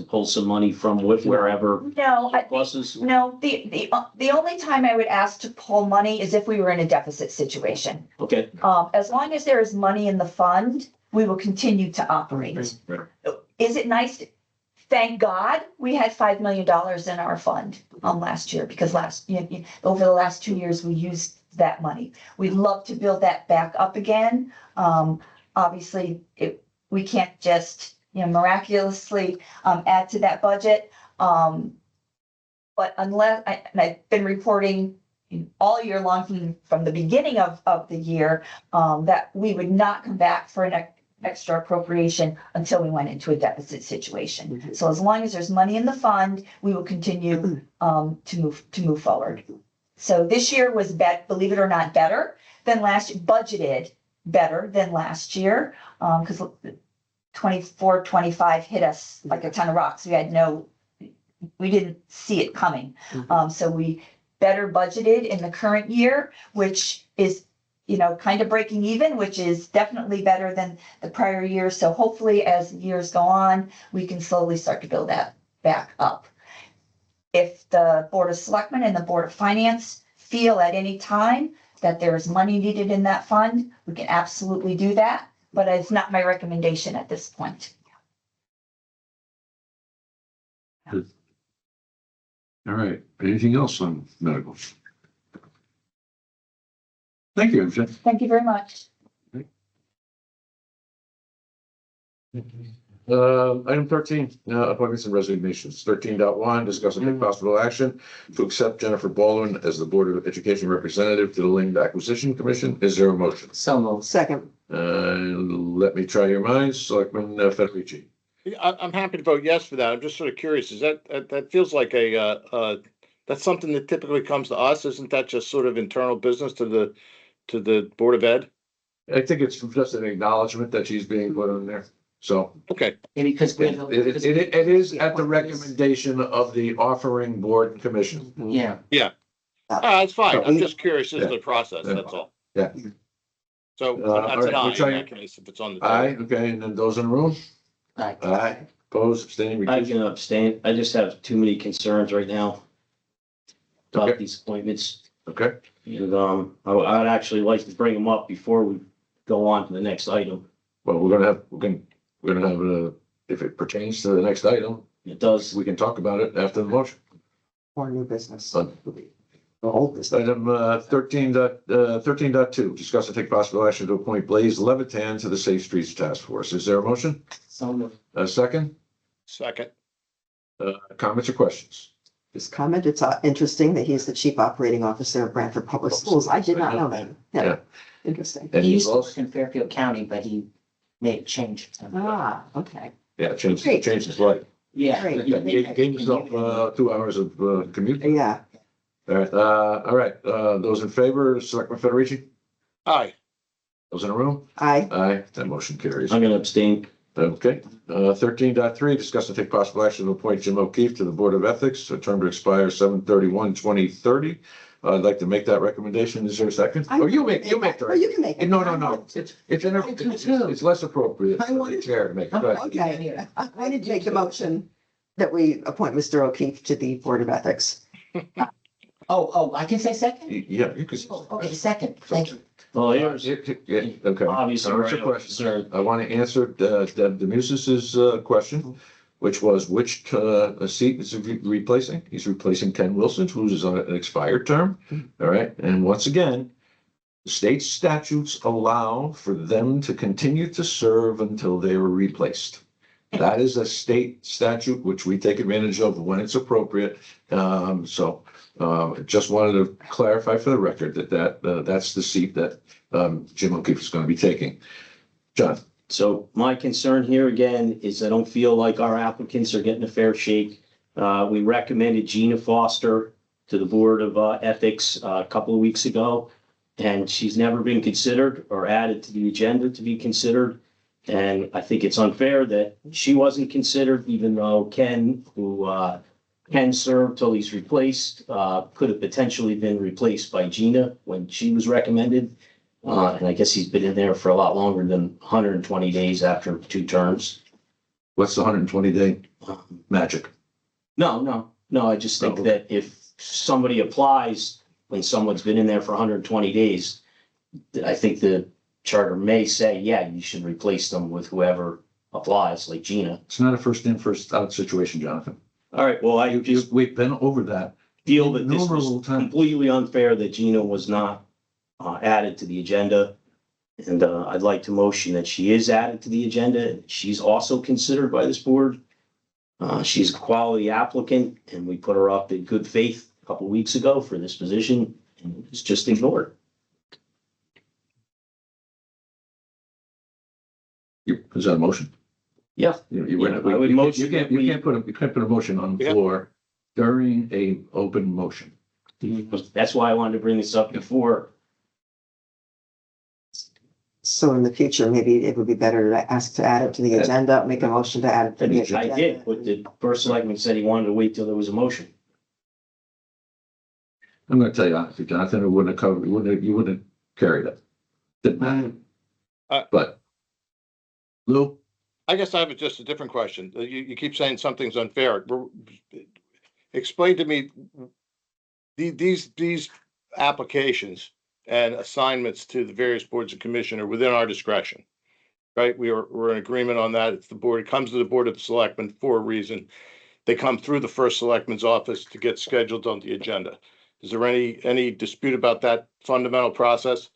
Speaker 6: pull some money from wherever
Speaker 14: No,
Speaker 6: pluses?
Speaker 14: no, the only time I would ask to pull money is if we were in a deficit situation.
Speaker 6: Okay.
Speaker 14: As long as there is money in the fund, we will continue to operate.
Speaker 6: Right.
Speaker 14: Is it nice? Thank God we had $5 million in our fund last year because over the last 2 years, we used that money. We'd love to build that back up again. Obviously, we can't just miraculously add to that budget. But unless, and I've been reporting all year long from the beginning of the year, that we would not come back for an extra appropriation until we went into a deficit situation.
Speaker 10: Mhm.
Speaker 14: So as long as there's money in the fund, we will continue to move forward. So this year was believe it or not, better than last year, budgeted better than last year, because 24, 25 hit us like a ton of rocks. We didn't see it coming. So we better budgeted in the current year, which is kind of breaking even, which is definitely better than the prior year. So hopefully as years go on, we can slowly start to build that back up. If the Board of Selectmen and the Board of Finance feel at any time that there is money needed in that fund, we can absolutely do that, but it's not my recommendation at this point.
Speaker 3: All right. Anything else on medical? Thank you, MJ.
Speaker 14: Thank you very much.
Speaker 3: Item 13, appointments and resignations. 13.1, discuss and take possible action to accept Jennifer Baldwin as the Board of Education representative to the Land Acquisition Commission. Is there a motion?
Speaker 4: So moved.
Speaker 10: Second,
Speaker 3: Let me try your minds. Selectman Federici.
Speaker 11: I'm happy to vote yes for that. I'm just sort of curious, that feels like that's something that typically comes to us? Isn't that just sort of internal business to the Board of Ed?
Speaker 3: I think it's just an acknowledgement that she's being put on there. So
Speaker 11: Okay,
Speaker 4: Maybe because
Speaker 3: it is at the recommendation of the offering board and commission.
Speaker 4: Yeah.
Speaker 11: that's fine. I'm just curious as to the process, that's all.
Speaker 3: Yeah.
Speaker 11: So
Speaker 3: all
Speaker 11: that's an
Speaker 3: right, we'll
Speaker 11: aye
Speaker 3: try
Speaker 11: in
Speaker 3: it.
Speaker 11: that case, if it's on the
Speaker 3: Aye,
Speaker 11: table.
Speaker 3: okay, and then those in the room?
Speaker 4: Aye.
Speaker 3: Aye, opposed, abstaining,
Speaker 6: I
Speaker 3: recused.
Speaker 6: can abstain. I just have too many concerns right now about
Speaker 3: Okay.
Speaker 6: these appointments.
Speaker 3: Okay,
Speaker 6: And, I'd actually like to bring them up before we go on to the next item.
Speaker 3: Well, we're gonna have, if it pertains to the next item,
Speaker 6: It does.
Speaker 3: we can talk about it after the motion.
Speaker 10: Or new business.
Speaker 3: Done.
Speaker 10: Or old business.
Speaker 3: Item 13.2, discuss and take possible action to appoint Blaze Levitan to the Safe Streets Task Force. Is there a motion?
Speaker 4: So moved.
Speaker 3: A second?
Speaker 11: Second.
Speaker 3: Comments or questions?
Speaker 10: Just comment, it's interesting that he's the chief operating officer of Branford Public Schools. I did not know that.
Speaker 3: Yeah.
Speaker 10: Yeah, interesting.
Speaker 3: And
Speaker 4: He
Speaker 3: he's
Speaker 4: used to work
Speaker 3: also,
Speaker 4: in Fairfield County, but he made a change.
Speaker 10: Ah, okay.
Speaker 3: yeah, changed
Speaker 10: Great.
Speaker 3: his life.
Speaker 4: Yeah.
Speaker 10: Great.
Speaker 3: Gave himself 2 hours of commute.
Speaker 10: Yeah,
Speaker 3: All right, those in favor, Selectman Federici?
Speaker 11: Aye.
Speaker 3: Those in the room?
Speaker 10: I,
Speaker 3: Aye, that motion carries.
Speaker 6: I'm gonna abstain.
Speaker 3: Okay, 13.3, discuss and take possible action to appoint Jim O'Keefe to the Board of Ethics, a term to expire 7/31/2030. I'd like to make that recommendation. Is there a second?
Speaker 10: I-
Speaker 3: Or you make the
Speaker 10: oh, you can make it.
Speaker 3: No, it's less appropriate.
Speaker 10: I want
Speaker 3: for the chair to make it. Go ahead.
Speaker 10: Okay, I did make the motion that we appoint Mr. O'Keefe to the Board of Ethics.
Speaker 4: Oh, I can say second?
Speaker 3: Yeah, you could.
Speaker 4: Oh, okay, second, thank you.
Speaker 6: Well, here's
Speaker 3: Yeah, okay.
Speaker 6: obviously
Speaker 3: Comments or
Speaker 6: right
Speaker 3: questions?
Speaker 6: concern.
Speaker 3: I want to answer Deb Demusis's question, which was which seat is he replacing? He's replacing Ken Wilson, who's on an expired term. All right, and once again, state statutes allow for them to continue to serve until they are replaced. That is a state statute which we take advantage of when it's appropriate. Just wanted to clarify for the record that's the seat that Jim O'Keefe is going to be taking. John?
Speaker 6: So my concern here again is I don't feel like our applicants are getting a fair shake. We recommended Gina Foster to the Board of Ethics a couple of weeks ago, and she's never been considered or added to the agenda to be considered. And I think it's unfair that she wasn't considered, even though Ken, who can serve till he's replaced, could have potentially been replaced by Gina when she was recommended. And I guess he's been in there for a lot longer than 120 days after 2 terms.
Speaker 3: What's the 120-day magic?
Speaker 6: No. I just think
Speaker 3: Oh.
Speaker 6: that if somebody applies when someone's been in there for 120 days, I think the charter may say, yeah, you should replace them with whoever applies, like Gina.
Speaker 3: It's not a first in, first out situation, Jonathan.
Speaker 6: All right, well, I just
Speaker 3: We've been over that.
Speaker 6: feel that this
Speaker 3: innumerable
Speaker 6: was
Speaker 3: times.
Speaker 6: completely unfair that Gina was not added to the agenda. And I'd like to motion that she is added to the agenda. She's also considered by this board. She's a quality applicant, and we put her up in good faith a couple weeks ago for this position, and it's just ignored.
Speaker 3: Is that a motion?
Speaker 6: Yeah. I would motion
Speaker 3: You can't
Speaker 6: that we-
Speaker 3: put a motion on the
Speaker 11: Yeah.
Speaker 3: floor during a open motion.
Speaker 6: That's why I wanted to bring this up before.
Speaker 10: So in the future, maybe it would be better to ask to add it to the agenda, make a motion to add it to the agenda.
Speaker 6: I did, but the first selectman said he wanted to wait till there was a motion.
Speaker 3: I'm gonna tell you honestly, Jonathan, it wouldn't have covered, you wouldn't have carried it. Didn't matter. But Lou?
Speaker 11: I guess I have just a different question. You keep saying something's unfair. Explain to me, these applications and assignments to the various boards and commission are within our discretion, right? We're in agreement on that. It's the board, it comes to the Board of Selectmen for a reason. They come through the first selectman's office to get scheduled on the agenda. Is there any dispute about that fundamental process?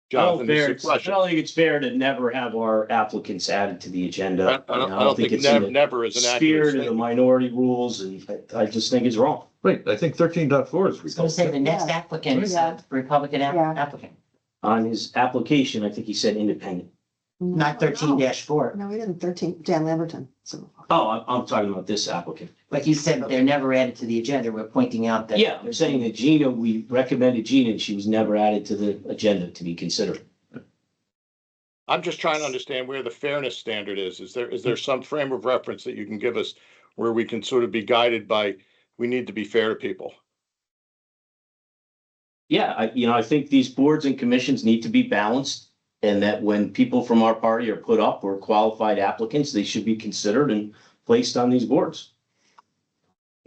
Speaker 11: Jonathan, this is a
Speaker 6: I
Speaker 11: question.
Speaker 6: don't think it's fair to never have our applicants added to the agenda.
Speaker 11: I don't think
Speaker 6: it's in the
Speaker 11: never is an accurate
Speaker 6: spirit of the
Speaker 11: statement.
Speaker 6: minority rules, and I just think it's wrong.
Speaker 3: Wait, I think 13.4 is.
Speaker 4: I was gonna say the next applicant is a Republican
Speaker 10: Yeah.
Speaker 4: applicant,
Speaker 6: On his application, I think he said independent.
Speaker 4: not 13-4.
Speaker 10: No, we didn't, 13, Dan Lamberton, so.
Speaker 6: Oh, I'm talking about this applicant.
Speaker 4: But he said they're never added to the agenda. We're pointing out that.
Speaker 6: Yeah, I'm saying that Gina, we recommended Gina, and she was never added to the agenda to be considered.
Speaker 11: I'm just trying to understand where the fairness standard is. Is there some frame of reference that you can give us where we can sort of be guided by, we need to be fair to people?
Speaker 6: Yeah, I think these boards and commissions need to be balanced, and that when people from our party are put up or qualified applicants, they should be considered and placed on these boards.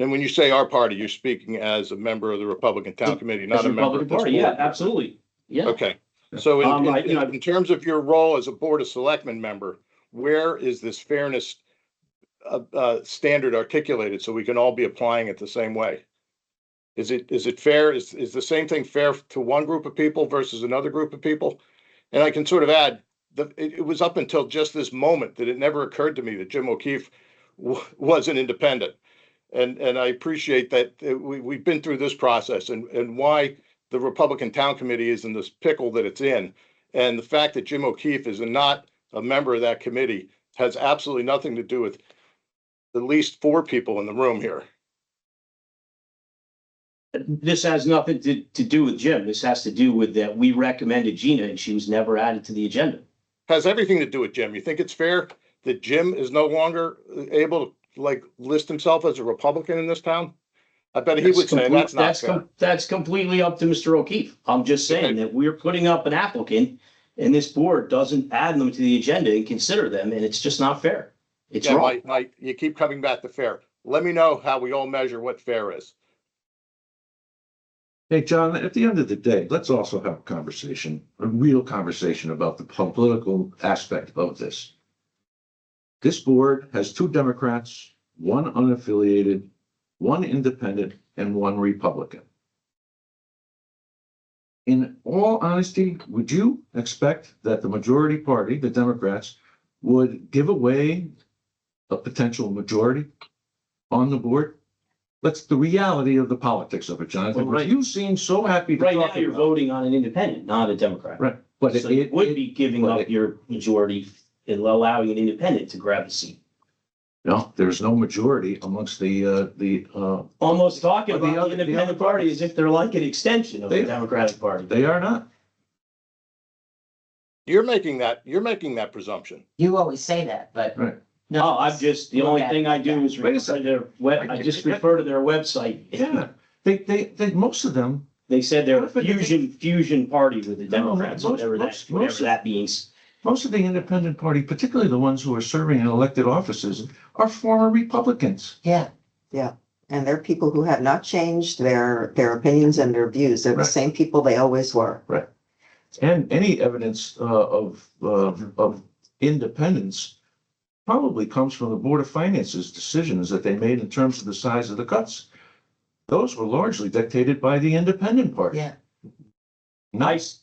Speaker 11: And when you say our party, you're speaking as a member of the Republican Town Committee, not
Speaker 6: As
Speaker 11: a member
Speaker 6: Republican
Speaker 11: of this
Speaker 6: Party, yeah,
Speaker 11: board.
Speaker 6: absolutely. Yeah.
Speaker 11: Okay, so
Speaker 6: You know,
Speaker 11: in terms of your role as a Board of Selectmen member, where is this fairness standard articulated so we can all be applying it the same way? Is it fair? Is the same thing fair to one group of people versus another group of people? And I can sort of add that it was up until just this moment that it never occurred to me that Jim O'Keefe was an independent. And I appreciate that we've been through this process and why the Republican Town Committee is in this pickle that it's in. And the fact that Jim O'Keefe is not a member of that committee has absolutely nothing to do with at least 4 people in the room here.
Speaker 6: This has nothing to do with Jim. This has to do with that we recommended Gina and she was never added to the agenda.
Speaker 11: Has everything to do with Jim. You think it's fair that Jim is no longer able to list himself as a Republican in this town? I bet he would say that's not fair.
Speaker 6: That's completely up to Mr. O'Keefe. I'm just saying that we're putting up an applicant and this board doesn't add them to the agenda and consider them, and it's just not fair. It's wrong.
Speaker 11: Mike, you keep coming back to fair. Let me know how we all measure what fair is.
Speaker 3: Hey, John, at the end of the day, let's also have a conversation, a real conversation about the political aspect of this. This board has 2 Democrats, 1 unaffiliated, 1 independent, and 1 Republican. In all honesty, would you expect that the majority party, the Democrats, would give away a potential majority on the board? That's the reality of the politics of it, Jonathan.
Speaker 6: Well, right.
Speaker 3: You seem so happy to
Speaker 6: Right
Speaker 3: talk
Speaker 6: now, you're
Speaker 3: about.
Speaker 6: voting on an independent, not a Democrat.
Speaker 3: Right, but
Speaker 6: So you would be giving up your majority and allowing an independent to grab a seat.
Speaker 3: No, there's no majority amongst
Speaker 6: Almost talking
Speaker 3: But the
Speaker 6: about
Speaker 3: other-
Speaker 6: the independent party as if they're like an extension of the
Speaker 3: They-
Speaker 6: Democratic Party.
Speaker 3: they are not.
Speaker 11: You're making that presumption.
Speaker 4: You always say that, but.
Speaker 3: Right.
Speaker 6: No, I'm just, the only thing I do is
Speaker 3: Wait a
Speaker 6: refer to
Speaker 3: second.
Speaker 6: their I just refer to their website.
Speaker 3: Yeah, they, most of them,
Speaker 6: They said they're a
Speaker 3: But they-
Speaker 6: fusion party with the
Speaker 3: No,
Speaker 6: Democrats,
Speaker 3: most-
Speaker 6: whatever
Speaker 3: most-
Speaker 6: that means.
Speaker 3: most of the independent party, particularly the ones who are serving in elected offices, are former Republicans.
Speaker 4: Yeah,
Speaker 10: And they're people who have not changed their opinions and their views. They're the
Speaker 3: Right.
Speaker 10: same people they always were.
Speaker 3: And any evidence of independence probably comes from the Board of Finance's decisions that they made in terms of the size of the cuts. Those were largely dictated by the independent party.
Speaker 4: yeah.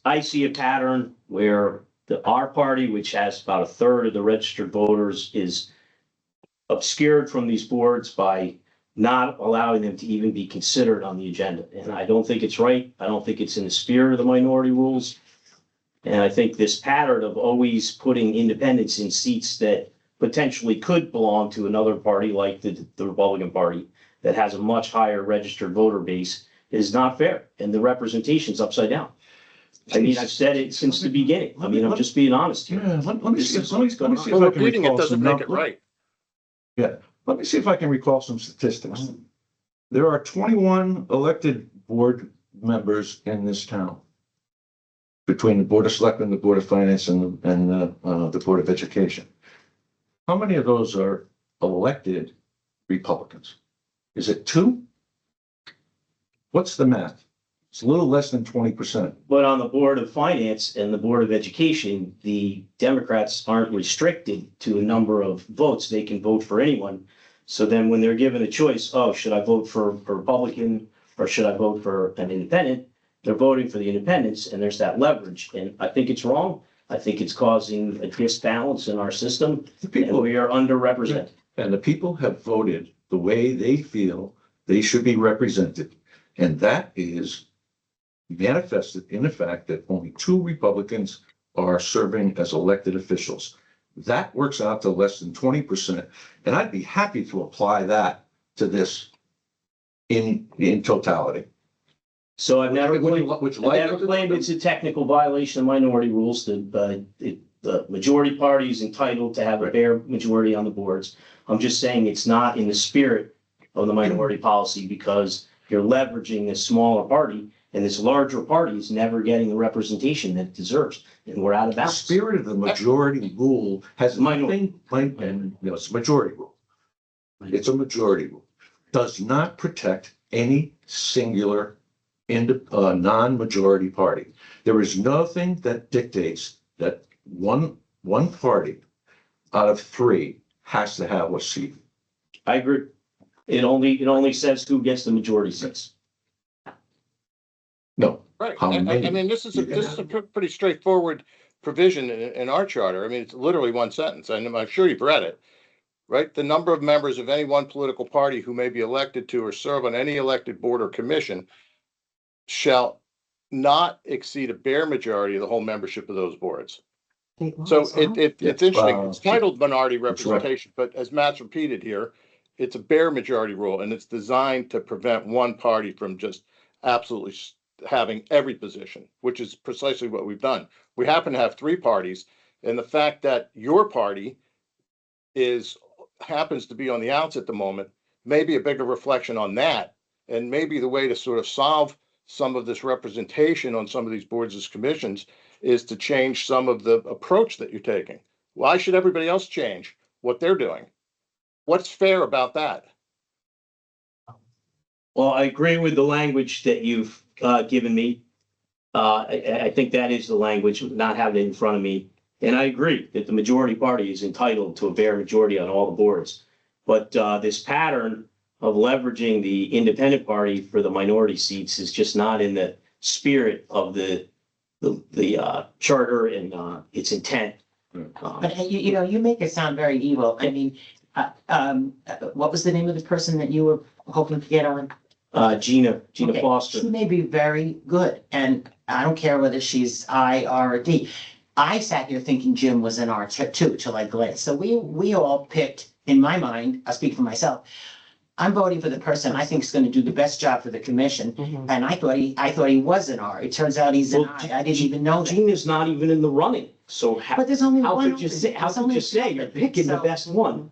Speaker 6: I see a pattern where our party, which has about 1/3 of the registered voters, is obscured from these boards by not allowing them to even be considered on the agenda. And I don't think it's right. I don't think it's in the spirit of the minority rules. And I think this pattern of always putting independents in seats that potentially could belong to another party like the Republican Party that has a much higher registered voter base is not fair. And the representation's upside down. I mean, I've said it since the beginning. I mean, I'm just being honest here.
Speaker 3: Yeah, let me
Speaker 6: This
Speaker 3: see,
Speaker 6: is
Speaker 3: let me
Speaker 6: what's going
Speaker 3: see
Speaker 6: on.
Speaker 3: if I
Speaker 11: Well,
Speaker 3: can
Speaker 11: repeating it
Speaker 3: recall
Speaker 11: doesn't
Speaker 3: some
Speaker 11: make it
Speaker 3: numbers.
Speaker 11: right.
Speaker 3: Yeah, let me see if I can recall some statistics. There are 21 elected board members in this town. Between the Board of Selectmen, the Board of Finance, and the Board of Education. How many of those are elected Republicans? Is it 2? What's the math? It's a little less than 20%.
Speaker 6: But on the Board of Finance and the Board of Education, the Democrats aren't restricted to a number of votes. They can vote for anyone. So then when they're given a choice, oh, should I vote for a Republican or should I vote for an independent? They're voting for the independents and there's that leverage. And I think it's wrong. I think it's causing a disbalance in our system
Speaker 3: The
Speaker 6: and
Speaker 3: people,
Speaker 6: we are underrepresented.
Speaker 3: and the people have voted the way they feel they should be represented. And that is manifested in the fact that only 2 Republicans are serving as elected officials. That works out to less than 20%. And I'd be happy to apply that to this in totality.
Speaker 6: So I've never claimed,
Speaker 3: Which
Speaker 6: I've never claimed it's a technical violation of minority rules. The majority party is entitled to have a bare majority on the boards. I'm just saying it's not in the spirit of the minority policy because you're leveraging this smaller party and this larger party is never getting the representation that it deserves. And we're out of
Speaker 3: The
Speaker 6: bounds.
Speaker 3: spirit of the majority rule has
Speaker 6: Minority.
Speaker 3: nothing, and, it's a majority rule. It's a majority rule. does not protect any singular non-majority party. There is nothing that dictates that one party out of three has to have a seat.
Speaker 6: I agree. It only says who gets the majority seats.
Speaker 3: No.
Speaker 11: Right.
Speaker 3: How many
Speaker 11: I mean, this is a,
Speaker 3: you can
Speaker 11: this is a
Speaker 3: have.
Speaker 11: pretty straightforward provision in our charter. I mean, it's literally one sentence. I'm sure you've read it, right? The number of members of any one political party who may be elected to or serve on any elected board or commission shall not exceed a bare majority of the whole membership of those boards. So it's interesting. It's titled minority representation, but as Matt's repeated here, it's a bare majority rule, and it's designed to prevent one party from just absolutely having every position, which is precisely what we've done. We happen to have three parties, and the fact that your party happens to be on the outs at the moment may be a bigger reflection on that, and maybe the way to sort of solve some of this representation on some of these boards and commissions is to change some of the approach that you're taking. Why should everybody else change what they're doing? What's fair about that?
Speaker 6: Well, I agree with the language that you've given me. I think that is the language, not having it in front of me. And I agree that the majority party is entitled to a bare majority on all the boards. But this pattern of leveraging the independent party for the minority seats is just not in the spirit of the charter and its intent.
Speaker 4: But you make it sound very evil. I mean, what was the name of the person that you were hoping to get on?
Speaker 6: Gina
Speaker 4: Okay,
Speaker 6: Foster.
Speaker 4: She may be very good, and I don't care whether she's I, R, or D. I sat here thinking Jim was an R too, till I glanced. So we all picked, in my mind, I speak for myself, I'm voting for the person I think is going to do the best job for the commission. And I thought he was an R. It turns out he's an
Speaker 6: Well,
Speaker 4: I. I didn't even know that.
Speaker 6: Gina's not even in the running. So how,
Speaker 4: But there's only
Speaker 6: how
Speaker 4: one.
Speaker 6: could you say, how
Speaker 4: There's
Speaker 6: could
Speaker 4: only
Speaker 6: you say you're
Speaker 4: one.
Speaker 6: picking the
Speaker 4: So-
Speaker 6: best one?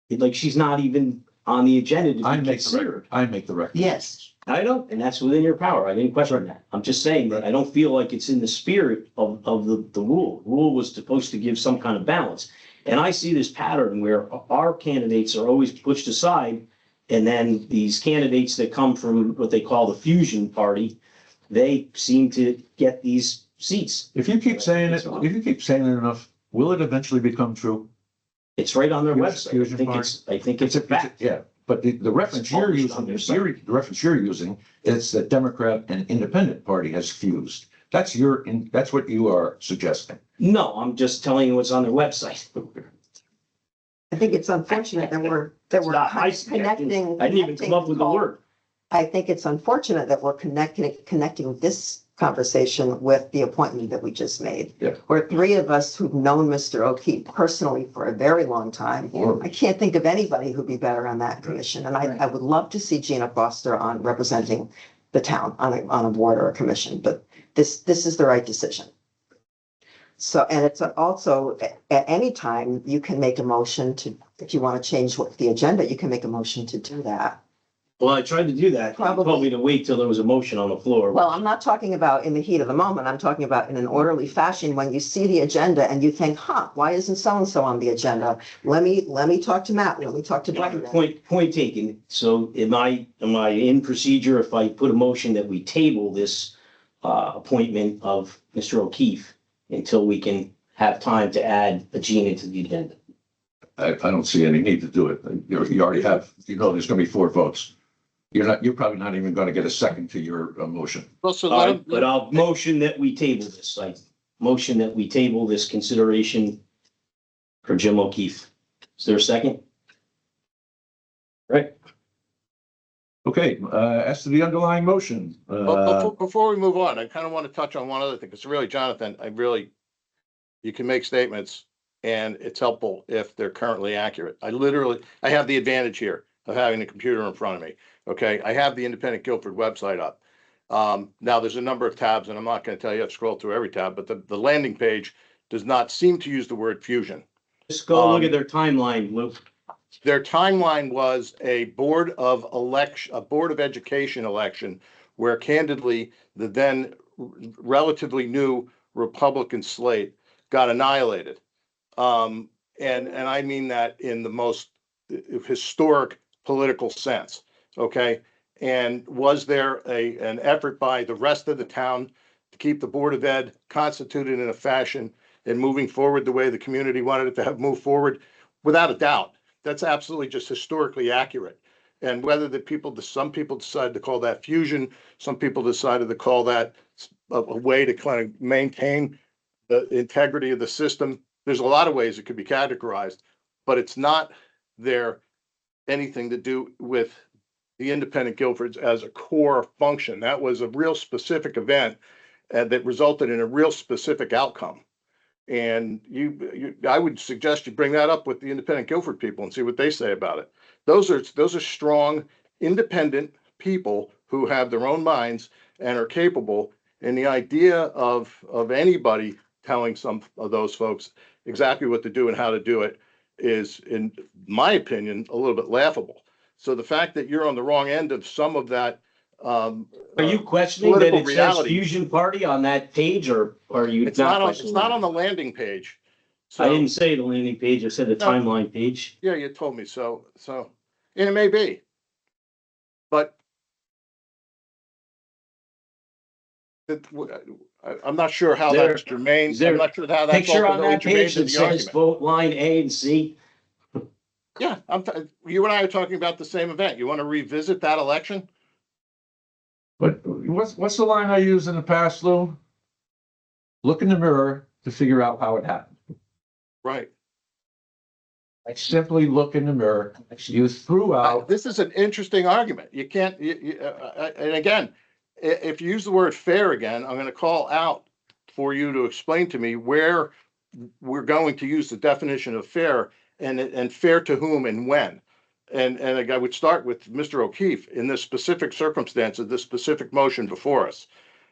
Speaker 6: Like, she's not even on the agenda to be considered.
Speaker 3: I make the record.
Speaker 4: Yes.
Speaker 6: I know, and that's within your power. I didn't question that. I'm just saying that I don't feel like it's in the spirit of the rule. The rule was supposed to give some kind of balance. And I see this pattern where our candidates are always pushed aside. And then these candidates that come from what they call the fusion party, they seem to get these seats.
Speaker 3: If you keep saying it enough, will it eventually become true?
Speaker 6: It's right on their
Speaker 3: Fusion
Speaker 6: website. I think it's a fact.
Speaker 3: Yeah, but the reference you're
Speaker 6: published on
Speaker 3: using,
Speaker 6: their site.
Speaker 3: the reference you're using, is the Democrat and Independent Party has fused. That's what you are suggesting.
Speaker 6: No, I'm just telling you what's on their website.
Speaker 10: I think it's unfortunate that we're
Speaker 6: not my suggestion.
Speaker 10: connecting.
Speaker 6: I didn't even come up with the word.
Speaker 10: I think it's unfortunate that we're connecting this conversation with the appointment that we just made.
Speaker 3: Yeah.
Speaker 10: Where three of us who've known Mr. O'Keefe personally for a very long time. I can't think of anybody who'd be better on that commission. And I would love to see Gina Foster on representing the town on a board or a commission, but this is the right decision. So, and it's also, at any time, you can make a motion to, if you want to change the agenda, you can make a motion to do that.
Speaker 6: Well, I tried to do that. You told
Speaker 10: Probably.
Speaker 6: me to wait till there was a motion on the floor.
Speaker 10: Well, I'm not talking about in the heat of the moment. I'm talking about in an orderly fashion when you see the agenda and you think, why isn't so-and-so on the agenda? Let me talk to Matt. Let me talk to Brendan.
Speaker 6: Point taken. So am I in procedure if I put a motion that we table this appointment of Mr. O'Keefe until we can have time to add a Gina to the agenda?
Speaker 3: I don't see any need to do it. You already have, there's gonna be 4 votes. You're probably not even gonna get a second to your motion.
Speaker 11: Well, so
Speaker 6: All right, but I'll motion that we table this. I motion that we table this consideration for Jim O'Keefe. Is there a second? Right.
Speaker 3: Okay, as to the underlying motion,
Speaker 11: before we move on, I kind of want to touch on one other thing, because really, Jonathan, you can make statements and it's helpful if they're currently accurate. I have the advantage here of having the computer in front of me. Okay, I have the Independent Guilford website up. Now there's a number of tabs, and I'm not going to tell you to scroll through every tab, but the landing page does not seem to use the word fusion.
Speaker 6: Just go look at their timeline, Luke.
Speaker 11: Their timeline was a board of education election, where candidly, the then relatively new Republican slate got annihilated. And I mean that in the most historic political sense, okay? And was there an effort by the rest of the town to keep the Board of Ed constituted in a fashion and moving forward the way the community wanted it to have moved forward? Without a doubt, that's absolutely just historically accurate. And whether some people decided to call that fusion, some people decided to call that a way to kind of maintain the integrity of the system. There's a lot of ways it could be categorized, but it's not there anything to do with the independent Guilfords as a core function. That was a real specific event that resulted in a real specific outcome. And I would suggest you bring that up with the independent Guilford people and see what they say about it. Those are strong, independent people who have their own minds and are capable. And the idea of anybody telling some of those folks exactly what to do and how to do it is, in my opinion, a little bit laughable. So the fact that you're on the wrong end of some of that,
Speaker 6: Are you questioning that
Speaker 11: political
Speaker 6: it says
Speaker 11: reality.
Speaker 6: Fusion Party on that page, or are you
Speaker 11: It's
Speaker 6: not
Speaker 11: not
Speaker 6: questioning?
Speaker 11: on the landing page. So,
Speaker 6: I didn't say the landing page, I said the
Speaker 11: No.
Speaker 6: timeline page.
Speaker 11: Yeah, you told me so. And it may be, but I'm not sure how
Speaker 6: There-
Speaker 11: that's germane.
Speaker 6: is there
Speaker 11: I'm not sure how that's
Speaker 6: Picture on
Speaker 11: ultimately
Speaker 6: that
Speaker 11: germane
Speaker 6: page
Speaker 11: to
Speaker 6: that
Speaker 11: the
Speaker 6: says
Speaker 11: argument.
Speaker 6: vote line A and C.
Speaker 11: Yeah, you and I are talking about the same event. You want to revisit that election?
Speaker 3: But what's the line I used in the past, Lou? Look in the mirror to figure out how it happened.
Speaker 11: Right.
Speaker 3: Simply look in the mirror. You threw out.
Speaker 11: This is an interesting argument. You can't, and again, if you use the word fair again, I'm going to call out for you to explain to me where we're going to use the definition of fair and fair to whom and when. And I would start with Mr. O'Keefe in this specific circumstance of this specific motion before us.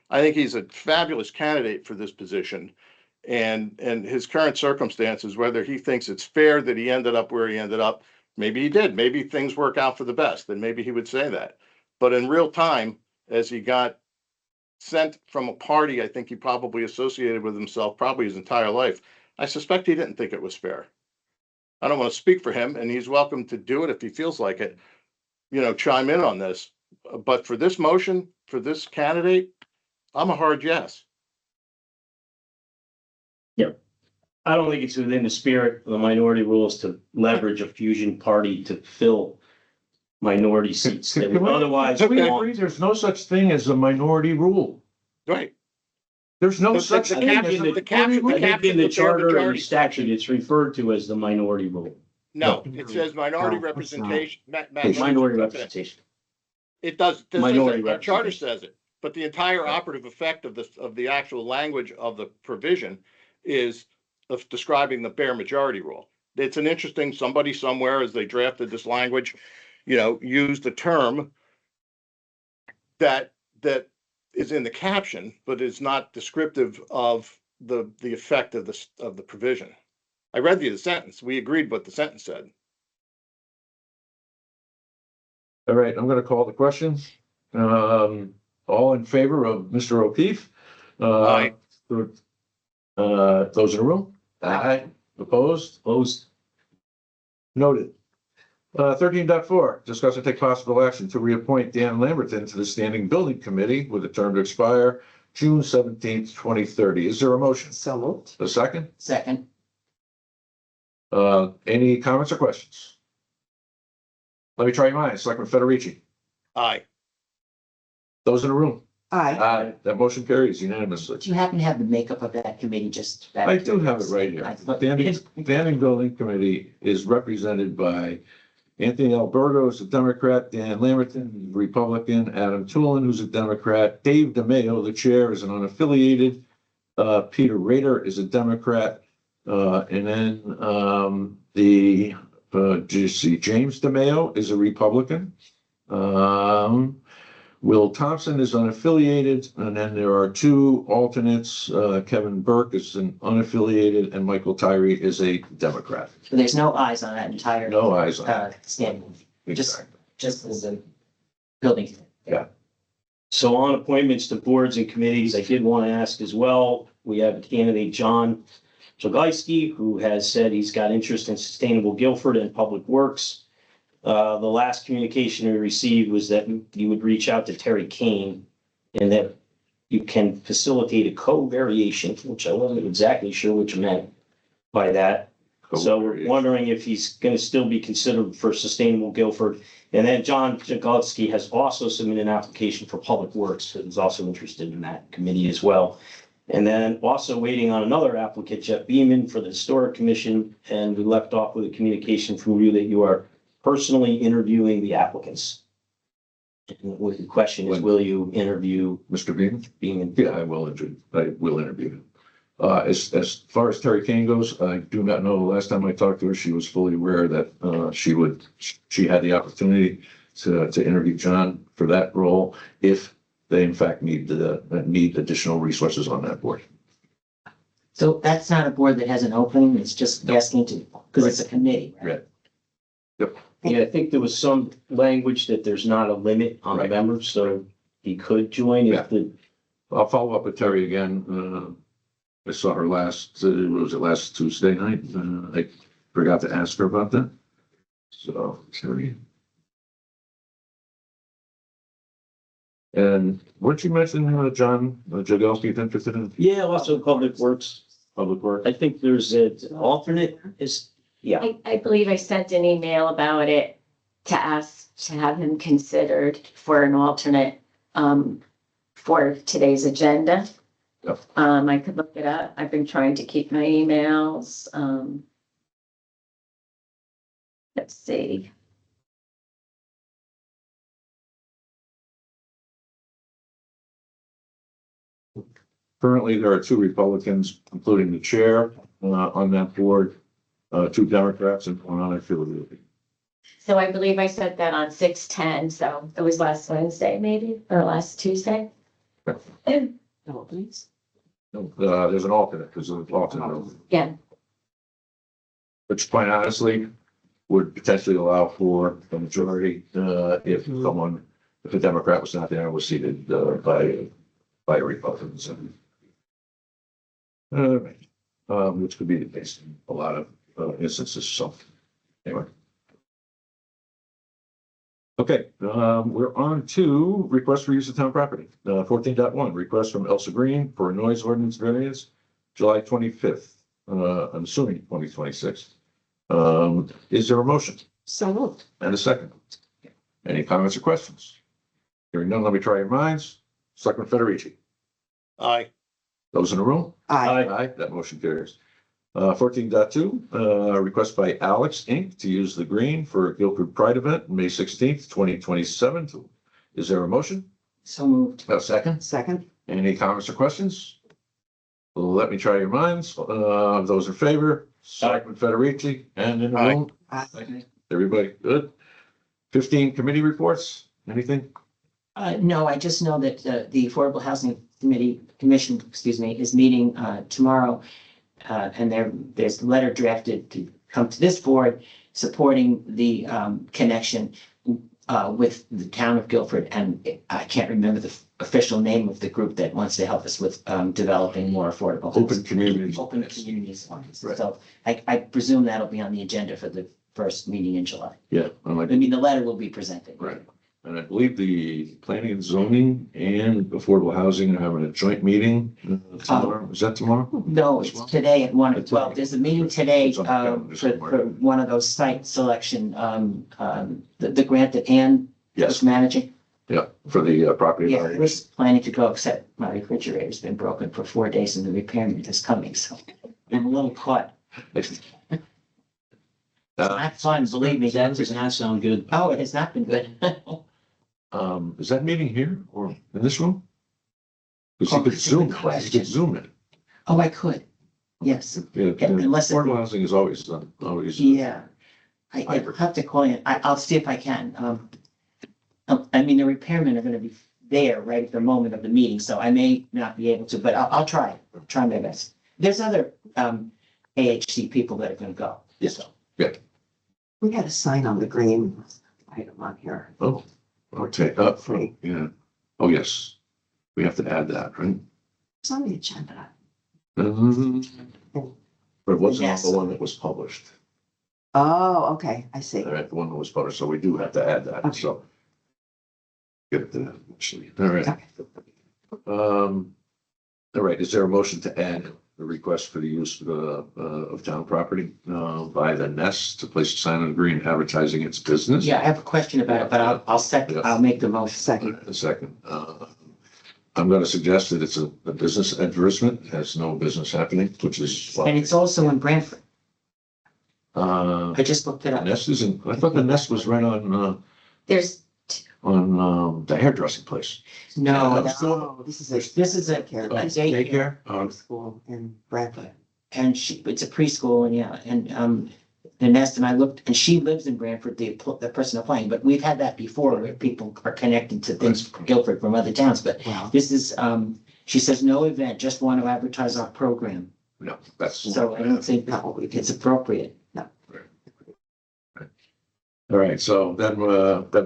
Speaker 11: I think he's a fabulous candidate for this position. And his current circumstances, whether he thinks it's fair that he ended up where he ended up, maybe he did. Maybe things work out for the best, and maybe he would say that. But in real time, as he got sent from a party, I think he probably associated with himself probably his entire life, I suspect he didn't think it was fair. I don't want to speak for him, and he's welcome to do it if he feels like it, chime in on this. But for this motion, for this candidate, I'm a hard yes.
Speaker 6: I don't think it's within the spirit of the minority rules to leverage a fusion party to fill minority seats that would otherwise.
Speaker 3: Can we
Speaker 6: belong-
Speaker 3: agree there's no such thing as a minority rule?
Speaker 11: Right.
Speaker 3: There's no
Speaker 11: The-
Speaker 3: such
Speaker 11: the
Speaker 3: thing
Speaker 11: caption-
Speaker 3: as a
Speaker 11: the
Speaker 3: minority
Speaker 11: caption-
Speaker 3: rule.
Speaker 6: I think in the
Speaker 11: Caption,
Speaker 6: charter and the
Speaker 11: majority
Speaker 6: statute, it's referred to as the minority rule.
Speaker 11: No, it says minority
Speaker 10: No, it's
Speaker 11: representation. Matt,
Speaker 6: Minority representation.
Speaker 11: It does.
Speaker 6: Minority
Speaker 11: Our charter
Speaker 6: representation.
Speaker 11: says it, but the entire operative effect of the actual language of the provision is of describing the bare majority rule. It's an interesting, somebody somewhere as they drafted this language, used a term that is in the caption, but is not descriptive of the effect of the provision. I read you the sentence. We agreed what the sentence said.
Speaker 3: All right, I'm gonna call the question. All in favor of Mr. O'Keefe?
Speaker 11: Aye.
Speaker 3: Those in the room? Aye. Opposed?
Speaker 6: Opposed?
Speaker 3: Noted. 13.4, discuss and take possible action to reappoint Dan Lamberton to the Standing Building Committee with a term to expire June 17th, 2030. Is there a motion?
Speaker 10: So moved.
Speaker 3: A second?
Speaker 4: Second.
Speaker 3: Any comments or questions? Let me try your minds. Selectman Federici?
Speaker 11: Aye.
Speaker 3: Those in the room?
Speaker 10: Aye.
Speaker 3: Aye. That motion carries unanimously.
Speaker 4: Do you happen to have the makeup of that committee just?
Speaker 3: I do have it right here. Standing Building Committee is represented by Anthony Alberto, who's a Democrat, Dan Lamberton, Republican, Adam Tulin, who's a Democrat, Dave DeMayo, the chair, is an unaffiliated, Peter Rader is a Democrat, and then James DeMayo is a Republican. Will Thompson is unaffiliated, and then there are two alternates. Kevin Burke is an unaffiliated, and Michael Tyree is a Democrat.
Speaker 4: So there's no eyes on that entire.
Speaker 3: No eyes on it.
Speaker 4: Standing,
Speaker 3: Exactly.
Speaker 4: just as a building.
Speaker 6: So on appointments to boards and committees, I did want to ask as well, we have candidate John Jagajski, who has said he's got interest in sustainable Guilford and public works. The last communication we received was that you would reach out to Terry Kane and that you can facilitate a co-variation, which I wasn't exactly sure what you meant by that. So we're wondering if he's gonna still be considered for Sustainable Guilford. And then John Jagodski has also submitted an application for Public Works, so he's also interested in that committee as well. And then also waiting on another applicant, Jeff Beeman, for the Historic Commission, and we left off with a communication from you that you are personally interviewing the applicants. And the question is, will you interview
Speaker 3: Mr. Beaman?
Speaker 6: Beeman?
Speaker 3: Yeah, I will interview him. As far as Terry Kane goes, I do not know. The last time I talked to her, she was fully aware that she had the opportunity to interview John for that role if they in fact need additional resources on that board.
Speaker 4: So that's not a board that has an opening, it's just asking to, because it's a committee, right?
Speaker 3: Yep.
Speaker 6: Yeah, I think there was some language that there's not a limit on the
Speaker 3: Right.
Speaker 6: members, so he could join
Speaker 3: Yeah.
Speaker 6: if the,
Speaker 3: I'll follow up with Terry again. I saw her last Tuesday night? I forgot to ask her about that. So, Terry. And weren't you mentioning John Jagodski is interested in
Speaker 6: yeah, also Public Works.
Speaker 3: public work?
Speaker 6: I think there's an alternate is, yeah.
Speaker 8: I believe I sent an email about it to ask to have him considered for an alternate for today's agenda.
Speaker 3: Yep.
Speaker 8: I could look it up. I've been trying to keep my emails. Let's see.
Speaker 3: Currently, there are two Republicans, including the chair, on that board, two Democrats and one unaffiliated.
Speaker 8: So I believe I said that on 6/10, so it was last Wednesday maybe, or last Tuesday.
Speaker 4: No, please.
Speaker 3: There's an alternate, there's an alternate,
Speaker 8: Yeah,
Speaker 3: which quite honestly would potentially allow for the majority, if a Democrat was not there and was seated, by a Republican. So, which could be the case in a lot of instances, so, anyway. Okay, we're on to request for use of town property. 14.1, request from Elsa Green for a noise ordinance variance, July 25th, I'm assuming 2026. Is there a motion
Speaker 4: So moved.
Speaker 3: and a second? Any comments or questions? Hearing none, let me try your minds. Selectman Federici,
Speaker 11: Aye.
Speaker 3: those in the room?
Speaker 10: Aye.
Speaker 3: Aye, that motion carries. 14.2, request by Alex Inc. to use the green for a Guilford Pride event, May 16th, 2027. Is there a motion?
Speaker 4: So moved.
Speaker 3: A second?
Speaker 10: Second.
Speaker 3: Any comments or questions? Let me try your minds. Those in favor, Selectman Federici, and in the
Speaker 11: Aye.
Speaker 3: room?
Speaker 10: Aye.
Speaker 3: Everybody good? 15 committee reports, anything?
Speaker 4: No, I just know that the Affordable Housing Commission, is meeting tomorrow. And there's a letter drafted to come to this board supporting the connection with the town of Guilford. And I can't remember the official name of the group that wants to help us with developing more affordable housing.
Speaker 3: Open communities.
Speaker 4: Open communities.
Speaker 3: Right.
Speaker 4: So I presume that'll be on the agenda for the first meeting in July.
Speaker 3: Yeah, I like.
Speaker 4: I mean, the letter will be presented.
Speaker 3: Right. And I believe the planning and zoning and affordable housing are having a joint meeting tomorrow. Is that tomorrow?
Speaker 4: No, it's today at 1:12.
Speaker 3: Today.
Speaker 4: There's a meeting today
Speaker 3: It's on the calendar
Speaker 4: for
Speaker 3: somewhere.
Speaker 4: one of those site selection, the grant that Ann was
Speaker 3: Yes,
Speaker 4: managing.
Speaker 3: yeah, for the property.
Speaker 4: Yeah, I
Speaker 3: values.
Speaker 4: was planning to go, except my refrigerator's been broken for 4 days and the repairman is coming, so I'm a little caught. It's not fun, believe me.
Speaker 6: That does not sound good.
Speaker 4: Oh, it has not been good.
Speaker 3: Is that meeting here or in this room? Because
Speaker 4: Oh,
Speaker 3: you could
Speaker 4: that's a
Speaker 3: zoom,
Speaker 4: good
Speaker 3: you
Speaker 4: question.
Speaker 3: could zoom it.
Speaker 4: Oh, I could. Yes,
Speaker 3: Yeah,
Speaker 4: unless it-
Speaker 3: affordable housing is always, always.
Speaker 4: yeah. I'll have to call you. I'll see if I can. I mean, the repairmen are gonna be there right at the moment of the meeting, so I may not be able to, but I'll try my best. There's other, AHC people that are gonna go.
Speaker 3: Yes.
Speaker 4: So,
Speaker 10: We had a sign on the green item on here.
Speaker 3: Oh, okay,
Speaker 10: Free.
Speaker 3: yeah. Oh, yes. We have to add that, right?
Speaker 10: It's on the agenda.
Speaker 3: But it wasn't on
Speaker 4: Yes.
Speaker 3: the one that was published.
Speaker 10: Oh, okay, I see.
Speaker 3: All right, the one that was published, so we do have to add that,
Speaker 10: Okay.
Speaker 3: so. Get the, actually, all right.
Speaker 10: Okay.
Speaker 3: All right, is there a motion to add the request for the use of town property by the Nest to place a sign on the green advertising its business?
Speaker 4: Yeah, I have a question about it, but I'll second, I'll make the motion.
Speaker 10: Second.
Speaker 3: A second. I'm gonna suggest that it's a business advertisement, has no business happening, which is.
Speaker 4: And it's also in Brantford.
Speaker 3: Uh,
Speaker 4: I just looked it up.
Speaker 3: Nest isn't, I thought the Nest was right
Speaker 8: There's,
Speaker 3: on the hairdressing place.
Speaker 4: No,
Speaker 10: Oh, this is a.
Speaker 4: this is a daycare.
Speaker 10: School in Bradford.
Speaker 4: And it's a preschool and yeah, and the Nest, and I looked, and she lives in Brantford, the person applying, but we've had that before where people are connected to things from Guilford from other towns, but
Speaker 10: Wow.
Speaker 4: this is, she says no event, just want to advertise our program.
Speaker 3: No, that's.
Speaker 4: So I don't think it's appropriate.
Speaker 3: All right, so that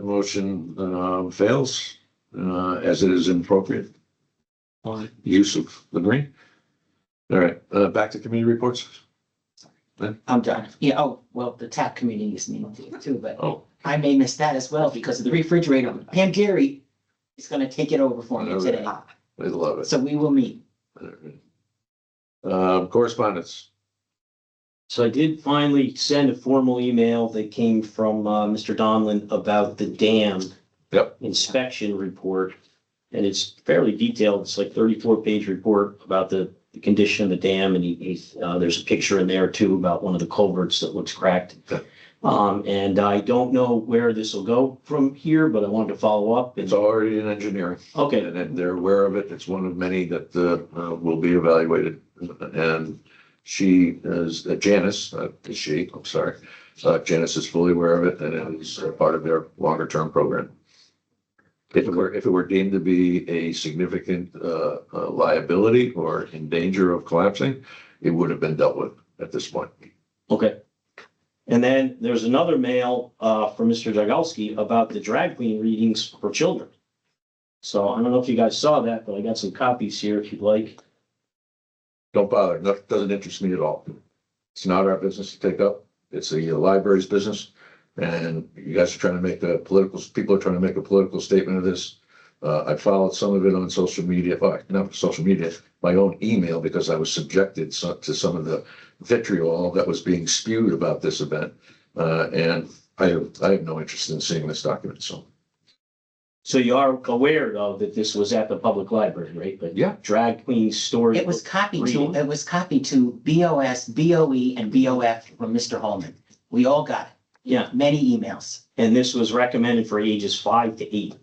Speaker 3: motion fails as it is inappropriate use of the green. All right, back to committee reports.
Speaker 4: I'm done. Yeah, oh, well, the TAP committee is meeting too, but
Speaker 3: Oh,
Speaker 4: I may miss that as well because of the refrigerator. Pam Gary is gonna take it over for me today,
Speaker 3: I love it.
Speaker 4: so we will meet.
Speaker 3: Correspondence.
Speaker 6: So I did finally send a formal email that came from Mr. Donlin about the dam
Speaker 3: Yep.
Speaker 6: inspection report. And it's fairly detailed. It's like 34-page report about the condition of the dam. And there's a picture in there too about one of the culverts that looks cracked.
Speaker 3: Okay.
Speaker 6: And I don't know where this will go from here, but I wanted to follow up.
Speaker 3: It's already in engineering.
Speaker 6: Okay,
Speaker 3: And they're aware of it. It's one of many that will be evaluated. And she is, Janice, is she, I'm sorry. Janice is fully aware of it and it is part of their longer term program. If it were deemed to be a significant liability or in danger of collapsing, it would have been dealt with at this point.
Speaker 6: okay. And then there's another mail from Mr. Jagalski about the drag queen readings for children. So I don't know if you guys saw that, but I got some copies here if you'd like.
Speaker 3: Don't bother. That doesn't interest me at all. It's not our business to take up. It's the library's business. And you guys are trying to make people are trying to make a political statement of this. I followed some of it on social media, not social media, my own email, because I was subjected to some of the vitriol that was being spewed about this event. And I have no interest in seeing this document, so.
Speaker 6: So you are aware though that this was at the public library, right? But
Speaker 3: Yeah.
Speaker 6: drag queen story.
Speaker 4: It was copied
Speaker 6: reading.
Speaker 4: to, BOS, BOE, and BOF from Mr. Holman. We all got it.
Speaker 6: Yeah,
Speaker 4: Many emails.
Speaker 6: and this was recommended for ages 5 to 8.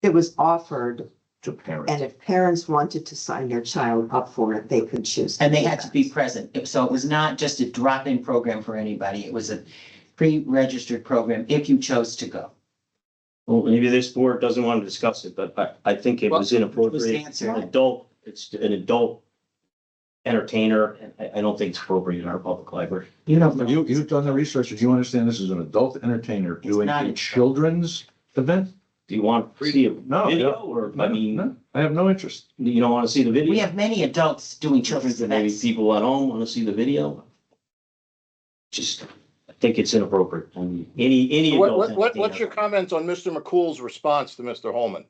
Speaker 10: It was offered,
Speaker 3: To parents.
Speaker 10: and if parents wanted to sign their child up for it, they could choose.
Speaker 4: And they
Speaker 10: do
Speaker 4: had to
Speaker 10: that.
Speaker 4: be present. So it was not just a drop-in program for anybody. It was a pre-registered program if you chose to go.
Speaker 6: Well, maybe this board doesn't want to discuss it, but I think it was
Speaker 4: It was
Speaker 6: inappropriate.
Speaker 4: answered.
Speaker 6: It's an adult entertainer, and I don't think it's appropriate in our public library.
Speaker 4: You don't know.
Speaker 3: You've done the research. Did you understand this is an adult entertainer doing
Speaker 4: not
Speaker 3: a
Speaker 4: a-
Speaker 3: children's event?
Speaker 6: Do you want to see a
Speaker 3: No,
Speaker 6: video
Speaker 3: no,
Speaker 6: or,
Speaker 3: No,
Speaker 6: I mean,
Speaker 3: no, I have no interest.
Speaker 6: you don't want to see the video?
Speaker 4: We have many adults doing children's
Speaker 6: Maybe
Speaker 4: events.
Speaker 6: people at home want to see the video. Just, I think it's inappropriate. I mean, any adult.
Speaker 11: What's
Speaker 6: entertainer.
Speaker 11: your comments on Mr. McCool's response to Mr. Holman?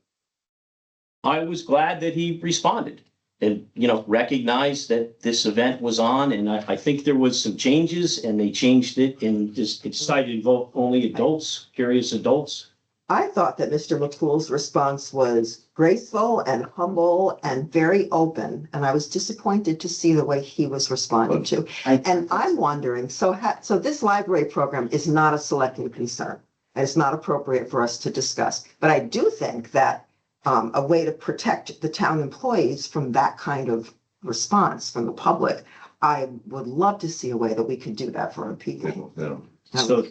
Speaker 6: I was glad that he responded and, recognized that this event was on, and I think there was some changes, and they changed it and just decided to vote only adults, curious adults.
Speaker 10: I thought that Mr. McCool's response was graceful and humble and very open, and I was disappointed to see the way he was responding to. And I'm wondering, so this library program is not a selecting concern, and it's not appropriate for us to discuss. But I do think that a way to protect the town employees from that kind of response from the public, I would love to see a way that we could do that for our people.
Speaker 3: Yeah.
Speaker 6: So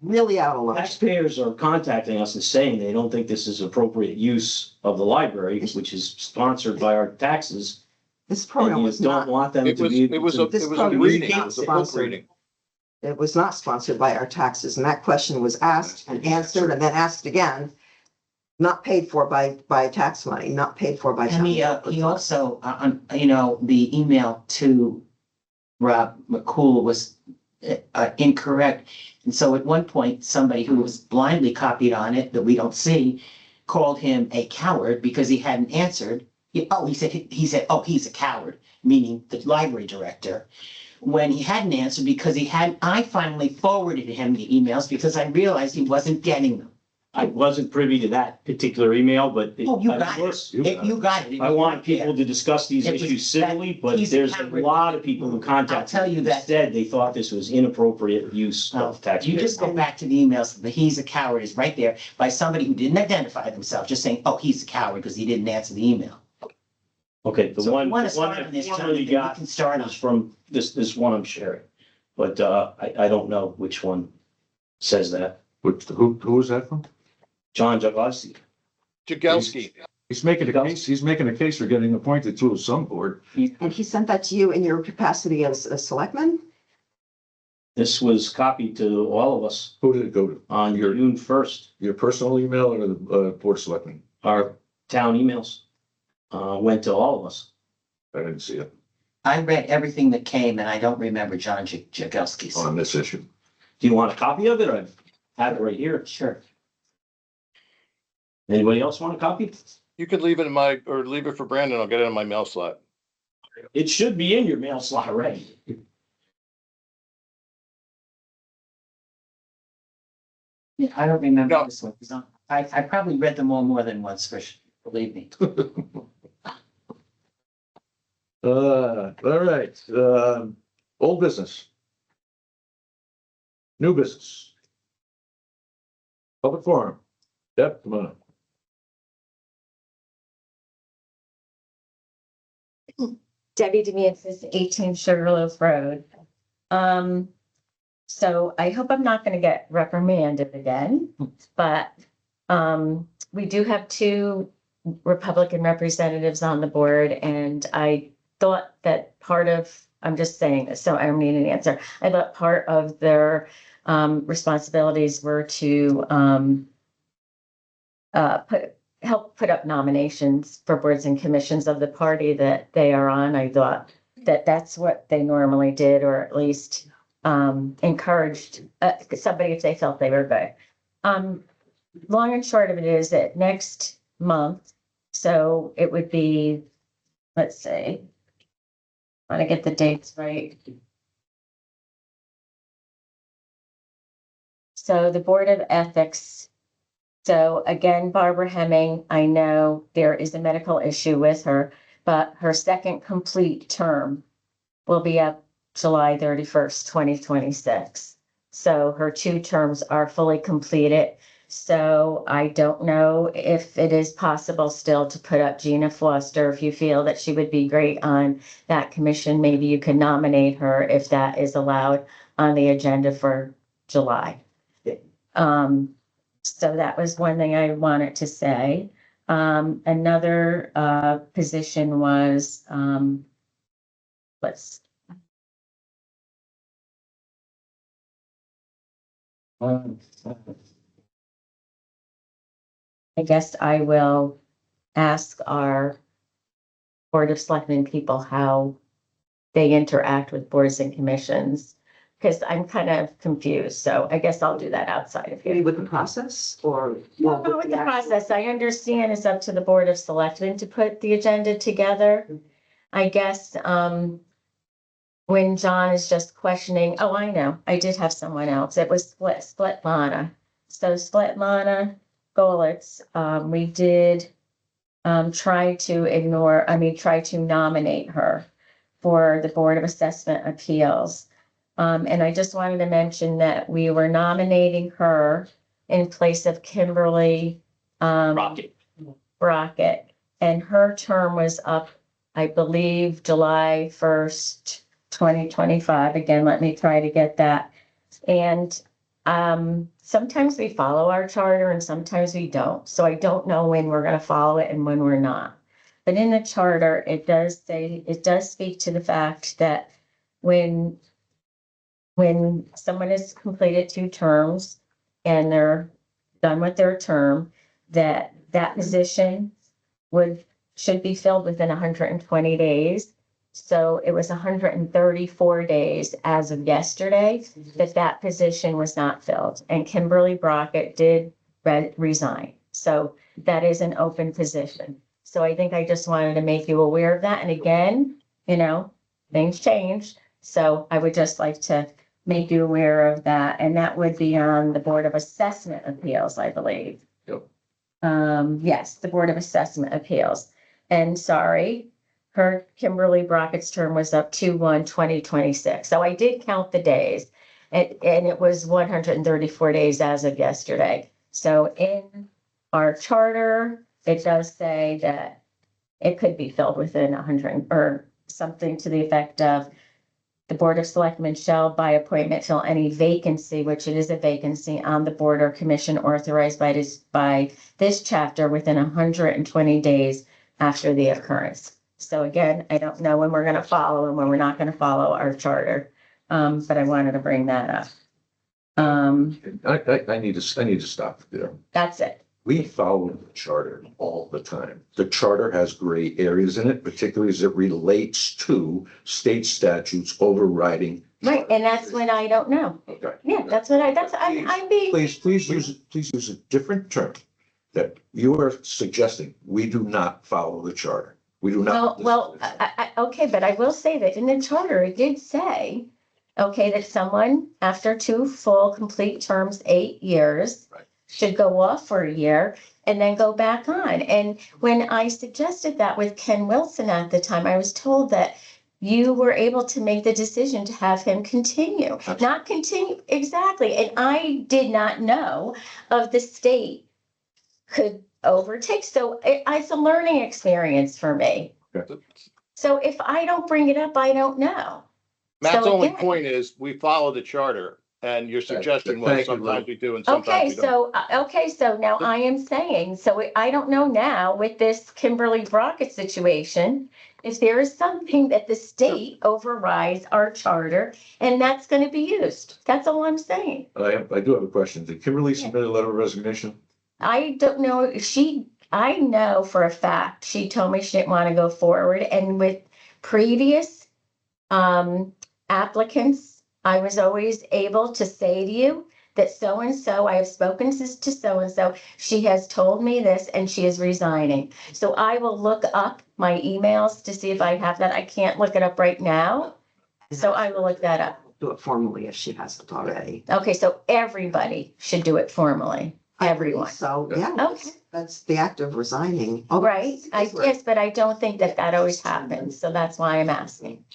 Speaker 10: Really out of line.
Speaker 6: taxpayers are contacting us and saying they don't think this is appropriate use of the library, which is sponsored by our taxes.
Speaker 10: This
Speaker 6: And
Speaker 10: program
Speaker 6: you
Speaker 10: was
Speaker 6: don't
Speaker 10: not,
Speaker 6: want them
Speaker 11: It
Speaker 6: to
Speaker 11: was,
Speaker 6: be.
Speaker 11: it was a,
Speaker 6: able to-
Speaker 10: This
Speaker 11: it was a
Speaker 10: program was
Speaker 11: reading, it
Speaker 10: not
Speaker 11: was a book
Speaker 10: sponsored.
Speaker 11: reading.
Speaker 10: it was not sponsored by our taxes, and that question was asked and answered and then asked again. Not paid for by tax money, not paid for by.
Speaker 4: And he also, the email to Rob McCool was incorrect. And so at one point, somebody who was blindly copied on it that we don't see called him a coward because he hadn't answered. He said, oh, he's a coward, meaning the library director, when he hadn't answered because I finally forwarded him the emails because I realized he wasn't getting them.
Speaker 6: I wasn't privy to that particular email, but.
Speaker 4: Oh, you got it. You got it. It
Speaker 6: I
Speaker 4: was
Speaker 6: want
Speaker 4: right there.
Speaker 6: people to discuss these
Speaker 4: It was
Speaker 6: issues civilly, but
Speaker 4: he's
Speaker 6: there's a
Speaker 4: coward.
Speaker 6: lot of people who contacted.
Speaker 4: I'll tell you that.
Speaker 6: Said they thought this was inappropriate use of taxpayers.
Speaker 4: You just go back to the emails, the he's a coward is right there by somebody who didn't identify themselves, just saying, oh, he's a coward because he didn't answer the email.
Speaker 6: Okay, the
Speaker 4: So if
Speaker 6: one
Speaker 4: you wanna
Speaker 6: I
Speaker 4: start on this, John,
Speaker 6: formally
Speaker 4: then we
Speaker 6: got
Speaker 4: can start on
Speaker 6: was from this one I'm sharing. But, I don't know which one says that.
Speaker 3: Who was that from?
Speaker 6: John Jagosi.
Speaker 11: Jagelski.
Speaker 3: He's making a case for getting appointed to some board.
Speaker 10: And he sent that to you in your capacity as a selectman?
Speaker 6: This was copied to all of us
Speaker 3: Who did it go to?
Speaker 6: on June first.
Speaker 3: Your personal email or the board of selectmen?
Speaker 6: Our town emails, went to all of us.
Speaker 3: I didn't see it
Speaker 4: I read everything that came and I don't remember John Jagelski's.
Speaker 3: on this issue.
Speaker 6: Do you want a copy of it? I have it right here.
Speaker 4: Sure.
Speaker 6: Anybody else want a copy?
Speaker 11: You could leave it or leave it for Brandon. I'll get it in my mail slot.
Speaker 6: It should be in your mail slot already.
Speaker 4: Yeah, I don't remember
Speaker 11: No.
Speaker 4: this one. I probably read them all more than once, believe me.
Speaker 3: All right, old business. New business. Public forum. Deb, come on.
Speaker 8: Debbie DeMetzis, 18 Sugarloaf Road. So I hope I'm not gonna get reprimanded again, but, we do have two Republican representatives on the board, and I thought that I'm just saying this, so I don't need an answer. I thought part of their, responsibilities were to, help put up nominations for boards and commissions of the party that they are on. I thought that that's what they normally did, or at least encouraged somebody if they felt they were good. Long and short of it is that next month, so it would be, let's see, I want to get the dates right. So the Board of Ethics. So again, Barbara Hemming, I know there is a medical issue with her, but her second complete term will be up July 31st, 2026. So her 2 terms are fully completed. So I don't know if it is possible still to put up Gina Foster. If you feel that she would be great on that commission, maybe you could nominate her if that is allowed on the agenda for July. So that was one thing I wanted to say. Another position was, I guess I will ask our Board of Selectmen people how they interact with boards and commissions, because I'm kind of confused. So I guess I'll do that outside of
Speaker 10: Maybe
Speaker 8: here.
Speaker 10: with the process or?
Speaker 8: No, not with the process. I understand it's up to the Board of Selectmen to put the agenda together. I guess, when John is just questioning, oh, I know, I did have someone else. It was Svetlana. So Svetlana Golitz, we did try to nominate her for the Board of Assessment Appeals. And I just wanted to mention that we were nominating her in place of Kimberly Brockett. And her term was up, I believe, July 1st, 2025. Again, let me try to get that. And sometimes we follow our charter and sometimes we don't. So I don't know when we're going to follow it and when we're not. But in the charter, it does speak to the fact that when someone has completed 2 terms and they're done with their term, that position should be filled within 120 days. So it was 134 days as of yesterday that position was not filled. And Kimberly Brockett did resign. So that is an open position. So I think I just wanted to make you aware of that. And again, things change. So I would just like to make you aware of that. And that would be on the Board of Assessment Appeals, I believe.
Speaker 3: Yep.
Speaker 8: Yes, the Board of Assessment Appeals. And sorry, Kimberly Brockett's term was up 2/1/2026. So I did count the days and it was 134 days as of yesterday. So in our charter, it does say that it could be filled within 100 or something to the effect of the Board of Selectmen shall by appointment fill any vacancy, which it is a vacancy on the board or commission authorized by this chapter within 120 days after the occurrence. So again, I don't know when we're going to follow and when we're not going to follow our charter. But I wanted to bring that up.
Speaker 3: I need to stop there.
Speaker 8: That's it.
Speaker 3: We follow the charter all the time. The charter has gray areas in it, particularly as it relates to state statutes overriding.
Speaker 8: Right, and that's when I don't know.
Speaker 3: Okay.
Speaker 8: Yeah, I'm being.
Speaker 3: Please use a different term that you are suggesting. We do not follow the charter. We do not.
Speaker 8: Okay, but I will say that in the charter, it did say, okay, that someone after 2 full complete terms, 8 years,
Speaker 3: Right,
Speaker 8: should go off for a year and then go back on. And when I suggested that with Ken Wilson at the time, I was told that you were able to make the decision to have him continue,
Speaker 3: Absolutely.
Speaker 8: not continue. Exactly. And I did not know of the state could overtake. So it's a learning experience for me.
Speaker 3: Okay.
Speaker 8: So if I don't bring it up, I don't know.
Speaker 11: Matt's
Speaker 8: So
Speaker 11: only
Speaker 8: again-
Speaker 11: point is we follow the charter and your suggestion was
Speaker 3: Thank you,
Speaker 11: sometimes
Speaker 3: Lou.
Speaker 11: we do and sometimes
Speaker 8: Okay,
Speaker 11: we don't.
Speaker 8: so now I am saying, so I don't know now with this Kimberly Brockett situation, if there is something that the state overrides our charter and that's going to be used. That's all I'm saying.
Speaker 3: I do have a question. Did Kimberly submit a letter of resignation?
Speaker 8: I don't know if I know for a fact, she told me she didn't want to go forward. And with previous applicants, I was always able to say to you that so-and-so, I have spoken to so-and-so, she has told me this and she is resigning. So I will look up my emails to see if I have that. I can't look it up right now. So I will look that up.
Speaker 10: Do it formally if she hasn't already.
Speaker 8: Okay, so everybody should do it formally. Everyone.
Speaker 10: So, yeah,
Speaker 8: Okay.
Speaker 10: that's the act of resigning.
Speaker 8: Right, yes, but I don't think that always happens, so that's why I'm asking.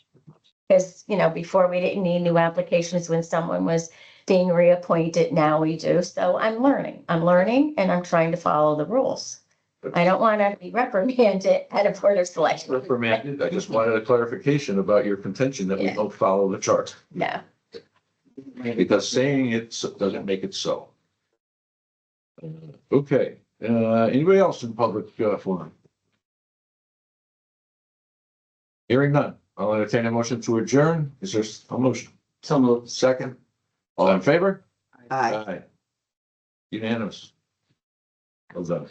Speaker 8: Because, before we didn't need new applications when someone was being reappointed, now we do, so I'm learning and I'm trying to follow the rules. I don't want to be reprimanded at a board of selection.
Speaker 3: Reprimanded. I just wanted a clarification about your contention that we
Speaker 8: Yeah.
Speaker 3: don't follow the chart.
Speaker 8: No,
Speaker 3: Because saying it doesn't make it so. Okay, anybody else in public forum? Hearing none, I'll entertain a motion to adjourn. Is there a motion?
Speaker 6: So moved.
Speaker 3: Second, all in favor?
Speaker 10: Aye.
Speaker 3: Unanimous. Well done.